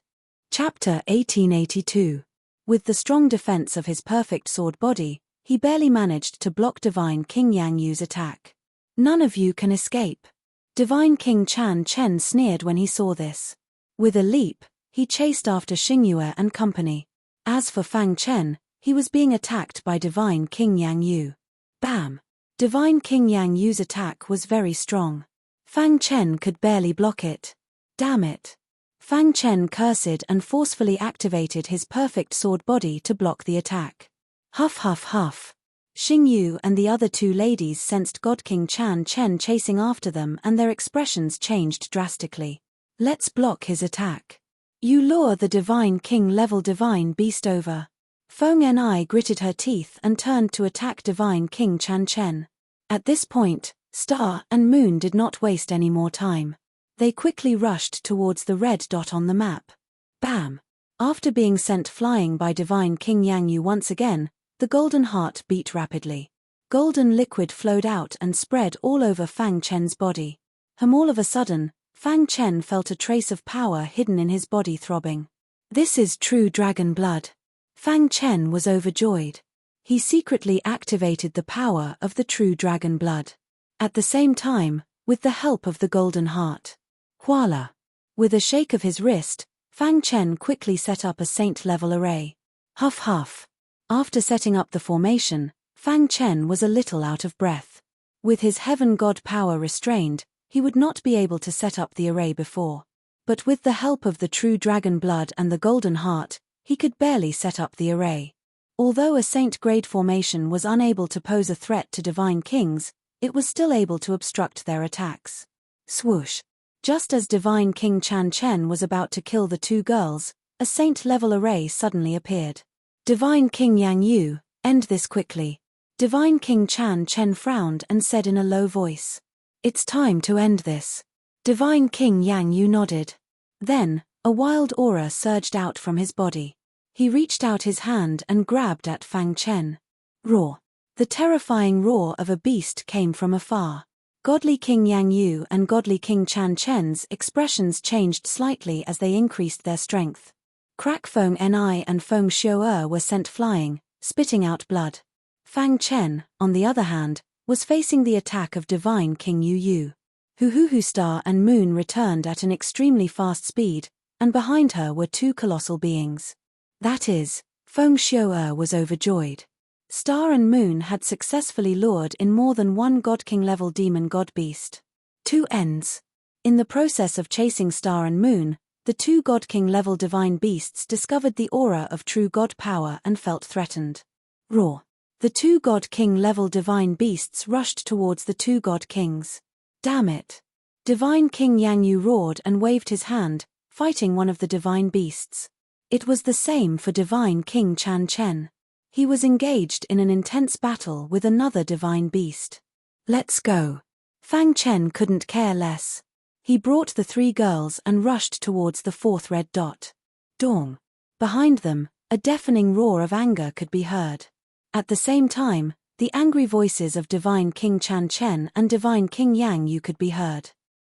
Chapter 1882. With the strong defense of his perfect sword body, he barely managed to block Divine King Yang Yu's attack. None of you can escape. Divine King Chan Chen sneered when he saw this. With a leap, he chased after Xingyue and company. As for Fang Chen, he was being attacked by Divine King Yang Yu. Bam! Divine King Yang Yu's attack was very strong. Fang Chen could barely block it. Damn it. Fang Chen cursed and forcefully activated his perfect sword body to block the attack. Huff huff huff. Xing Yu and the other two ladies sensed God King Chan Chen chasing after them, and their expressions changed drastically. Let's block his attack. You lure the Divine King level Divine Beast over. Feng Ni gritted her teeth and turned to attack Divine King Chan Chen. At this point, Star and Moon did not waste any more time. They quickly rushed towards the red dot on the map. Bam! After being sent flying by Divine King Yang Yu once again, the golden heart beat rapidly. Golden liquid flowed out and spread all over Fang Chen's body. All of a sudden, Fang Chen felt a trace of power hidden in his body throbbing. This is true dragon blood. Fang Chen was overjoyed. He secretly activated the power of the true dragon blood. At the same time, with the help of the golden heart. Voila! With a shake of his wrist, Fang Chen quickly set up a saint-level array. Huff huff. After setting up the formation, Fang Chen was a little out of breath. With his heaven god power restrained, he would not be able to set up the array before. But with the help of the true dragon blood and the golden heart, he could barely set up the array. Although a saint-grade formation was unable to pose a threat to divine kings, it was still able to obstruct their attacks. Swoosh! Just as Divine King Chan Chen was about to kill the two girls, a saint-level array suddenly appeared. Divine King Yang Yu, end this quickly. Divine King Chan Chen frowned and said in a low voice. It's time to end this. Divine King Yang Yu nodded. Then, a wild aura surged out from his body. He reached out his hand and grabbed at Fang Chen. Roar! The terrifying roar of a beast came from afar. Godly King Yang Yu and Godly King Chan Chen's expressions changed slightly as they increased their strength. Crack Feng Ni and Feng Xiu'er were sent flying, spitting out blood. Fang Chen, on the other hand, was facing the attack of Divine King Yu Yu. Hu Star and Moon returned at an extremely fast speed, and behind her were two colossal beings. That is, Feng Xiu'er was overjoyed. Star and Moon had successfully lured in more than one God King level demon god beast. Two ends. In the process of chasing Star and Moon, the two God King level divine beasts discovered the aura of true god power and felt threatened. Roar! The two God King level divine beasts rushed towards the two God Kings. Damn it! Divine King Yang Yu roared and waved his hand, fighting one of the divine beasts. It was the same for Divine King Chan Chen. He was engaged in an intense battle with another divine beast. Let's go. Fang Chen couldn't care less. He brought the three girls and rushed towards the fourth red dot. Dong! Behind them, a deafening roar of anger could be heard. At the same time, the angry voices of Divine King Chan Chen and Divine King Yang Yu could be heard.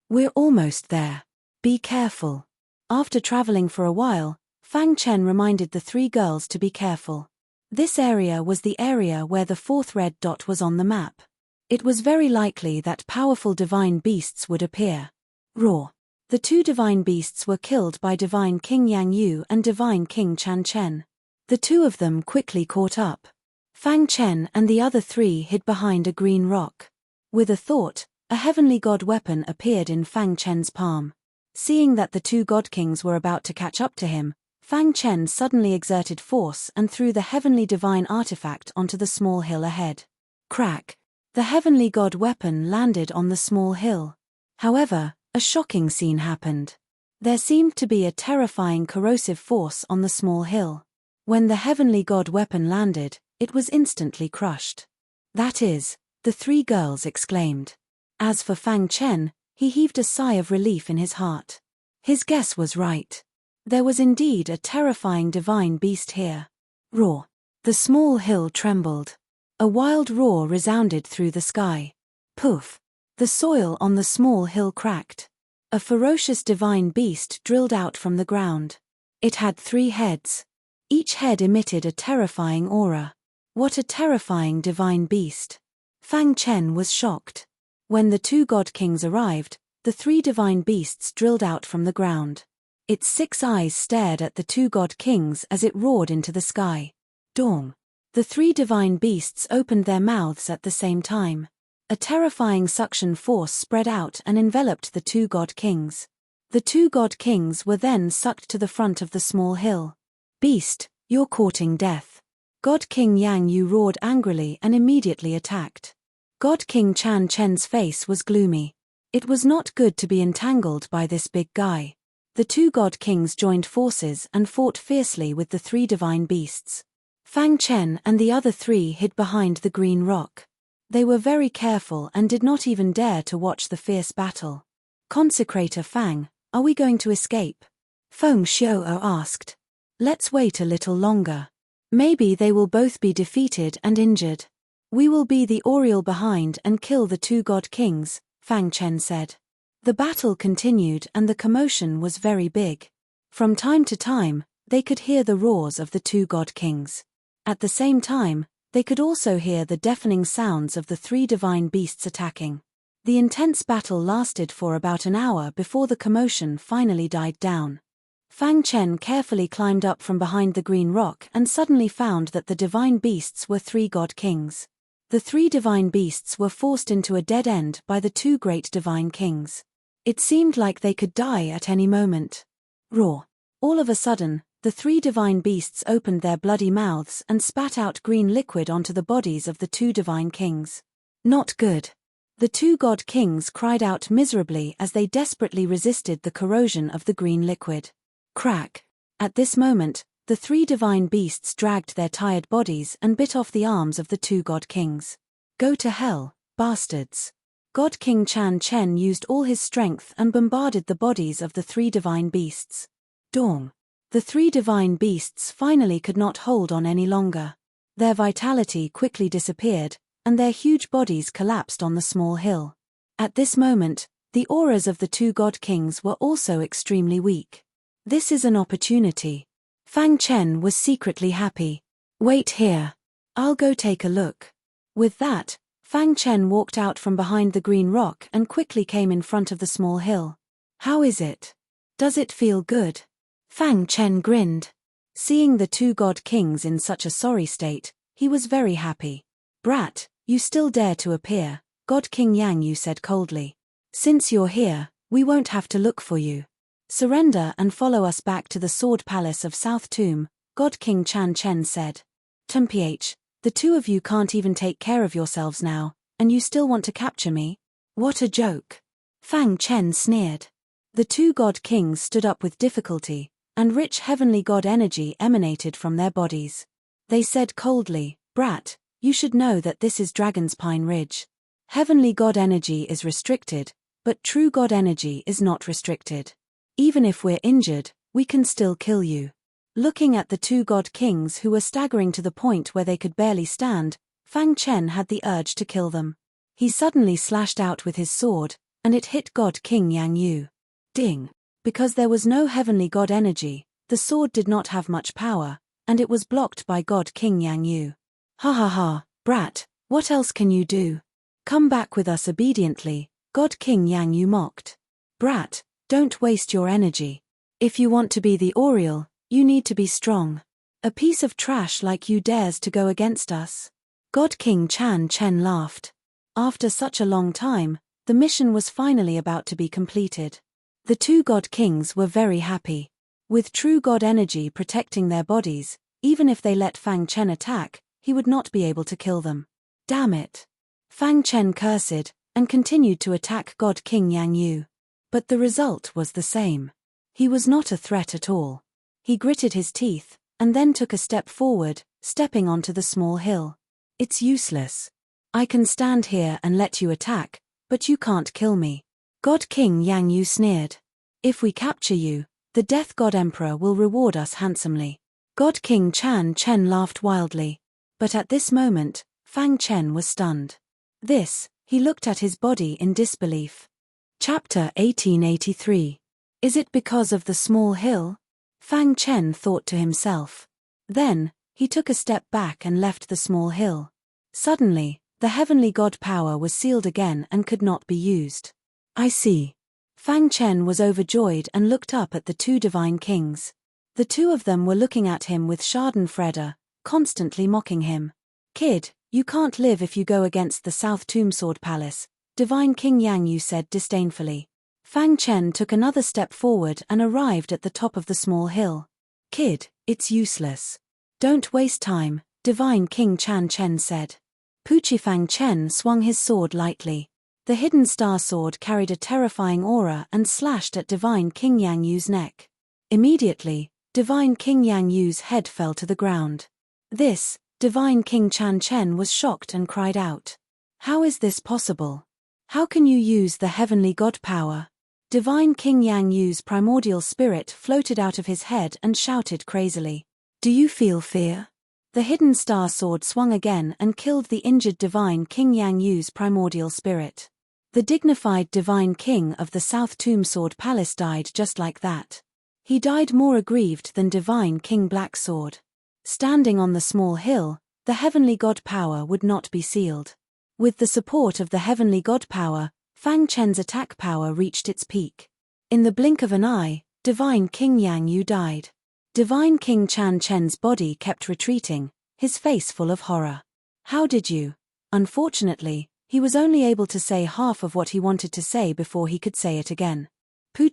We're almost there. Be careful. After traveling for a while, Fang Chen reminded the three girls to be careful. This area was the area where the fourth red dot was on the map. It was very likely that powerful divine beasts would appear. Roar! The two divine beasts were killed by Divine King Yang Yu and Divine King Chan Chen. The two of them quickly caught up. Fang Chen and the other three hid behind a green rock. With a thought, a heavenly god weapon appeared in Fang Chen's palm. Seeing that the two god kings were about to catch up to him, Fang Chen suddenly exerted force and threw the heavenly divine artifact onto the small hill ahead. Crack! The heavenly god weapon landed on the small hill. However, a shocking scene happened. There seemed to be a terrifying corrosive force on the small hill. When the heavenly god weapon landed, it was instantly crushed. That is, the three girls exclaimed. As for Fang Chen, he heaved a sigh of relief in his heart. His guess was right. There was indeed a terrifying divine beast here. Roar! The small hill trembled. A wild roar resounded through the sky. Poof! The soil on the small hill cracked. A ferocious divine beast drilled out from the ground. It had 3 heads. Each head emitted a terrifying aura. What a terrifying divine beast! Fang Chen was shocked. When the 2 god kings arrived, the 3 divine beasts drilled out from the ground. Its 6 eyes stared at the 2 god kings as it roared into the sky. Dong! The 3 divine beasts opened their mouths at the same time. A terrifying suction force spread out and enveloped the two god kings. The two god kings were then sucked to the front of the small hill. Beast, you're courting death. God King Yang Yu roared angrily and immediately attacked. God King Chan Chen's face was gloomy. It was not good to be entangled by this big guy. The two god kings joined forces and fought fiercely with the three divine beasts. Fang Chen and the other three hid behind the green rock. They were very careful and did not even dare to watch the fierce battle. Consecrator Fang, are we going to escape? Feng Xiao asked. Let's wait a little longer. Maybe they will both be defeated and injured. We will be the Oriole behind and kill the two god kings, Fang Chen said. The battle continued and the commotion was very big. From time to time, they could hear the roars of the two god kings. At the same time, they could also hear the deafening sounds of the three divine beasts attacking. The intense battle lasted for about an hour before the commotion finally died down. Fang Chen carefully climbed up from behind the green rock and suddenly found that the divine beasts were three god kings. The three divine beasts were forced into a dead end by the two great divine kings. It seemed like they could die at any moment. Roar! All of a sudden, the three divine beasts opened their bloody mouths and spat out green liquid onto the bodies of the two divine kings. Not good. The two god kings cried out miserably as they desperately resisted the corrosion of the green liquid. Crack! At this moment, the three divine beasts dragged their tired bodies and bit off the arms of the two god kings. Go to hell, bastards! God King Chan Chen used all his strength and bombarded the bodies of the three divine beasts. Dong! The three divine beasts finally could not hold on any longer. Their vitality quickly disappeared, and their huge bodies collapsed on the small hill. At this moment, the auras of the two god kings were also extremely weak. This is an opportunity. Fang Chen was secretly happy. Wait here. I'll go take a look. With that, Fang Chen walked out from behind the green rock and quickly came in front of the small hill. How is it? Does it feel good? Fang Chen grinned. Seeing the two god kings in such a sorry state, he was very happy. Brat, you still dare to appear, God King Yang Yu said coldly. Since you're here, we won't have to look for you. Surrender and follow us back to the Sword Palace of South Tomb, God King Chan Chen said. Mph, the two of you can't even take care of yourselves now, and you still want to capture me? What a joke. Fang Chen sneered. The two god kings stood up with difficulty, and rich heavenly god energy emanated from their bodies. They said coldly, Brat, you should know that this is Dragon's Pine Ridge. Heavenly god energy is restricted, but true god energy is not restricted. Even if we're injured, we can still kill you. Looking at the two god kings who were staggering to the point where they could barely stand, Fang Chen had the urge to kill them. He suddenly slashed out with his sword, and it hit God King Yang Yu. Ding! Because there was no heavenly god energy, the sword did not have much power, and it was blocked by God King Yang Yu. Ha ha ha, brat, what else can you do? Come back with us obediently, God King Yang Yu mocked. Brat, don't waste your energy. If you want to be the Oriole, you need to be strong. A piece of trash like you dares to go against us? God King Chan Chen laughed. After such a long time, the mission was finally about to be completed. The two god kings were very happy. With true god energy protecting their bodies, even if they let Fang Chen attack, he would not be able to kill them. Damn it. Fang Chen cursed, and continued to attack God King Yang Yu. But the result was the same. He was not a threat at all. He gritted his teeth, and then took a step forward, stepping onto the small hill. It's useless. I can stand here and let you attack, but you can't kill me. God King Yang Yu sneered. If we capture you, the Death God Emperor will reward us handsomely. God King Chan Chen laughed wildly. But at this moment, Fang Chen was stunned. He looked at his body in disbelief. Chapter 1883. Is it because of the small hill? Fang Chen thought to himself. Then, he took a step back and left the small hill. Suddenly, the heavenly god power was sealed again and could not be used. I see. Fang Chen was overjoyed and looked up at the two divine kings. The two of them were looking at him with schadenfreude, constantly mocking him. Kid, You can't live if you go against the South Tomb Sword Palace, Divine King Yang Yu said disdainfully. Fang Chen took another step forward and arrived at the top of the small hill. Kid, it's useless. Don't waste time, Divine King Chan Chen said. Fang Chen swung his sword lightly. The hidden star sword carried a terrifying aura and slashed at Divine King Yang Yu's neck. Immediately, Divine King Yang Yu's head fell to the ground. This, Divine King Chan Chen was shocked and cried out. How is this possible? How can you use the heavenly god power? Divine King Yang Yu's primordial spirit floated out of his head and shouted crazily. Do you feel fear? The hidden star sword swung again and killed the injured Divine King Yang Yu's primordial spirit. The dignified Divine King of the South Tomb Sword Palace died just like that. He died more aggrieved than Divine King Black Sword. Standing on the small hill, the heavenly god power would not be sealed. With the support of the heavenly god power, Fang Chen's attack power reached its peak. In the blink of an eye, Divine King Yang Yu died. Divine King Chan Chen's body kept retreating, his face full of horror. How did you? Unfortunately, he was only able to say half of what he wanted to say before he could say it again.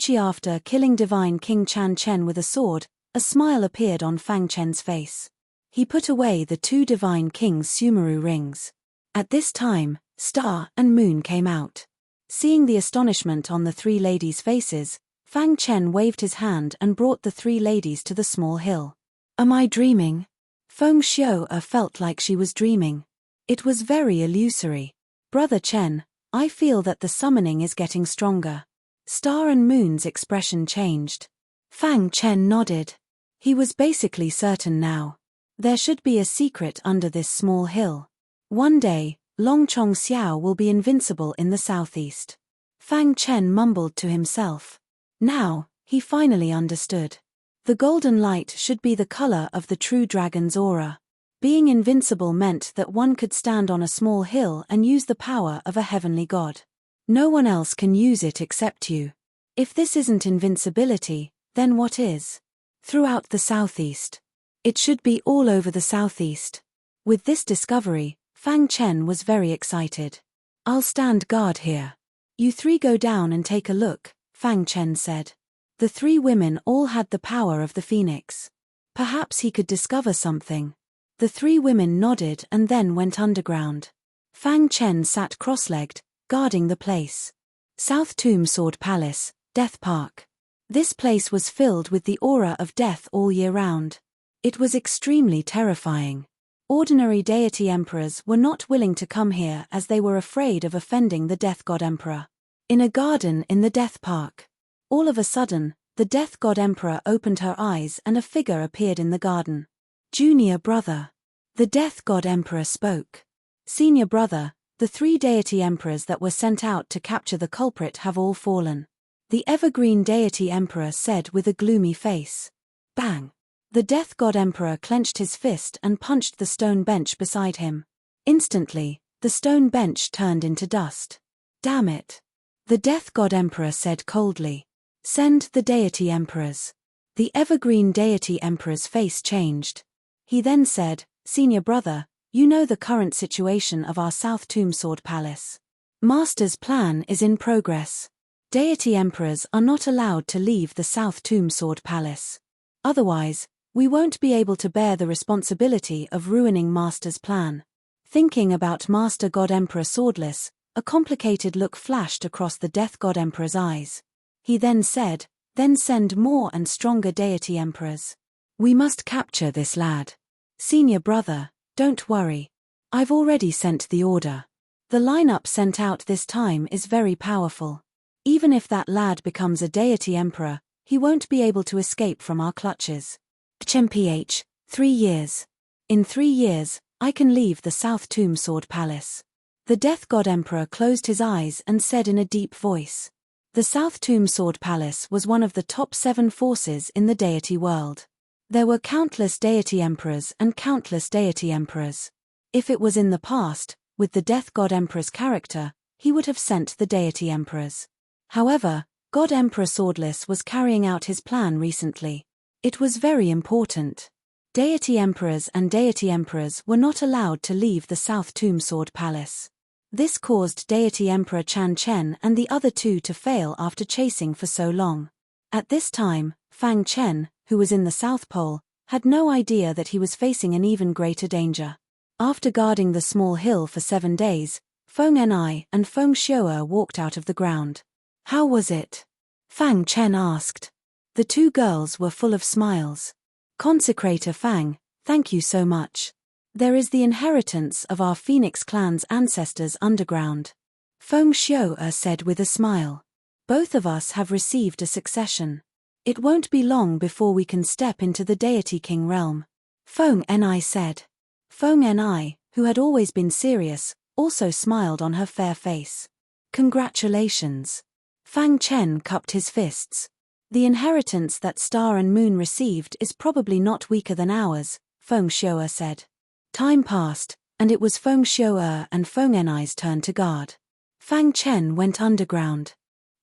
After killing Divine King Chan Chen with a sword, a smile appeared on Fang Chen's face. He put away the two Divine King's Sumeru rings. At this time, Star and Moon came out. Seeing the astonishment on the three ladies' faces, Fang Chen waved his hand and brought the three ladies to the small hill. Am I dreaming? Feng Xiao felt like she was dreaming. It was very illusory. Brother Chen, I feel that the summoning is getting stronger. Star and Moon's expression changed. Fang Chen nodded. He was basically certain now. There should be a secret under this small hill. One day, Long Chong Xiao will be invincible in the southeast. Fang Chen mumbled to himself. Now, he finally understood. The golden light should be the color of the true dragon's aura. Being invincible meant that one could stand on a small hill and use the power of a heavenly god. No one else can use it except you. If this isn't invincibility, then what is? Throughout the southeast. It should be all over the southeast. With this discovery, Fang Chen was very excited. I'll stand guard here. You three go down and take a look, Fang Chen said. The three women all had the power of the phoenix. Perhaps he could discover something. The three women nodded and then went underground. Fang Chen sat cross-legged, guarding the place. South Tomb Sword Palace, Death Park. This place was filled with the aura of death all year round. It was extremely terrifying. Ordinary deity emperors were not willing to come here as they were afraid of offending the Death God Emperor. In a garden in the Death Park. All of a sudden, the Death God Emperor opened her eyes and a figure appeared in the garden. Junior brother. The Death God Emperor spoke. Senior brother, the three deity emperors that were sent out to capture the culprit have all fallen. The evergreen deity emperor said with a gloomy face. Bang! The Death God Emperor clenched his fist and punched the stone bench beside him. Instantly, the stone bench turned into dust. Damn it! The Death God Emperor said coldly. Send the deity emperors. The evergreen deity emperor's face changed. He then said, Senior brother, you know the current situation of our South Tomb Sword Palace. Master's plan is in progress. Deity emperors are not allowed to leave the South Tomb Sword Palace. Otherwise, we won't be able to bear the responsibility of ruining Master's plan. Thinking about Master God Emperor Swordless, a complicated look flashed across the Death God Emperor's eyes. He then said, then send more and stronger deity emperors. We must capture this lad. Senior brother, don't worry. I've already sent the order. The lineup sent out this time is very powerful. Even if that lad becomes a deity emperor, he won't be able to escape from our clutches. HMPH, 3 years. In 3 years, I can leave the South Tomb Sword Palace. The Death God Emperor closed his eyes and said in a deep voice. The South Tomb Sword Palace was one of the top 7 forces in the deity world. There were countless deity emperors and countless deity emperors. If it was in the past, with the Death God Emperor's character, he would have sent the deity emperors. However, God Emperor Swordless was carrying out his plan recently. It was very important. Deity emperors and deity emperors were not allowed to leave the South Tomb Sword Palace. This caused deity emperor Chan Chen and the other two to fail after chasing for so long. At this time, Fang Chen, who was in the South Pole, had no idea that he was facing an even greater danger. After guarding the small hill for 7 days, Feng Ni and Feng Xiu'er walked out of the ground. How was it? Fang Chen asked. The two girls were full of smiles. Consecrator Fang, thank you so much. There is the inheritance of our Phoenix clan's ancestors underground. Feng Xiu'er said with a smile. Both of us have received a succession. It won't be long before we can step into the deity king realm. Feng Ni said. Feng Ni, who had always been serious, also smiled on her fair face. Congratulations. Fang Chen cupped his fists. The inheritance that Star and Moon received is probably not weaker than ours, Feng Xiu'er said. Time passed, and it was Feng Xiu'er and Feng Ni's turn to guard. Fang Chen went underground.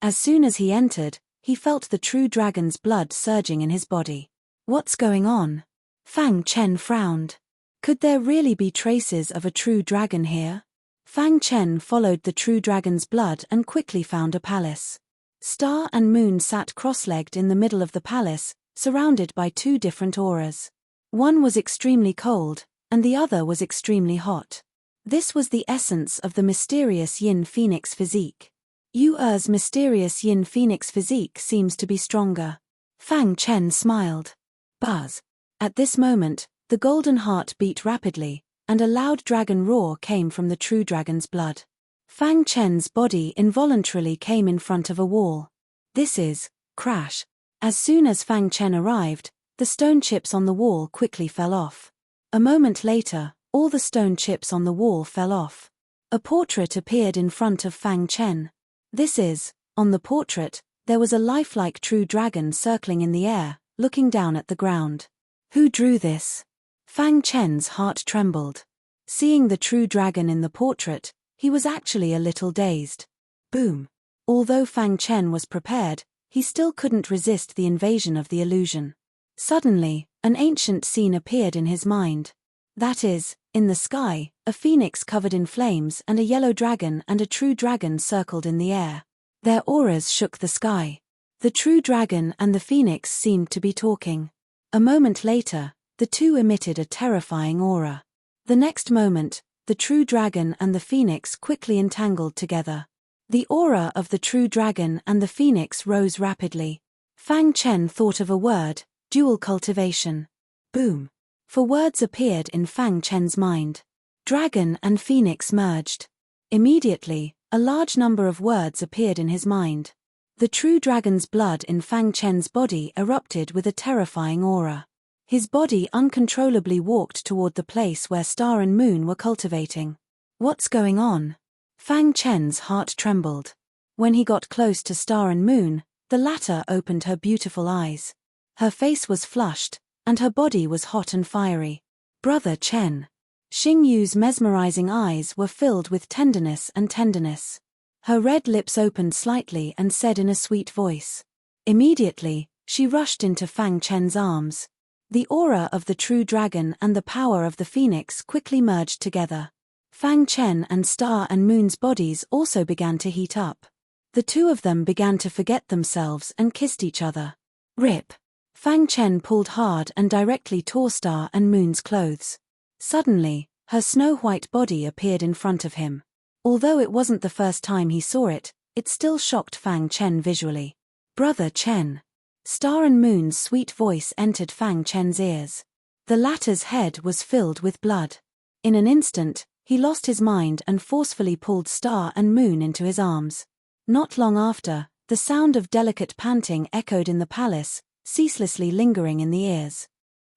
As soon as he entered, he felt the true dragon's blood surging in his body. What's going on? Fang Chen frowned. Could there really be traces of a true dragon here? Fang Chen followed the true dragon's blood and quickly found a palace. Star and Moon sat cross-legged in the middle of the palace, surrounded by 2 different auras. One was extremely cold, and the other was extremely hot. This was the essence of the mysterious Yin Phoenix physique. Yu'er's mysterious Yin Phoenix physique seems to be stronger. Fang Chen smiled. Buzz. At this moment, the golden heart beat rapidly, and a loud dragon roar came from the true dragon's blood. Fang Chen's body involuntarily came in front of a wall. This is, crash. As soon as Fang Chen arrived, the stone chips on the wall quickly fell off. A moment later, all the stone chips on the wall fell off. A portrait appeared in front of Fang Chen. This is, on the portrait, there was a lifelike true dragon circling in the air, looking down at the ground. Who drew this? Fang Chen's heart trembled. Seeing the true dragon in the portrait, he was actually a little dazed. Boom. Although Fang Chen was prepared, he still couldn't resist the invasion of the illusion. Suddenly, an ancient scene appeared in his mind. That is, in the sky, a phoenix covered in flames and a yellow dragon and a true dragon circled in the air. Their auras shook the sky. The true dragon and the phoenix seemed to be talking. A moment later, the two emitted a terrifying aura. The next moment, the true dragon and the phoenix quickly entangled together. The aura of the true dragon and the phoenix rose rapidly. Fang Chen thought of a word, dual cultivation. Boom. 4 words appeared in Fang Chen's mind. Dragon and phoenix merged. Immediately, a large number of words appeared in his mind. The true dragon's blood in Fang Chen's body erupted with a terrifying aura. His body uncontrollably walked toward the place where Star and Moon were cultivating. What's going on? Fang Chen's heart trembled. When he got close to Star and Moon, the latter opened her beautiful eyes. Her face was flushed, and her body was hot and fiery. Brother Chen. Xing Yu's mesmerizing eyes were filled with tenderness and tenderness. Her red lips opened slightly and said in a sweet voice. Immediately, she rushed into Fang Chen's arms. The aura of the true dragon and the power of the phoenix quickly merged together. Fang Chen and Star and Moon's bodies also began to heat up. The two of them began to forget themselves and kissed each other. Rip. Fang Chen pulled hard and directly tore Star and Moon's clothes. Suddenly, her snow-white body appeared in front of him. Although it wasn't the first time he saw it, it still shocked Fang Chen visually. Brother Chen. Star and Moon's sweet voice entered Fang Chen's ears. The latter's head was filled with blood. In an instant, he lost his mind and forcefully pulled Star and Moon into his arms. Not long after, the sound of delicate panting echoed in the palace, ceaselessly lingering in the ears.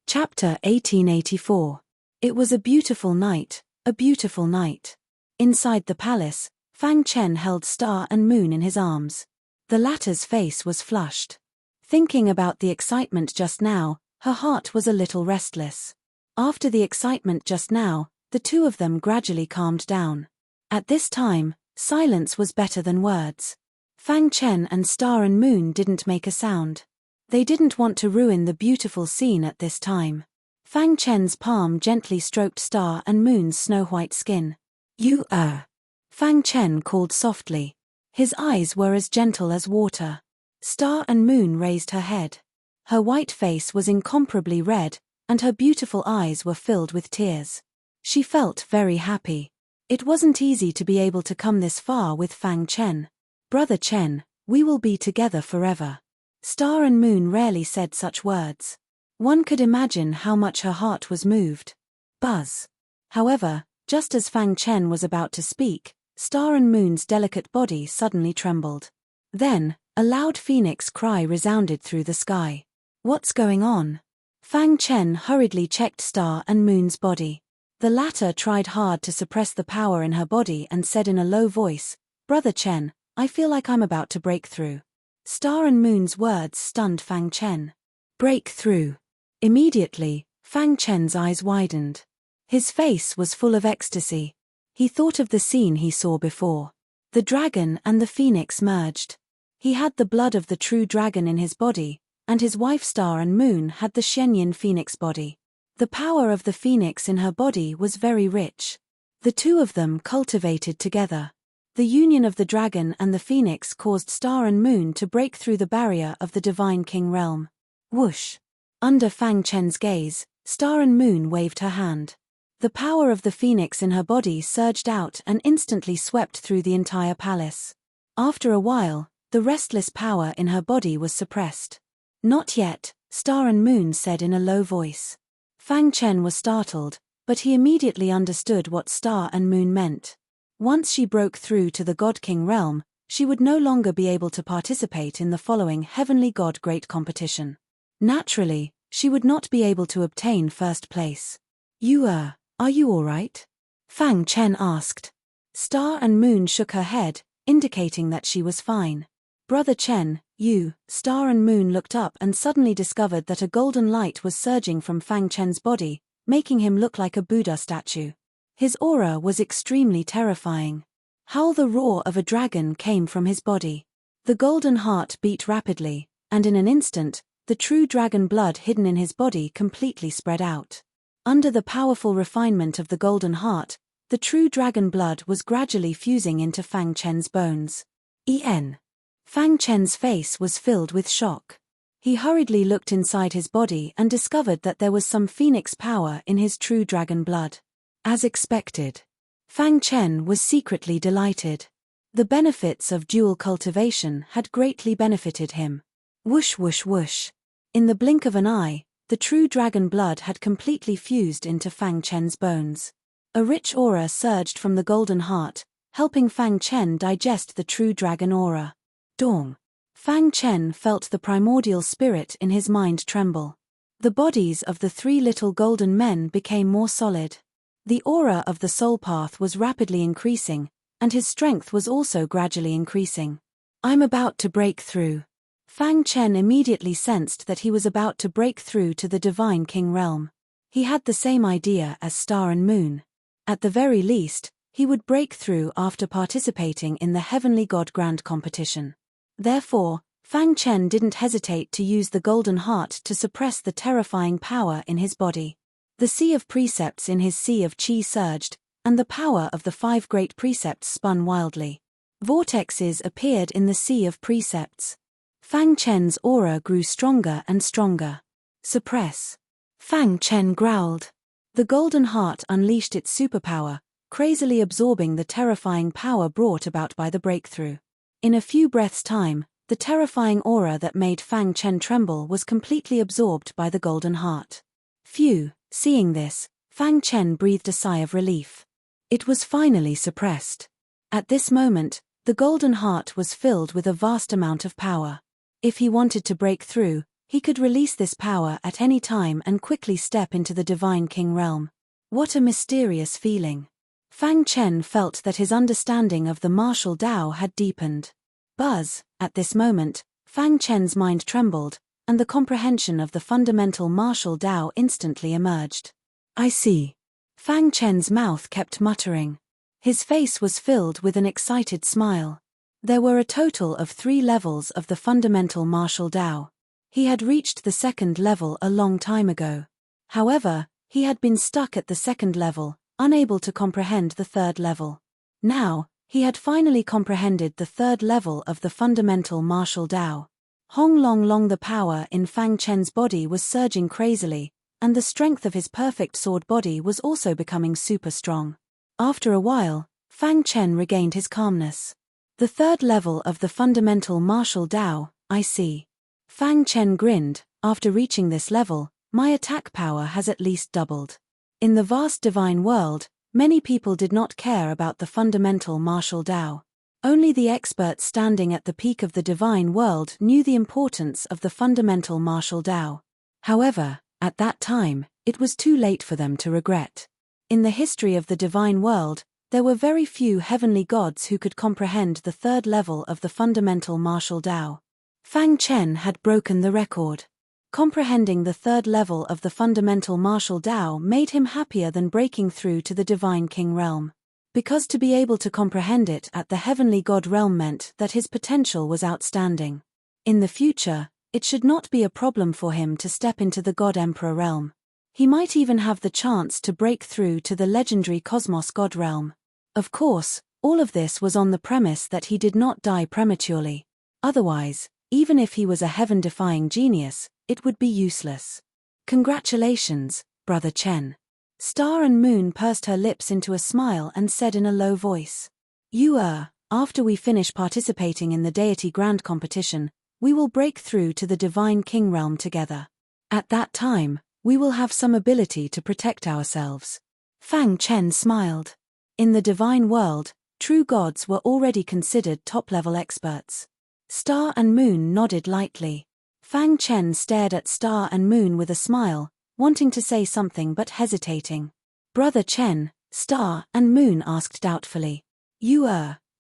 Chapter 1884. It was a beautiful night, a beautiful night. Inside the palace, Fang Chen held Star and Moon in his arms. The latter's face was flushed. Thinking about the excitement just now, her heart was a little restless. After the excitement just now, the two of them gradually calmed down. At this time, silence was better than words. Fang Chen and Star and Moon didn't make a sound. They didn't want to ruin the beautiful scene at this time. Fang Chen's palm gently stroked Star and Moon's snow-white skin. You Fang Chen called softly. His eyes were as gentle as water. Star and Moon raised her head. Her white face was incomparably red, and her beautiful eyes were filled with tears. She felt very happy. It wasn't easy to be able to come this far with Fang Chen. Brother Chen, we will be together forever. Star and Moon rarely said such words. One could imagine how much her heart was moved. Buzz. However, just as Fang Chen was about to speak, Star and Moon's delicate body suddenly trembled. Then, a loud phoenix cry resounded through the sky. What's going on? Fang Chen hurriedly checked Star and Moon's body. The latter tried hard to suppress the power in her body and said in a low voice, Brother Chen, I feel like I'm about to break through. Star and Moon's words stunned Fang Chen. Break through. Immediately, Fang Chen's eyes widened. His face was full of ecstasy. He thought of the scene he saw before. The dragon and the phoenix merged. He had the blood of the true dragon in his body, and his wife Star and Moon had the Shenyin phoenix body. The power of the phoenix in her body was very rich. The two of them cultivated together. The union of the dragon and the phoenix caused Star and Moon to break through the barrier of the divine king realm. Whoosh! Under Fang Chen's gaze, Star and Moon waved her hand. The power of the phoenix in her body surged out and instantly swept through the entire palace. After a while, the restless power in her body was suppressed. Not yet, Star and Moon said in a low voice. Fang Chen was startled, but he immediately understood what Star and Moon meant. Once she broke through to the God King realm, she would no longer be able to participate in the following Heavenly God Great competition. Naturally, she would not be able to obtain first place. Are you all right? Fang Chen asked. Star and Moon shook her head, indicating that she was fine. Brother Chen, Star and Moon looked up and suddenly discovered that a golden light was surging from Fang Chen's body, making him look like a Buddha statue. His aura was extremely terrifying. Howl the roar of a dragon came from his body. The golden heart beat rapidly, and in an instant, the true dragon blood hidden in his body completely spread out. Under the powerful refinement of the golden heart, the true dragon blood was gradually fusing into Fang Chen's bones. Fang Chen's face was filled with shock. He hurriedly looked inside his body and discovered that there was some phoenix power in his true dragon blood. As expected, Fang Chen was secretly delighted. The benefits of dual cultivation had greatly benefited him. Whoosh whoosh whoosh. In the blink of an eye, the true dragon blood had completely fused into Fang Chen's bones. A rich aura surged from the golden heart, helping Fang Chen digest the true dragon aura. Dong. Fang Chen felt the primordial spirit in his mind tremble. The bodies of the three little golden men became more solid. The aura of the soul path was rapidly increasing, and his strength was also gradually increasing. I'm about to break through. Fang Chen immediately sensed that he was about to break through to the divine king realm. He had the same idea as Star and Moon. At the very least, he would break through after participating in the Heavenly God Grand competition. Therefore, Fang Chen didn't hesitate to use the golden heart to suppress the terrifying power in his body. The sea of precepts in his sea of qi surged, and the power of the 5 great precepts spun wildly. Vortexes appeared in the sea of precepts. Fang Chen's aura grew stronger and stronger. Suppress. Fang Chen growled. The golden heart unleashed its superpower, crazily absorbing the terrifying power brought about by the breakthrough. In a few breaths' time, the terrifying aura that made Fang Chen tremble was completely absorbed by the golden heart. Phew, seeing this, Fang Chen breathed a sigh of relief. It was finally suppressed. At this moment, the golden heart was filled with a vast amount of power. If he wanted to break through, he could release this power at any time and quickly step into the divine king realm. What a mysterious feeling. Fang Chen felt that his understanding of the martial Tao had deepened. Buzz, at this moment, Fang Chen's mind trembled, and the comprehension of the fundamental martial Tao instantly emerged. I see. Fang Chen's mouth kept muttering. His face was filled with an excited smile. There were a total of 3 levels of the fundamental martial Tao. He had reached the 2nd level a long time ago. However, he had been stuck at the second level, unable to comprehend the third level. Now, he had finally comprehended the third level of the fundamental martial Tao. Hong Long Long, the power in Fang Chen's body was surging crazily, and the strength of his perfect sword body was also becoming super strong. After a while, Fang Chen regained his calmness. The third level of the fundamental martial Tao, I see. Fang Chen grinned. After reaching this level, my attack power has at least doubled. In the vast divine world, many people did not care about the fundamental martial Tao. Only the experts standing at the peak of the divine world knew the importance of the fundamental martial Tao. However, at that time, it was too late for them to regret. In the history of the divine world, there were very few heavenly gods who could comprehend the third level of the fundamental martial Tao. Fang Chen had broken the record. Comprehending the third level of the fundamental martial Tao made him happier than breaking through to the divine king realm. Because to be able to comprehend it at the heavenly god realm meant that his potential was outstanding. In the future, it should not be a problem for him to step into the god emperor realm. He might even have the chance to break through to the legendary cosmos god realm. Of course, all of this was on the premise that he did not die prematurely. Otherwise, even if he was a heaven-defying genius, it would be useless. Congratulations, Brother Chen. Star and Moon pursed her lips into a smile and said in a low voice. After we finish participating in the deity grand competition, we will break through to the divine king realm together. At that time, we will have some ability to protect ourselves. Fang Chen smiled. In the divine world, true gods were already considered top-level experts. Star and Moon nodded lightly. Fang Chen stared at Star and Moon with a smile, wanting to say something but hesitating. Brother Chen, Star and Moon asked doubtfully.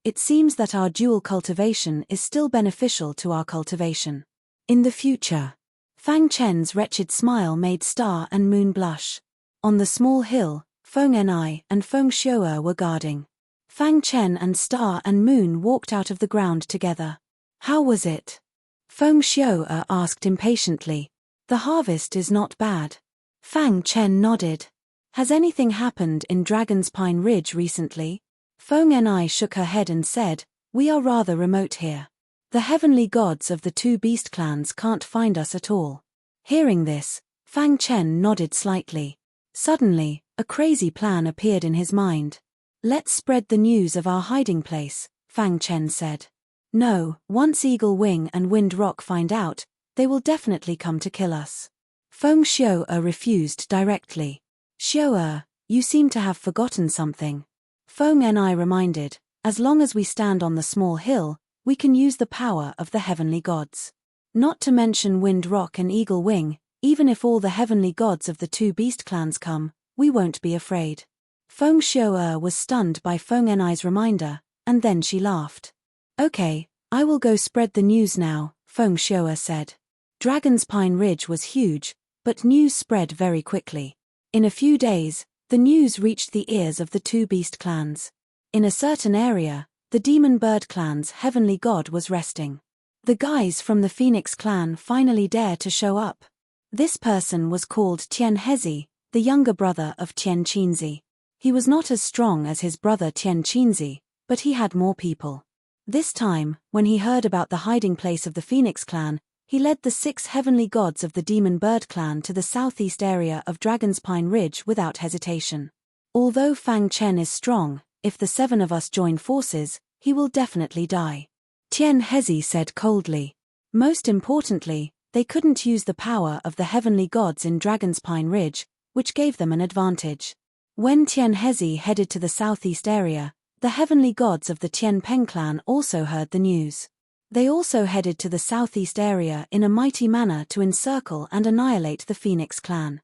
It seems that our dual cultivation is still beneficial to our cultivation. In the future. Fang Chen's wretched smile made Star and Moon blush. On the small hill, Feng Enai and Feng Xiu'er were guarding. Fang Chen and Star and Moon walked out of the ground together. How was it? Feng Xiu'er asked impatiently. The harvest is not bad. Fang Chen nodded. Has anything happened in Dragon's Pine Ridge recently? Feng Enai shook her head and said, we are rather remote here. The heavenly gods of the two beast clans can't find us at all. Hearing this, Fang Chen nodded slightly. Suddenly, a crazy plan appeared in his mind. Let's spread the news of our hiding place, Fang Chen said. No, once Eagle Wing and Wind Rock find out, they will definitely come to kill us. Feng Xiu'er refused directly. Xiu'er, you seem to have forgotten something. Feng Enai reminded, as long as we stand on the small hill, we can use the power of the heavenly gods. Not to mention Wind Rock and Eagle Wing, even if all the heavenly gods of the two beast clans come, we won't be afraid. Feng Xiu'er was stunned by Feng Enai's reminder, and then she laughed. Okay, I will go spread the news now, Feng Xiu'er said. Dragon's Pine Ridge was huge, but news spread very quickly. In a few days, the news reached the ears of the two beast clans. In a certain area, the demon bird clan's heavenly god was resting. The guys from the Phoenix clan finally dared to show up. This person was called Tian Hezi, the younger brother of Tian Qinzi. He was not as strong as his brother Tian Qinzi, but he had more people. This time, when he heard about the hiding place of the Phoenix clan, he led the 6 heavenly gods of the demon bird clan to the southeast area of Dragon's Pine Ridge without hesitation. Although Fang Chen is strong, if the 7 of us join forces, he will definitely die. Tian Hezi said coldly. Most importantly, they couldn't use the power of the heavenly gods in Dragon's Pine Ridge, which gave them an advantage. When Tian Hezi headed to the southeast area, the heavenly gods of the Tian Peng clan also heard the news. They also headed to the southeast area in a mighty manner to encircle and annihilate the Phoenix clan.